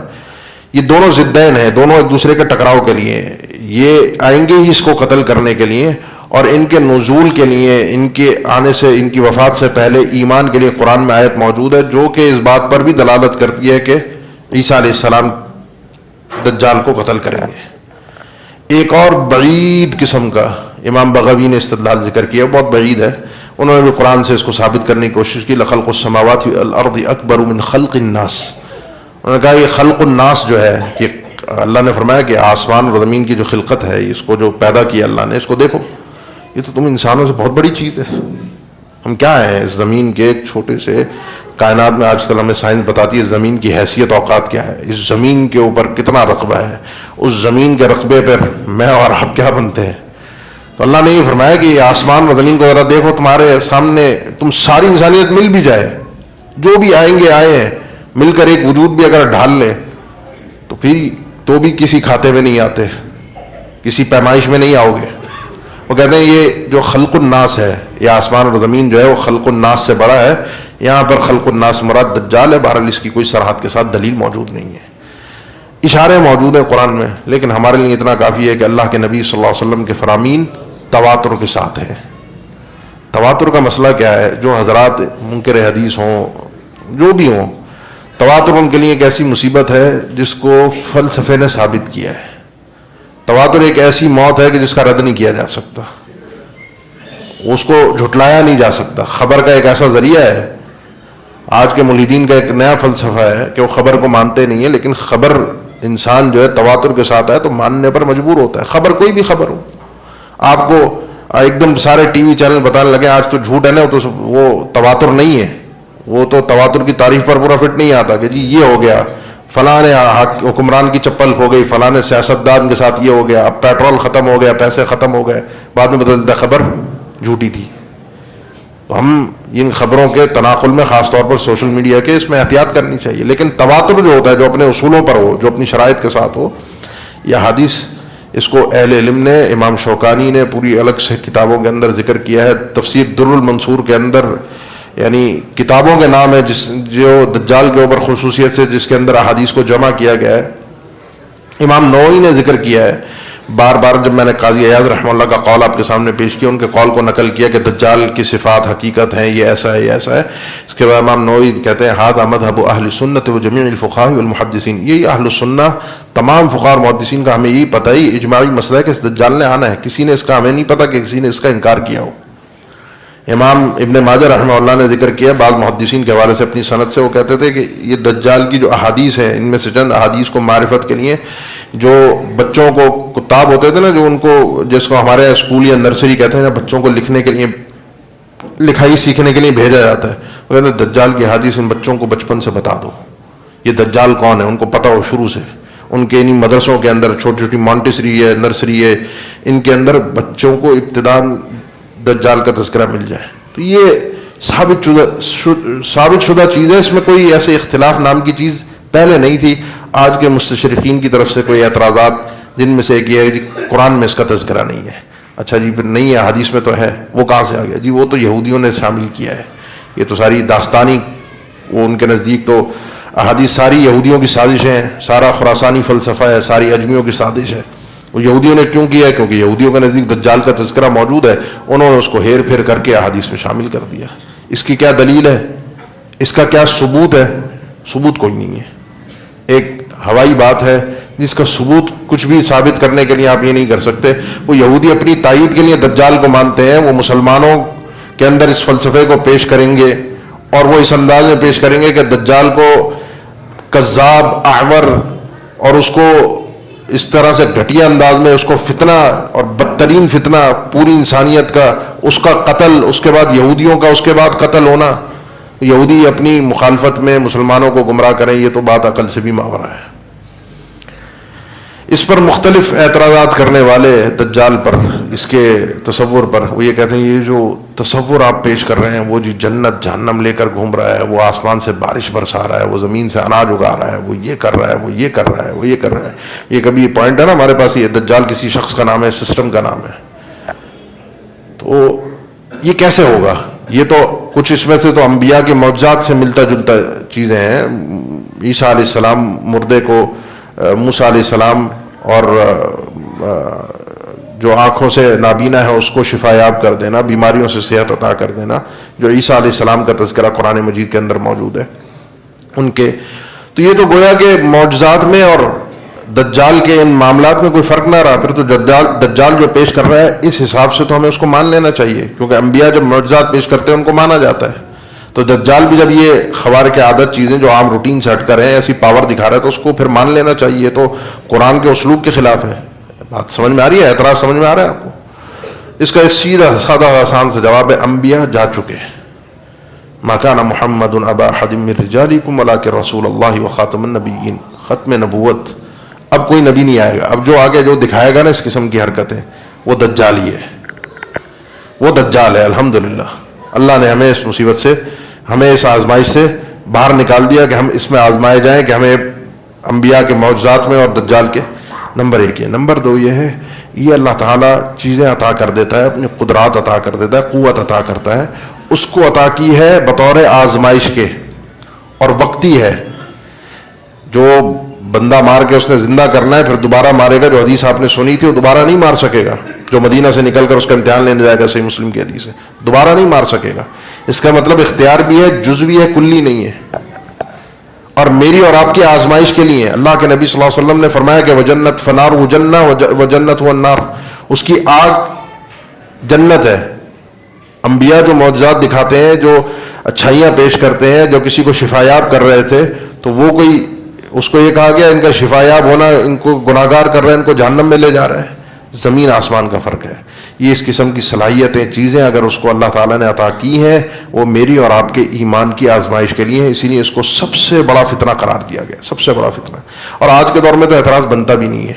یہ دونوں ضدین ہیں، دونوں ایک دوسرے کے ٹکراؤ کے لیے ہیں. یہ آئیں گے ہی اس کو قتل کرنے کے لیے، اور ان کے نزول کے لیے، ان کے آنے سے، ان کی وفات سے پہلے ایمان کے لیے قرآن میں آیت موجود ہے جو کہ اس بات پر بھی دلالت کرتی ہے کہ عیسیٰ علیہ السلام دجال کو قتل کریں گے. ایک اور بعید قسم کا امام بغوی نے استدلال ذکر کیا، بہت بعید ہے. انہوں نے بھی قرآن سے اس کو ثابت کرنے کی کوشش کی. لخلق السماوات والارض اکبر من خلق الناس. انہوں نے کہا یہ خلق الناس جو ہے، یہ اللہ نے فرمایا کہ آسمان اور زمین کی جو خلقت ہے، اس کو جو پیدا کیا اللہ نے، اس کو دیکھو، یہ تو تم انسانوں سے بہت بڑی چیز ہے. ہم کیا ہیں اس زمین کے ایک چھوٹے سے کائنات میں. آج کل ہمیں سائنس بتاتی ہے زمین کی حیثیت اوقات کیا ہے، اس زمین کے اوپر کتنا رقبہ ہے، اس زمین کے رقبے پر میں اور آپ کیا بنتے ہیں. تو اللہ نے یہ فرمایا کہ یہ آسمان اور زمین کو ذرا دیکھو، تمہارے سامنے تم ساری انسانیت مل بھی جائے، جو بھی آئیں گے آئے ہیں، مل کر ایک وجود بھی اگر ڈھال لیں تو پھر تو بھی کسی کھاتے میں نہیں آتے، کسی پیمائش میں نہیں آؤ گے. وہ کہتے ہیں یہ جو خلق الناس ہے، یہ آسمان اور زمین جو ہے وہ خلق الناس سے بڑا ہے. یہاں پر خلق الناس مراد دجال ہے. بہرحال اس کی کوئی صراحت کے ساتھ دلیل موجود نہیں ہے. اشارے موجود ہیں قرآن میں، لیکن ہمارے لیے اتنا کافی ہے کہ اللہ کے نبی صلی اللہ علیہ وسلم کے فرامین تواتر کے ساتھ ہیں. تواتر کا مسئلہ کیا ہے؟ جو حضرات منکر حدیث ہوں، جو بھی ہوں، تواتر ان کے لیے ایک ایسی مصیبت ہے جس کو فلسفے نے ثابت کیا ہے. تواتر ایک ایسی موت ہے کہ جس کا رد نہیں کیا جا سکتا، اس کو جھٹلایا نہیں جا سکتا. خبر کا ایک ایسا ذریعہ ہے. آج کے ملحدین کا ایک نیا فلسفہ ہے کہ وہ خبر کو مانتے نہیں ہیں، لیکن خبر انسان جو ہے تواتر کے ساتھ ہے تو ماننے پر مجبور ہوتا ہے. خبر کوئی بھی خبر ہو، آپ کو ایک دم سارے ٹی وی چینل بتانے لگے آج تو جھوٹ ہے نا، تو وہ تواتر نہیں ہے. وہ تو تواتر کی تعریف پر پورا فٹ نہیں آتا کہ جی یہ ہو گیا، فلاں نے حکمران کی چپل کھو گئی، فلاں نے سیاستدان کے ساتھ یہ ہو گیا، اب پیٹرول ختم ہو گیا، پیسے ختم ہو گئے، بعد میں بدلتا خبر جھوٹی تھی. تو ہم ان خبروں کے تناقل میں خاص طور پر سوشل میڈیا کے اس میں احتیاط کرنی چاہیے. لیکن تواتر جو ہوتا ہے، جو اپنے اصولوں پر ہو، جو اپنی شرائط کے ساتھ ہو، یہ حدیث اس کو اہل علم نے، امام شوکانی نے پوری الگ سے کتابوں کے اندر ذکر کیا ہے. تفسیر در المنصور کے اندر، یعنی کتابوں کے نام ہے جو دجال کے اوپر خصوصیت سے جس کے اندر احادیث کو جمع کیا گیا ہے. امام نووی نے ذکر کیا ہے بار بار. جب میں نے قاضی ایاز رحمہ اللہ کا قول آپ کے سامنے پیش کیا، ان کے قول کو نقل کیا کہ دجال کی صفات حقیقت ہیں، یہ ایسا ہے، یہ ایسا ہے. اس کے بعد امام نووی کہتے ہیں ھذا مذہب اہل السنۃ وجمیع الفقہاء والمحدثین. یہ اہل السنہ تمام فقہاء اور محدثین کا ہمیں یہی پتہ ہے، اجماعی مسئلہ ہے کہ اس دجال نے آنا ہے. کسی نے اس کا ہمیں نہیں پتہ کہ کسی نے اس کا انکار کیا ہو. امام ابن ماجہ رحمہ اللہ نے ذکر کیا بعض محدثین کے حوالے سے اپنی سند سے، وہ کہتے تھے کہ یہ دجال کی جو احادیث ہیں، ان میں سے چند احادیث کو معرفت کے لیے جو بچوں کو کتاب ہوتے تھے نا، جو ان کو جس کو ہمارے اسکول یا نرسری کہتے ہیں نا، بچوں کو لکھنے کے لیے، لکھائی سیکھنے کے لیے بھیجا جاتا ہے، وہ کہتے ہیں دجال کی احادیث ان بچوں کو بچپن سے بتا دو. یہ دجال کون ہے ان کو پتہ ہو شروع سے. ان کے انہیں مدرسوں کے اندر چھوٹی چھوٹی مانٹیسری ہے، نرسری ہے، ان کے اندر بچوں کو ابتداءً دجال کا تذکرہ مل جائے. تو یہ ثابت شدہ چیز ہے، اس میں کوئی ایسے اختلاف نام کی چیز پہلے نہیں تھی. آج کے مستشرقین کی طرف سے کوئی اعتراضات، جن میں سے ایک یہ ہے کہ قرآن میں اس کا تذکرہ نہیں ہے. اچھا جی، پھر نہیں ہے، حدیث میں تو ہے، وہ کہاں سے آ گیا؟ جی وہ تو یہودیوں نے شامل کیا ہے. یہ تو ساری داستانی، وہ ان کے نزدیک تو احادیث ساری یہودیوں کی سازشیں ہیں، سارا خراسانی فلسفہ ہے، ساری اجمیوں کی سازش ہے. وہ یہودیوں نے کیوں کیا ہے؟ کیونکہ یہودیوں کے نزدیک دجال کا تذکرہ موجود ہے، انہوں نے اس کو ہیر پھیر کر کے احادیث میں شامل کر دیا. اس کی کیا دلیل ہے, اس کا کیا ثبوت ہے؟ ثبوت کوئی نہیں ہے. ایک ہوائی بات ہے جس کا ثبوت کچھ بھی ثابت کرنے کے لیے آپ یہ نہیں کر سکتے. وہ یہودی اپنی تائید کے لیے دجال کو مانتے ہیں, وہ مسلمانوں کے اندر اس فلسفے کو پیش کریں گے اور وہ اس انداز میں پیش کریں گے کہ دجال کو کذاب, اعور, اور اس کو اس طرح سے گھٹیا انداز میں اس کو فتنہ اور بدترین فتنہ پوری انسانیت کا, اس کا قتل, اس کے بعد یہودیوں کا اس کے بعد قتل ہونا, یہودی اپنی مخالفت میں مسلمانوں کو گمراہ کریں, یہ تو بات عقل سے بھی ماورا ہے. اس پر مختلف اعتراضات کرنے والے دجال پر, اس کے تصور پر, وہ یہ کہتے ہیں یہ جو تصور آپ پیش کر رہے ہیں وہ جی جنت جہنم لے کر گھوم رہا ہے, وہ آسمان سے بارش برسا رہا ہے, وہ زمین سے اناج اگا رہا ہے, وہ یہ کر رہا ہے, وہ یہ کر رہا ہے, وہ یہ کر رہا ہے. یہ کبھی یہ پوائنٹ ہے نا ہمارے پاس, یہ دجال کسی شخص کا نام ہے, سسٹم کا نام ہے. تو یہ کیسے ہوگا؟ یہ تو کچھ اس میں سے تو انبیاء کے معجزات سے ملتا جلتا چیزیں ہیں. عیسیٰ علیہ السلام مردے کو, موسیٰ علیہ السلام اور جو آنکھوں سے نابینا ہے اس کو شفا یاب کر دینا, بیماریوں سے صحت عطا کر دینا, جو عیسیٰ علیہ السلام کا تذکرہ قرآن مجید کے اندر موجود ہے ان کے. تو یہ تو گویا کہ معجزات میں اور دجال کے ان معاملات میں کوئی فرق نہ رہا. پھر تو دجال جو پیش کر رہا ہے اس حساب سے تو ہمیں اس کو مان لینا چاہیے, کیونکہ انبیاء جب معجزات پیش کرتے ہیں ان کو مانا جاتا ہے. تو دجال بھی جب یہ خوارق عادت چیزیں جو عام روٹین سے ہٹ کر ہیں ایسی پاور دکھا رہا ہے تو اس کو پھر مان لینا چاہیے. تو قرآن کے اسلوب کے خلاف ہے. بات سمجھ میں آ رہی ہے؟ اعتراض سمجھ میں آ رہا ہے آپ کو؟ اس کا ایک سیدھا سادہ آسان سے جواب ہے, انبیاء جا چکے. ما کان محمد ابا احد من رجالکم ولکن رسول اللہ وخاتم النبیین. ختم نبوت, اب کوئی نبی نہیں آئے گا. اب جو آگے جو دکھائے گا نا اس قسم کی حرکتیں, وہ دجال ہی ہے, وہ دجال ہے. الحمدللہ اللہ نے ہمیں اس مصیبت سے, ہمیں اس آزمائش سے باہر نکال دیا کہ ہم اس میں آزمائے جائیں کہ ہمیں انبیاء کے معجزات میں اور دجال کے. نمبر 1 یہ. نمبر 2 یہ ہے, یہ اللہ تعالیٰ چیزیں عطا کر دیتا ہے, اپنی قدرات عطا کر دیتا ہے, قوت عطا کرتا ہے. اس کو عطا کی ہے بطور آزمائش کے اور وقتی ہے. جو بندہ مار کے اس نے زندہ کرنا ہے پھر دوبارہ مارے گا, جو حدیث آپ نے سنی تھی وہ دوبارہ نہیں مار سکے گا. جو مدینہ سے نکل کر اس کا امتحان لینے جائے گا, صحیح مسلم کی حدیث ہے, دوبارہ نہیں مار سکے گا. اس کا مطلب اختیار بھی ہے, جزوی ہے, کلی نہیں ہے. اور میری اور آپ کی آزمائش کے لیے. اللہ کے نبی صلی اللہ علیہ وسلم نے فرمایا کہ وجنت فنار جنہ وجنت والنار, اس کی آگ جنت ہے. انبیاء جو معجزات دکھاتے ہیں, جو اچھائیاں پیش کرتے ہیں, جو کسی کو شفایاب کر رہے تھے, تو وہ کوئی اس کو یہ کہا گیا ان کا شفایاب ہونا ان کو گناہگار کر رہے ہیں, ان کو جہنم میں لے جا رہے ہیں. زمین آسمان کا فرق ہے. یہ اس قسم کی صلاحیتیں چیزیں اگر اس کو اللہ تعالیٰ نے عطا کی ہیں وہ میری اور آپ کے ایمان کی آزمائش کے لیے ہیں. اسی لیے اس کو سب سے بڑا فتنہ قرار دیا گیا, سب سے بڑا فتنہ. اور آج کے دور میں تو اعتراض بنتا بھی نہیں ہے.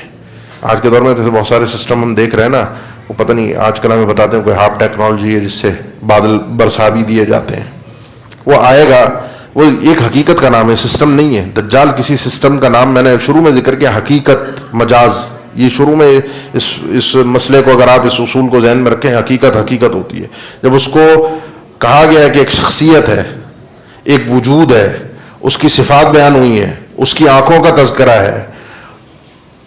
آج کے دور میں تو بہت سارے سسٹم ہم دیکھ رہے ہیں نا, وہ پتہ نہیں آج کل ہمیں بتاتے ہیں کوئی ہاف ٹیکنالوجی ہے جس سے بادل برسا بھی دیے جاتے ہیں. وہ آئے گا, وہ ایک حقیقت کا نام ہے, سسٹم نہیں ہے. دجال کسی سسٹم کا نام, میں نے شروع میں ذکر کیا, حقیقت مجاز. یہ شروع میں اس مسئلے کو اگر آپ اس اصول کو ذہن میں رکھیں, حقیقت ہوتی ہے. جب اس کو کہا گیا ہے کہ ایک شخصیت ہے, ایک وجود ہے, اس کی صفات بیان ہوئی ہیں, اس کی آنکھوں کا تذکرہ ہے,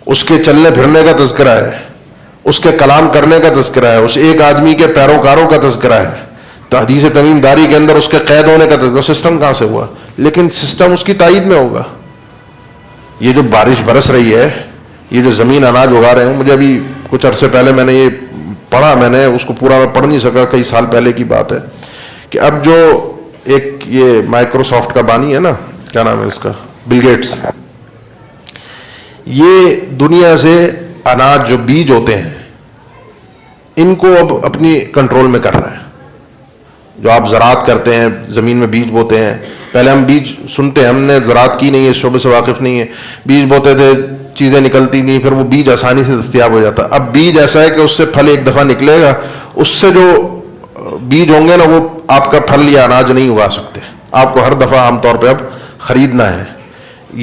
اس کے چلنے پھرنے کا تذکرہ ہے, اس کے کلام کرنے کا تذکرہ ہے, اس ایک آدمی کے پیروکاروں کا تذکرہ ہے, تو حدیث تمیم داری کے اندر اس کے قید ہونے کا تذکرہ. سسٹم کہاں سے ہوا؟ لیکن سسٹم اس کی تائید میں ہوگا. یہ جو بارش برس رہی ہے, یہ جو زمین اناج اگا رہے ہیں, مجھے ابھی کچھ عرصے پہلے میں نے یہ پڑھا, میں نے اس کو پورا پڑھ نہیں سکا, کئی سال پہلے کی بات ہے, کہ اب جو ایک یہ مائکروسافٹ کا بانی ہے نا, کیا نام ہے اس کا, بل گیٹس, یہ دنیا سے اناج جو بیج ہوتے ہیں ان کو اب اپنی کنٹرول میں کر رہا ہے. جو آپ زراعت کرتے ہیں, زمین میں بیج بوتے ہیں, پہلے ہم بیج سنتے ہیں, ہم نے زراعت کی نہیں ہے, اس شعبے سے واقف نہیں ہے, بیج بوتے تھے, چیزیں نکلتی نہیں, پھر وہ بیج آسانی سے دستیاب ہو جاتا. اب بیج ایسا ہے کہ اس سے پھل ایک دفعہ نکلے گا, اس سے جو بیج ہوں گے نا وہ آپ کا پھل یا اناج نہیں اگا سکتے. آپ کو ہر دفعہ عام طور پہ اب خریدنا ہے.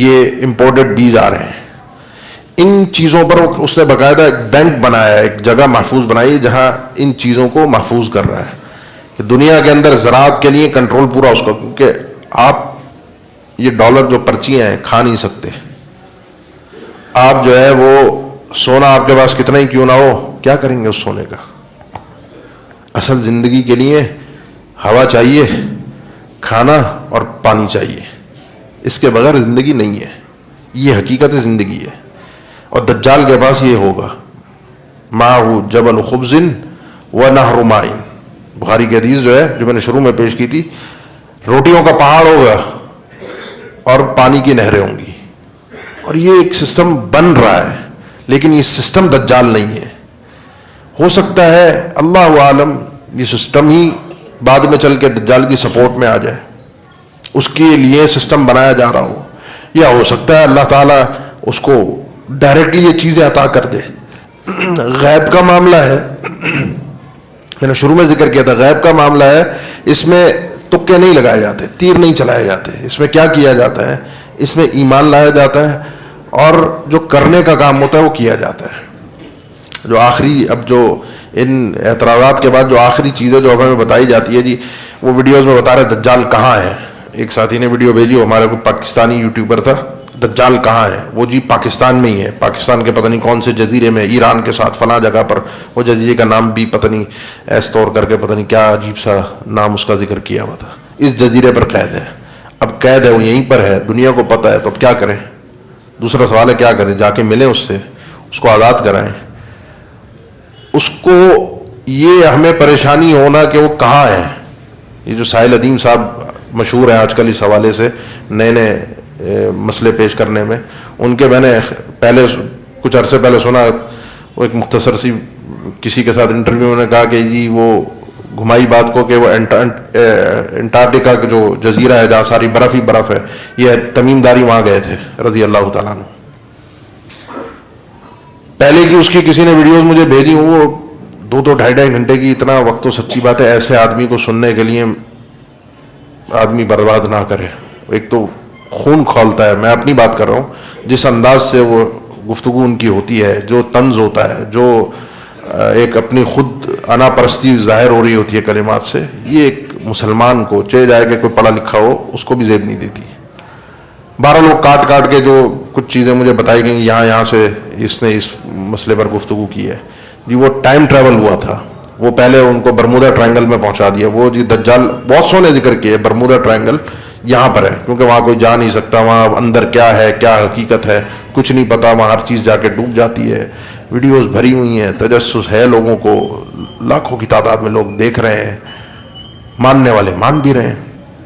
یہ امپورٹڈ بیج آ رہے ہیں. ان چیزوں پر اس نے باقاعدہ ایک بینک بنایا ہے, ایک جگہ محفوظ بنائی جہاں ان چیزوں کو محفوظ کر رہا ہے. کہ دنیا کے اندر زراعت کے لیے کنٹرول پورا اس کو, کیونکہ آپ یہ ڈالر جو پرچیاں ہیں کھا نہیں سکتے. آپ جو ہے وہ سونا آپ کے پاس کتنا ہی کیوں نہ ہو, کیا کریں گے اس سونے کا؟ اصل زندگی کے لیے ہوا چاہیے، کھانا اور پانی چاہیے، اس کے بغیر زندگی نہیں ہے. یہ حقیقت زندگی ہے. اور دجال کے پاس یہ ہوگا، معہ جبل خبز و نہر ماء. بخاری کی حدیث جو ہے، جو میں نے شروع میں پیش کی تھی، روٹیوں کا پہاڑ ہوگا اور پانی کی نہریں ہوں گی. اور یہ ایک سسٹم بن رہا ہے، لیکن یہ سسٹم دجال نہیں ہے. ہو سکتا ہے اللہ عالم یہ سسٹم ہی بعد میں چل کے دجال کی سپورٹ میں آ جائے، اس کے لیے سسٹم بنایا جا رہا ہو، یا ہو سکتا ہے اللہ تعالیٰ اس کو ڈائریکٹلی یہ چیزیں عطا کر دے. غیب کا معاملہ ہے، میں نے شروع میں ذکر کیا تھا، غیب کا معاملہ ہے. اس میں تکے نہیں لگائے جاتے، تیر نہیں چلائے جاتے. اس میں کیا کیا جاتا ہے؟ اس میں ایمان لایا جاتا ہے، اور جو کرنے کا کام ہوتا ہے وہ کیا جاتا ہے. جو آخری، اب جو ان اعتراضات کے بعد جو آخری چیز ہے جو اب ہمیں بتائی جاتی ہے، جی وہ ویڈیوز میں بتا رہے دجال کہاں ہے. ایک ساتھی نے ویڈیو بھیجی، وہ ہمارا کوئی پاکستانی یوٹیوبر تھا، دجال کہاں ہے؟ وہ جی پاکستان میں ہی ہے، پاکستان کے پتہ نہیں کون سے جزیرے میں، ایران کے ساتھ فلاں جگہ پر. وہ جزیرے کا نام بھی پتہ نہیں ایس طور کر کے، پتہ نہیں کیا عجیب سا نام اس کا ذکر کیا ہوا تھا. اس جزیرے پر قید ہے. اب قید ہے، وہ یہیں پر ہے، دنیا کو پتہ ہے، تو اب کیا کریں؟ دوسرا سوال ہے کیا کریں؟ جا کے ملیں اس سے، اس کو آزاد کرائیں. اس کو یہ ہمیں پریشانی ہونا کہ وہ کہاں ہے. یہ جو ساحل ادیم صاحب مشہور ہیں آج کل اس حوالے سے نئے نئے مسئلے پیش کرنے میں، ان کے میں نے پہلے کچھ عرصے پہلے سنا، وہ ایک مختصر سی کسی کے ساتھ انٹرویو میں نے کہا کہ جی وہ گھمائی بات کو کہ وہ انٹارکٹیکا کا جو جزیرہ ہے جہاں ساری برف ہی برف ہے، یہ تمیم داری وہاں گئے تھے رضی اللہ تعالیٰ عنہ. پہلے کی اس کی کسی نے ویڈیوز مجھے بھیجی، وہ 2-2 گھنٹے کی. اتنا وقت تو سچی بات ہے ایسے آدمی کو سننے کے لیے آدمی برباد نہ کرے. ایک تو خون کھولتا ہے، میں اپنی بات کر رہا ہوں، جس انداز سے وہ گفتگو ان کی ہوتی ہے، جو طنز ہوتا ہے، جو ایک اپنی خود انا پرستی ظاہر ہو رہی ہوتی ہے کلمات سے، یہ ایک مسلمان کو چاہے جائے کہ کوئی پڑھا لکھا ہو اس کو بھی زیب نہیں دیتی. 12 لوگ کاٹ کے جو کچھ چیزیں مجھے بتائی گئیں یہاں سے اس نے اس مسئلے پر گفتگو کی ہے. جی وہ ٹائم ٹریول ہوا تھا، وہ پہلے ان کو برمودا ٹرائنگل میں پہنچا دیا. وہ جی دجال بہت سو نے ذکر کیا ہے، برمودا ٹرائنگل یہاں پر ہے کیونکہ وہاں کوئی جا نہیں سکتا، وہاں اندر کیا ہے کیا حقیقت ہے کچھ نہیں پتا، وہاں ہر چیز جا کے ڈوب جاتی ہے. ویڈیوز بھری ہوئی ہیں، تجسس ہے لوگوں کو، لاکھوں کی تعداد میں لوگ دیکھ رہے ہیں، ماننے والے مان بھی رہے ہیں.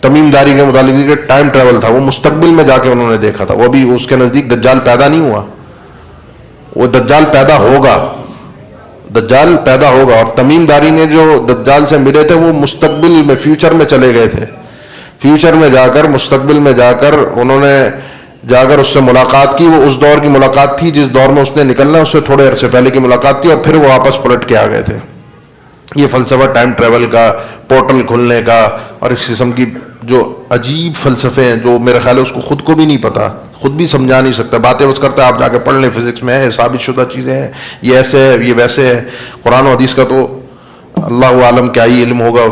تمیم داری کے متعلق کہ ٹائم ٹریول تھا، وہ مستقبل میں جا کے انہوں نے دیکھا تھا. وہ بھی اس کے نزدیک دجال پیدا نہیں ہوا، وہ دجال پیدا ہوگا، دجال پیدا ہوگا. اور تمیم داری نے جو دجال سے ملے تھے وہ مستقبل میں، فیوچر میں چلے گئے تھے. فیوچر میں جا کر، مستقبل میں جا کر انہوں نے جا کر اس سے ملاقات کی. وہ اس دور کی ملاقات تھی جس دور میں اس نے نکلنا، اس سے تھوڑے عرصے پہلے کی ملاقات تھی، اور پھر وہ واپس پلٹ کے آ گئے تھے. یہ فلسفہ ٹائم ٹریول کا، پورٹل کھلنے کا، اور اس قسم کی جو عجیب فلسفے ہیں جو میرے خیال ہے اس کو خود کو بھی نہیں پتا، خود بھی سمجھا نہیں سکتا. باتیں بس کرتا ہے، آپ جا کے پڑھ لیں، فزکس میں ہے، ثابت شدہ چیزیں ہیں، یہ ایسے ہے یہ ویسے ہے. قرآن و حدیث کا تو اللہ عالم کیا ہی علم ہوگا.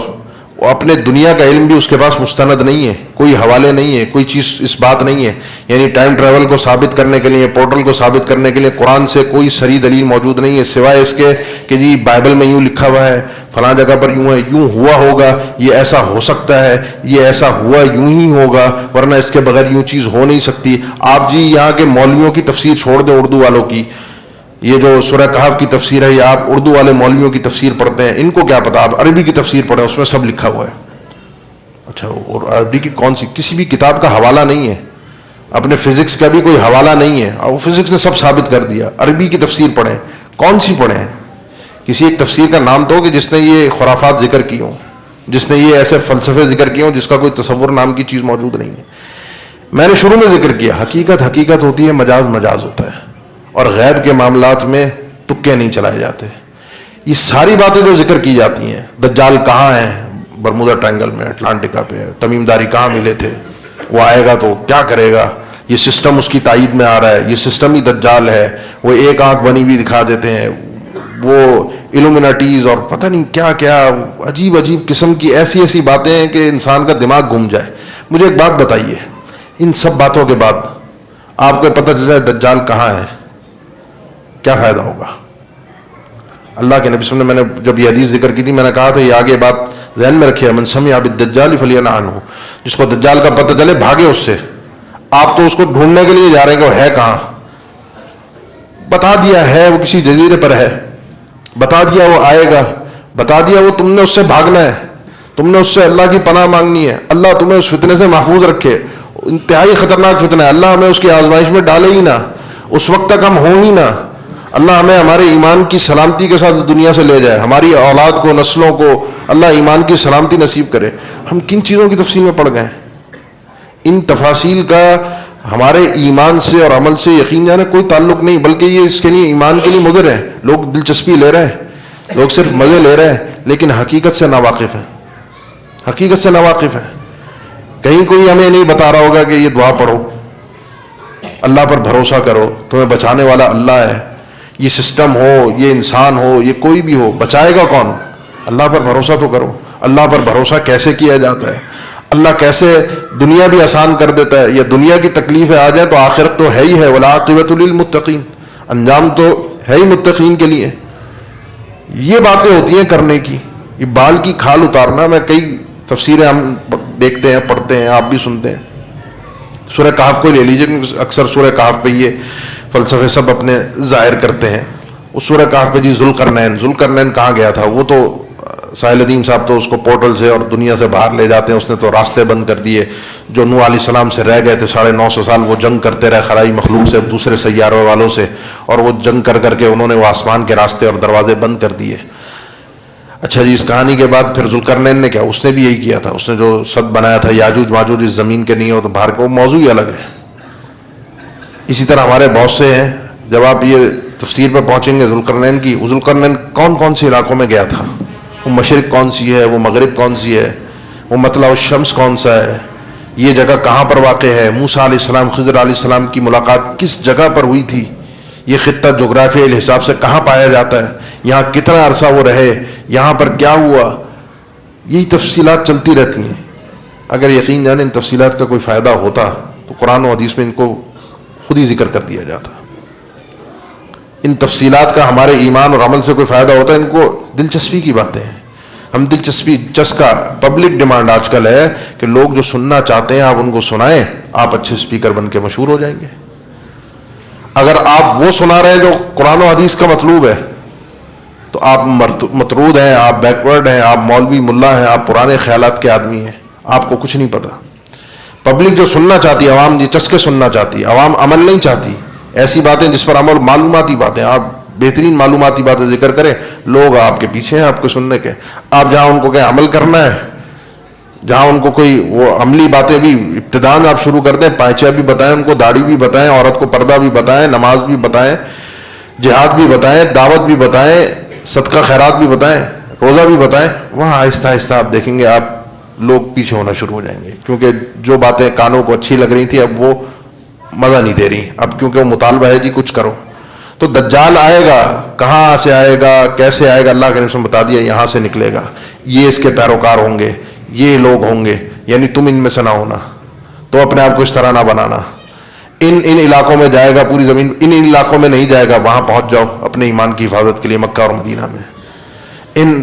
وہ اپنے دنیا کا علم بھی اس کے پاس مستند نہیں ہے، کوئی حوالے نہیں ہے، کوئی چیز اس بات نہیں ہے. یعنی ٹائم ٹریول کو ثابت کرنے کے لیے، پورٹل کو ثابت کرنے کے لیے قرآن سے کوئی صریح دلیل موجود نہیں ہے سوائے اس کے کہ جی بائبل میں یوں لکھا ہوا ہے، فلاں جگہ پر یوں ہے، یوں ہوا ہوگا، یہ ایسا ہو سکتا ہے، یہ ایسا ہوا یوں ہی ہوگا، ورنہ اس کے بغیر یوں چیز ہو نہیں سکتی. آپ جی یہاں کے مولویوں کی تفسیر چھوڑ دیں، اردو والوں کی، یہ جو سورہ کہف کی تفسیر ہے، یہ آپ اردو والے مولویوں کی تفسیر پڑھتے ہیں، ان کو کیا پتا. آپ عربی کی تفسیر پڑھیں، اس میں سب لکھا ہوا ہے. اچھا، اور عربی کی کون سی کسی بھی کتاب کا حوالہ نہیں ہے، اپنے فزکس کا بھی کوئی حوالہ نہیں ہے، اور فزکس نے سب ثابت کر دیا. عربی کی تفسیر پڑھیں، کون سی پڑھیں؟ کسی ایک تفسیر کا نام تو ہو کہ جس نے یہ خرافات ذکر کی ہوں، جس نے یہ ایسے فلسفے ذکر کیے ہوں جس کا کوئی تصور نام کی چیز موجود نہیں ہے. میں نے شروع میں ذکر کیا، حقیقت حقیقت ہوتی ہے، مجاز مجاز ہوتا ہے، اور غیب کے معاملات میں تکے نہیں چلائے جاتے. یہ ساری باتیں جو ذکر کی جاتی ہیں، دجال کہاں ہے؟ برمودا ٹرائنگل میں، اٹلانٹکا پہ. تمیم داری کہاں ملے تھے؟ وہ آئے گا تو کیا کرے گا؟ یہ سسٹم اس کی تائید میں آ رہا ہے، یہ سسٹم ہی دجال ہے. وہ ایک آنکھ بنی ہوئی دکھا دیتے ہیں، وہ الومناٹیز اور پتہ نہیں کیا کیا عجیب عجیب قسم کی ایسی ایسی باتیں ہیں کہ انسان کا دماغ گھوم جائے. مجھے ایک بات بتائیے، ان سب باتوں کے بعد آپ کو پتہ چل جائے دجال کہاں ہے، کیا فائدہ ہوگا؟ اللہ کے نبی صلی اللہ علیہ وسلم نے، میں نے جب یہ حدیث ذکر کی تھی، میں نے کہا تھا یہ آگے بات ذہن میں رکھیے، من سمع بالدجال فلینع عنہ، جس کو دجال کا پتہ چلے بھاگے اس سے. آپ تو اس کو ڈھونڈنے کے لیے جا رہے ہیں کہ وہ ہے کہاں. بتا دیا ہے وہ کسی جزیرے پر ہے، بتا دیا وہ آئے گا، بتا دیا وہ تم نے اس سے بھاگنا ہے، تم نے اس سے اللہ کی پناہ مانگنی ہے. اللہ تمہیں اس فتنے سے محفوظ رکھے، انتہائی خطرناک فتنہ ہے. اللہ ہمیں اس کی آزمائش میں ڈالے ہی نہ، اس وقت تک ہم ہوں ہی نہ. اللہ ہمیں ہمارے ایمان کی سلامتی کے ساتھ دنیا سے لے جائے، ہماری اولاد کو، نسلوں کو اللہ ایمان کی سلامتی نصیب کرے. ہم کن چیزوں کی تفصیل میں پڑ گئے ہیں؟ ان تفاصیل کا ہمارے ایمان سے اور عمل سے یقین جانے کوئی تعلق نہیں، بلکہ یہ اس کے لیے ایمان کے لیے مضر ہے. لوگ دلچسپی لے رہے ہیں، لوگ صرف مزے لے رہے ہیں، لیکن حقیقت سے ناواقف ہیں، حقیقت سے ناواقف ہیں. کہیں کوئی ہمیں نہیں بتا رہا ہوگا کہ یہ دعا پڑھو، اللہ پر بھروسہ کرو، تمہیں بچانے والا اللہ ہے. یہ سسٹم ہو، یہ انسان ہو، یہ کوئی بھی ہو، بچائے گا کون؟ اللہ پر بھروسہ تو کرو. اللہ پر بھروسہ کیسے کیا جاتا ہے؟ اللہ کیسے دنیا بھی آسان کر دیتا ہے. یہ دنیا کی تکلیفیں آ جائیں تو آخرت تو ہے ہی ہے. والعاقبۃ للمتقین، انجام تو ہے ہی متقین کے لیے. یہ باتیں ہوتی ہیں کرنے کی، یہ بال کی کھال اتارنا. میں کئی تفسیریں ہم دیکھتے ہیں، پڑھتے ہیں، آپ بھی سنتے ہیں. سورہ کہف کو لے لیجیے، اکثر سورہ کہف پہ یہ فلسفے سب اپنے ظاہر کرتے ہیں. اس سورہ کہف پہ جی ذوالقرنین کہاں گیا تھا؟ وہ تو ساحل ندیم صاحب تو اس کو پورٹل سے اور دنیا سے باہر لے جاتے ہیں. اس نے تو راستے بند کر دیے. جو نوح علیہ السلام سے رہ گئے تھے 950 سال، وہ جنگ کرتے رہے خلائی مخلوق سے، دوسرے سیاروں والوں سے، اور وہ جنگ کر کر کے انہوں نے وہ آسمان کے راستے اور دروازے بند کر دیے. اچھا جی، اس کہانی کے بعد پھر ذوالقرنین نے کیا؟ اس نے بھی یہی کیا تھا. اس نے جو سد بنایا تھا، یاجوج ماجوج اس زمین کے نہیں ہو تو باہر کو، وہ موضوع ہی الگ ہے. اسی طرح ہمارے بہت سے ہیں. جب آپ یہ تفسیر پہ پہنچیں گے ذوالقرنین کی، ذوالقرنین کون کون سے علاقوں میں گیا تھا، وہ مشرق کون سی ہے، وہ مغرب کون سی ہے، وہ مطلع الشمس کون سا ہے، یہ جگہ کہاں پر واقع ہے، موسیٰ علیہ السلام خضر علیہ السلام کی ملاقات کس جگہ پر ہوئی تھی، یہ خطہ جغرافیائی حساب سے کہاں پایا جاتا ہے، یہاں کتنا عرصہ وہ رہے، یہاں پر کیا ہوا. یہی تفصیلات چلتی رہتی ہیں. اگر یقین جانے ان تفصیلات کا کوئی فائدہ ہوتا تو قرآن و حدیث میں ان کو خود ہی ذکر کر دیا جاتا. ان تفصیلات کا ہمارے ایمان اور عمل سے کوئی فائدہ ہوتا ہے؟ ان کو دلچسپی کی باتیں ہیں. ہم دلچسپی، چسکا، پبلک ڈیمانڈ آج کل ہے کہ لوگ جو سننا چاہتے ہیں آپ ان کو سنائیں، آپ اچھے اسپیکر بن کے مشہور ہو جائیں گے. اگر آپ وہ سنا رہے ہیں جو قرآن و حدیث کا مطلوب ہے تو آپ مطرود ہیں، آپ بیکورڈ ہیں، آپ مولوی ملا ہیں، آپ پرانے خیالات کے آدمی ہیں، آپ کو کچھ نہیں پتا. پبلک جو سننا چاہتی ہے، عوام یہ چسکے سننا چاہتی ہے، عوام عمل نہیں چاہتی. ایسی باتیں جس پر عمل، معلوماتی باتیں، آپ بہترین معلوماتی باتیں ذکر کریں، لوگ آپ کے پیچھے ہیں آپ کو سننے کے. آپ جہاں ان کو کہیں عمل کرنا ہے، جہاں ان کو کوئی وہ عملی باتیں بھی ابتداء میں آپ شروع کر دیں، پائچہ بھی بتائیں ان کو، داڑھی بھی بتائیں، عورت کو پردہ بھی بتائیں، نماز بھی بتائیں، جہاد بھی بتائیں، دعوت بھی بتائیں، صدقہ خیرات بھی بتائیں، روزہ بھی بتائیں، وہاں آہستہ آہستہ آپ دیکھیں گے آپ لوگ پیچھے ہونا شروع ہو جائیں گے. کیونکہ جو باتیں کانوں کو اچھی لگ رہی تھی اب وہ مزہ نہیں دے رہی. اب کیونکہ وہ مطالبہ ہے جی کچھ کرو. تو دجال آئے گا، کہاں سے آئے گا، کیسے آئے گا، اللہ کے نبی نے بتا دیا، یہاں سے نکلے گا، یہ اس کے پیروکار ہوں گے، یہ لوگ ہوں گے. یعنی تم ان میں سے نہ ہونا، تو اپنے آپ کو اس طرح نہ بنانا. ان علاقوں میں جائے گا، پوری زمین، ان علاقوں میں نہیں جائے گا، وہاں پہنچ جاؤ اپنے ایمان کی حفاظت کے لیے مکہ اور مدینہ میں،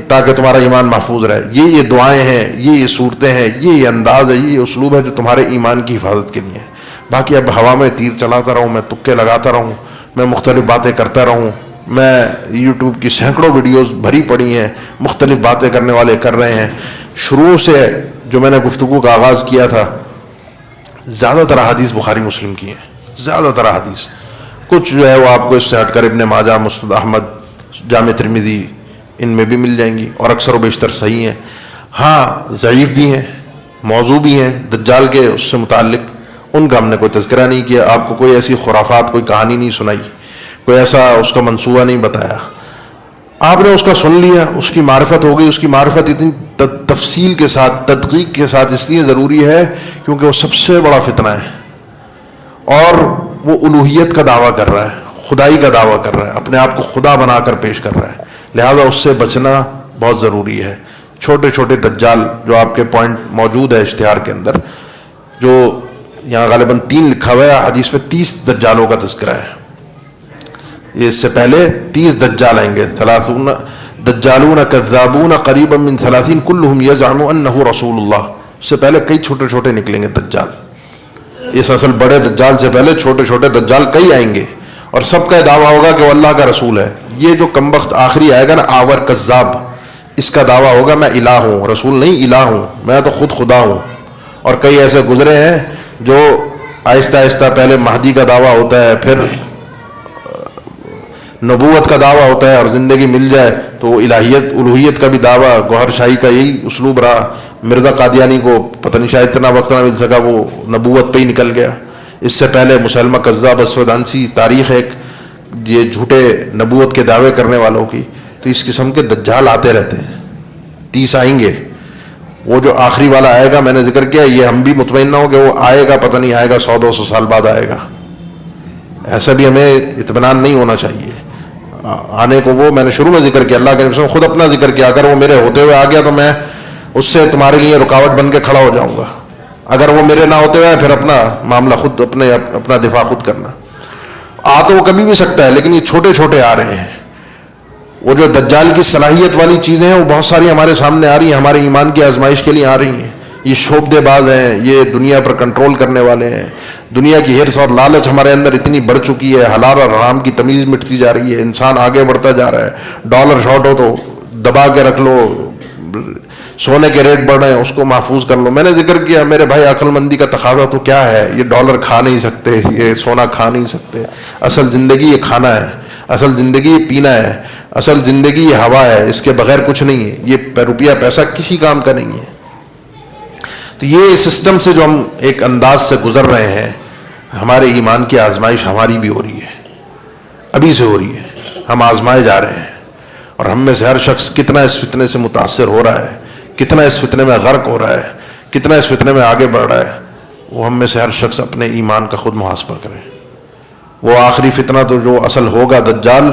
تاکہ تمہارا ایمان محفوظ رہے. یہ دعائیں ہیں، یہ صورتیں ہیں، یہ انداز ہے، یہ اسلوب ہے جو تمہارے ایمان کی حفاظت کے لیے ہے. باقی اب ہوا میں تیر چلاتا رہوں، میں تکے لگاتا رہوں، میں مختلف باتیں کرتا رہوں. میں یوٹیوب کی سینکڑوں ویڈیوز بھری پڑی ہیں، مختلف باتیں کرنے والے کر رہے ہیں. شروع سے جو میں نے گفتگو کا آغاز کیا تھا، زیادہ تر حدیث بخاری مسلم کی ہیں، زیادہ تر حدیث. کچھ جو ہے وہ آپ کو اس سے ہٹ کر ابن ماجہ، مسند احمد، جامع ترمذی، ان میں بھی مل جائیں گی، اور اکثر و بیشتر صحیح ہیں. ہاں ضعیف بھی ہیں، موضوع بھی ہیں دجال کے اس سے متعلق، ان کا ہم نے کوئی تذکرہ نہیں کیا. آپ کو کوئی ایسی خرافات، کوئی کہانی نہیں سنائی، کوئی ایسا اس کا منصوبہ نہیں بتایا. آپ نے اس کا سن لیا، اس کی معرفت ہو گئی. اس کی معرفت اتنی تفصیل کے ساتھ، تدقیق کے ساتھ اس لیے ضروری ہے کیونکہ وہ سب سے بڑا فتنہ ہے، اور وہ الوہیت کا دعویٰ کر رہا ہے، خدائی کا دعویٰ کر رہا ہے، اپنے آپ کو خدا بنا کر پیش کر رہا ہے. لہذا اس سے بچنا بہت ضروری ہے. چھوٹے چھوٹے دجال جو آپ کے پوائنٹ موجود ہے اشتہار کے اندر، جو یہاں غالباً 3 لکھا ہوا ہے، حدیث میں 30 دجالوں کا تذکرہ ہے. یہ اس سے پہلے 30 دجال آئیں گے، 30 دجالون کذابون قریبا من 30 کلہم یزعم انہ رسول اللہ. اس سے پہلے کئی چھوٹے چھوٹے نکلیں گے دجال. اس اصل بڑے دجال سے پہلے چھوٹے چھوٹے دجال کئی آئیں گے اور سب کا دعویٰ ہوگا کہ وہ اللہ کا رسول ہے. یہ جو کمبخت آخری آئے گا نا آور کذاب، اس کا دعویٰ ہوگا میں الہ ہوں، رسول نہیں الہ ہوں، میں تو خود خدا ہوں. اور کئی ایسے گزرے ہیں جو آہستہ آہستہ پہلے مہدی کا دعویٰ ہوتا ہے، پھر نبوت کا دعویٰ ہوتا ہے، اور زندگی مل جائے تو وہ الہیت الوہیت کا بھی دعویٰ. گوہر شاہی کا یہی اسلوب رہا. مرزا قادیانی کو پتہ نہیں شاید اتنا وقت نہ مل سکا، وہ نبوت پہ ہی نکل گیا. اس سے پہلے مسلمہ کذاب اسود عنسی، تاریخ ایک یہ جھوٹے نبوت کے دعوے کرنے والوں کی. تو اس قسم کے دجال آتے رہتے ہیں. 30 آئیں گے. وہ جو آخری والا آئے گا میں نے ذکر کیا، یہ ہم بھی مطمئن نہ ہو کہ وہ آئے گا، پتہ نہیں آئے گا 100-200 سال بعد آئے گا. ایسا بھی ہمیں اطمینان نہیں ہونا چاہیے. آنے کو وہ میں نے شروع میں ذکر کیا، اللہ کے نبی خود اپنا ذکر کیا، اگر وہ میرے ہوتے ہوئے آ گیا تو میں اس سے تمہارے لیے رکاوٹ بن کے کھڑا ہو جاؤں گا. اگر وہ میرے نہ ہوتے ہوئے پھر اپنا معاملہ خود اپنا دفاع خود کرنا. آ تو وہ کبھی بھی سکتا ہے، لیکن یہ چھوٹے چھوٹے آ رہے ہیں. وہ جو دجال کی صلاحیت والی چیزیں ہیں وہ بہت ساری ہمارے سامنے آ رہی ہیں، ہمارے ایمان کی آزمائش کے لیے آ رہی ہیں. یہ شعبدے باز ہیں، یہ دنیا پر کنٹرول کرنے والے ہیں. دنیا کی حرص اور لالچ ہمارے اندر اتنی بڑھ چکی ہے، حلال اور حرام کی تمیز مٹتی جا رہی ہے. انسان آگے بڑھتا جا رہا ہے. ڈالر شارٹ ہو تو دبا کے رکھ لو، سونے کے ریٹ بڑھ رہے ہیں اس کو محفوظ کر لو. میں نے ذکر کیا میرے بھائی عقل مندی کا تقاضا تو کیا ہے؟ یہ ڈالر کھا نہیں سکتے، یہ سونا کھا نہیں سکتے. اصل زندگی یہ کھانا ہے، اصل زندگی یہ پینا ہے، اصل زندگی یہ ہوا ہے. اس کے بغیر کچھ نہیں ہے. یہ روپیہ پیسہ کسی کام کا نہیں ہے. تو یہ سسٹم سے جو ہم ایک انداز سے گزر رہے ہیں، ہمارے ایمان کی آزمائش ہماری بھی ہو رہی ہے، ابھی سے ہو رہی ہے. ہم آزمائے جا رہے ہیں، اور ہم میں سے ہر شخص کتنا اس فتنے سے متاثر ہو رہا ہے، کتنا اس فتنے میں غرق ہو رہا ہے، کتنا اس فتنے میں آگے بڑھ رہا ہے. وہ ہم میں سے ہر شخص اپنے ایمان کا خود محاسبہ کرے. وہ آخری فتنہ تو جو اصل ہوگا دجال،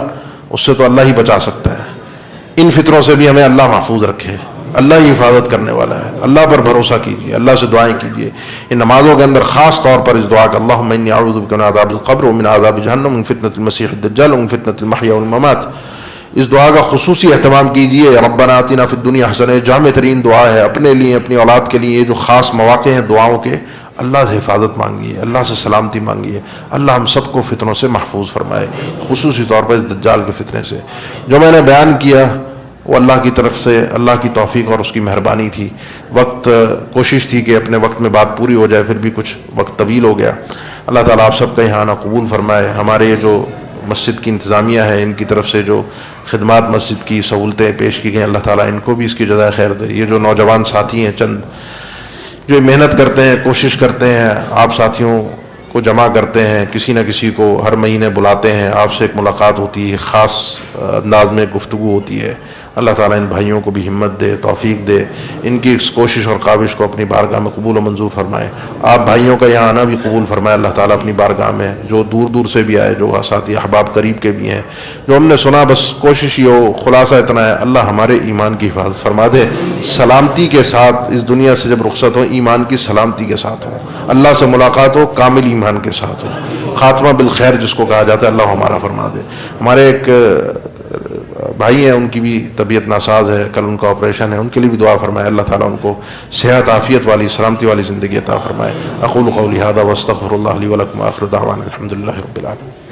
اس سے تو اللہ ہی بچا سکتا ہے. ان فتنوں سے بھی ہمیں اللہ محفوظ رکھے. اللہ ہی حفاظت کرنے والا ہے. اللہ پر بھروسہ کیجیے، اللہ سے دعائیں کیجیے. ان نمازوں کے اندر خاص طور پر اس دعا کا اللہم انی اعوذ بک من عذاب القبر ومن عذاب جہنم ومن فتنة المسیح الدجال ومن فتنة المحیا والممات. اس دعا کا خصوصی اہتمام کیجیے. ربنا آتنا فی الدنیا حسنہ، جامع ترین دعا ہے اپنے لیے، اپنی اولاد کے لیے. یہ جو خاص مواقع ہیں دعاؤں کے، اللہ سے حفاظت مانگیے، اللہ سے سلامتی مانگیے. اللہ ہم سب کو فتنوں سے محفوظ فرمائے، خصوصی طور پر اس دجال کے فتنے سے. جو میں نے بیان کیا وہ اللہ کی طرف سے اللہ کی توفیق اور اس کی مہربانی تھی. وقت کوشش تھی کہ اپنے وقت میں بات پوری ہو جائے، پھر بھی کچھ وقت طویل ہو گیا. اللہ تعالیٰ آپ سب کا یہاں آنا قبول فرمائے. ہمارے یہ جو مسجد کی انتظامیہ ہے، ان کی طرف سے جو خدمات مسجد کی سہولتیں پیش کی گئیں، اللہ تعالیٰ ان کو بھی اس کی جزائے خیر دے. یہ جو نوجوان ساتھی ہیں چند جو محنت کرتے ہیں، کوشش کرتے ہیں، آپ ساتھیوں کو جمع کرتے ہیں، کسی نہ کسی کو ہر مہینے بلاتے ہیں، آپ سے ایک ملاقات ہوتی ہے، خاص انداز میں گفتگو ہوتی ہے. اللہ تعالیٰ ان بھائیوں کو بھی ہمت دے، توفیق دے، ان کی اس کوشش اور کاوش کو اپنی بارگاہ میں قبول و منظور فرمائے. آپ بھائیوں کا یہاں آنا بھی قبول فرمائے اللہ تعالیٰ اپنی بارگاہ میں. جو دور دور سے بھی آئے، جو ساتھی احباب قریب کے بھی ہیں، جو ہم نے سنا، بس کوشش یہ ہو، خلاصہ اتنا ہے، اللہ ہمارے ایمان کی حفاظت فرما دے. سلامتی کے ساتھ اس دنیا سے جب رخصت ہو، ایمان کی سلامتی کے ساتھ ہو، اللہ سے ملاقات ہو کامل ایمان کے ساتھ ہو. خاتمہ بالخیر جس کو کہا جاتا ہے، اللہ ہمارا فرما دے. ہمارے ایک بھائی ہیں، ان کی بھی طبیعت ناساز ہے، کل ان کا آپریشن ہے، ان کے لیے بھی دعا فرمائے. اللہ تعالیٰ ان کو صحت عافیت والی سلامتی والی زندگی عطا فرمائے. اقول قولی ھذا واستغفر اللہ لی ولکم، آخر دعوانا الحمد للہ رب العالمین.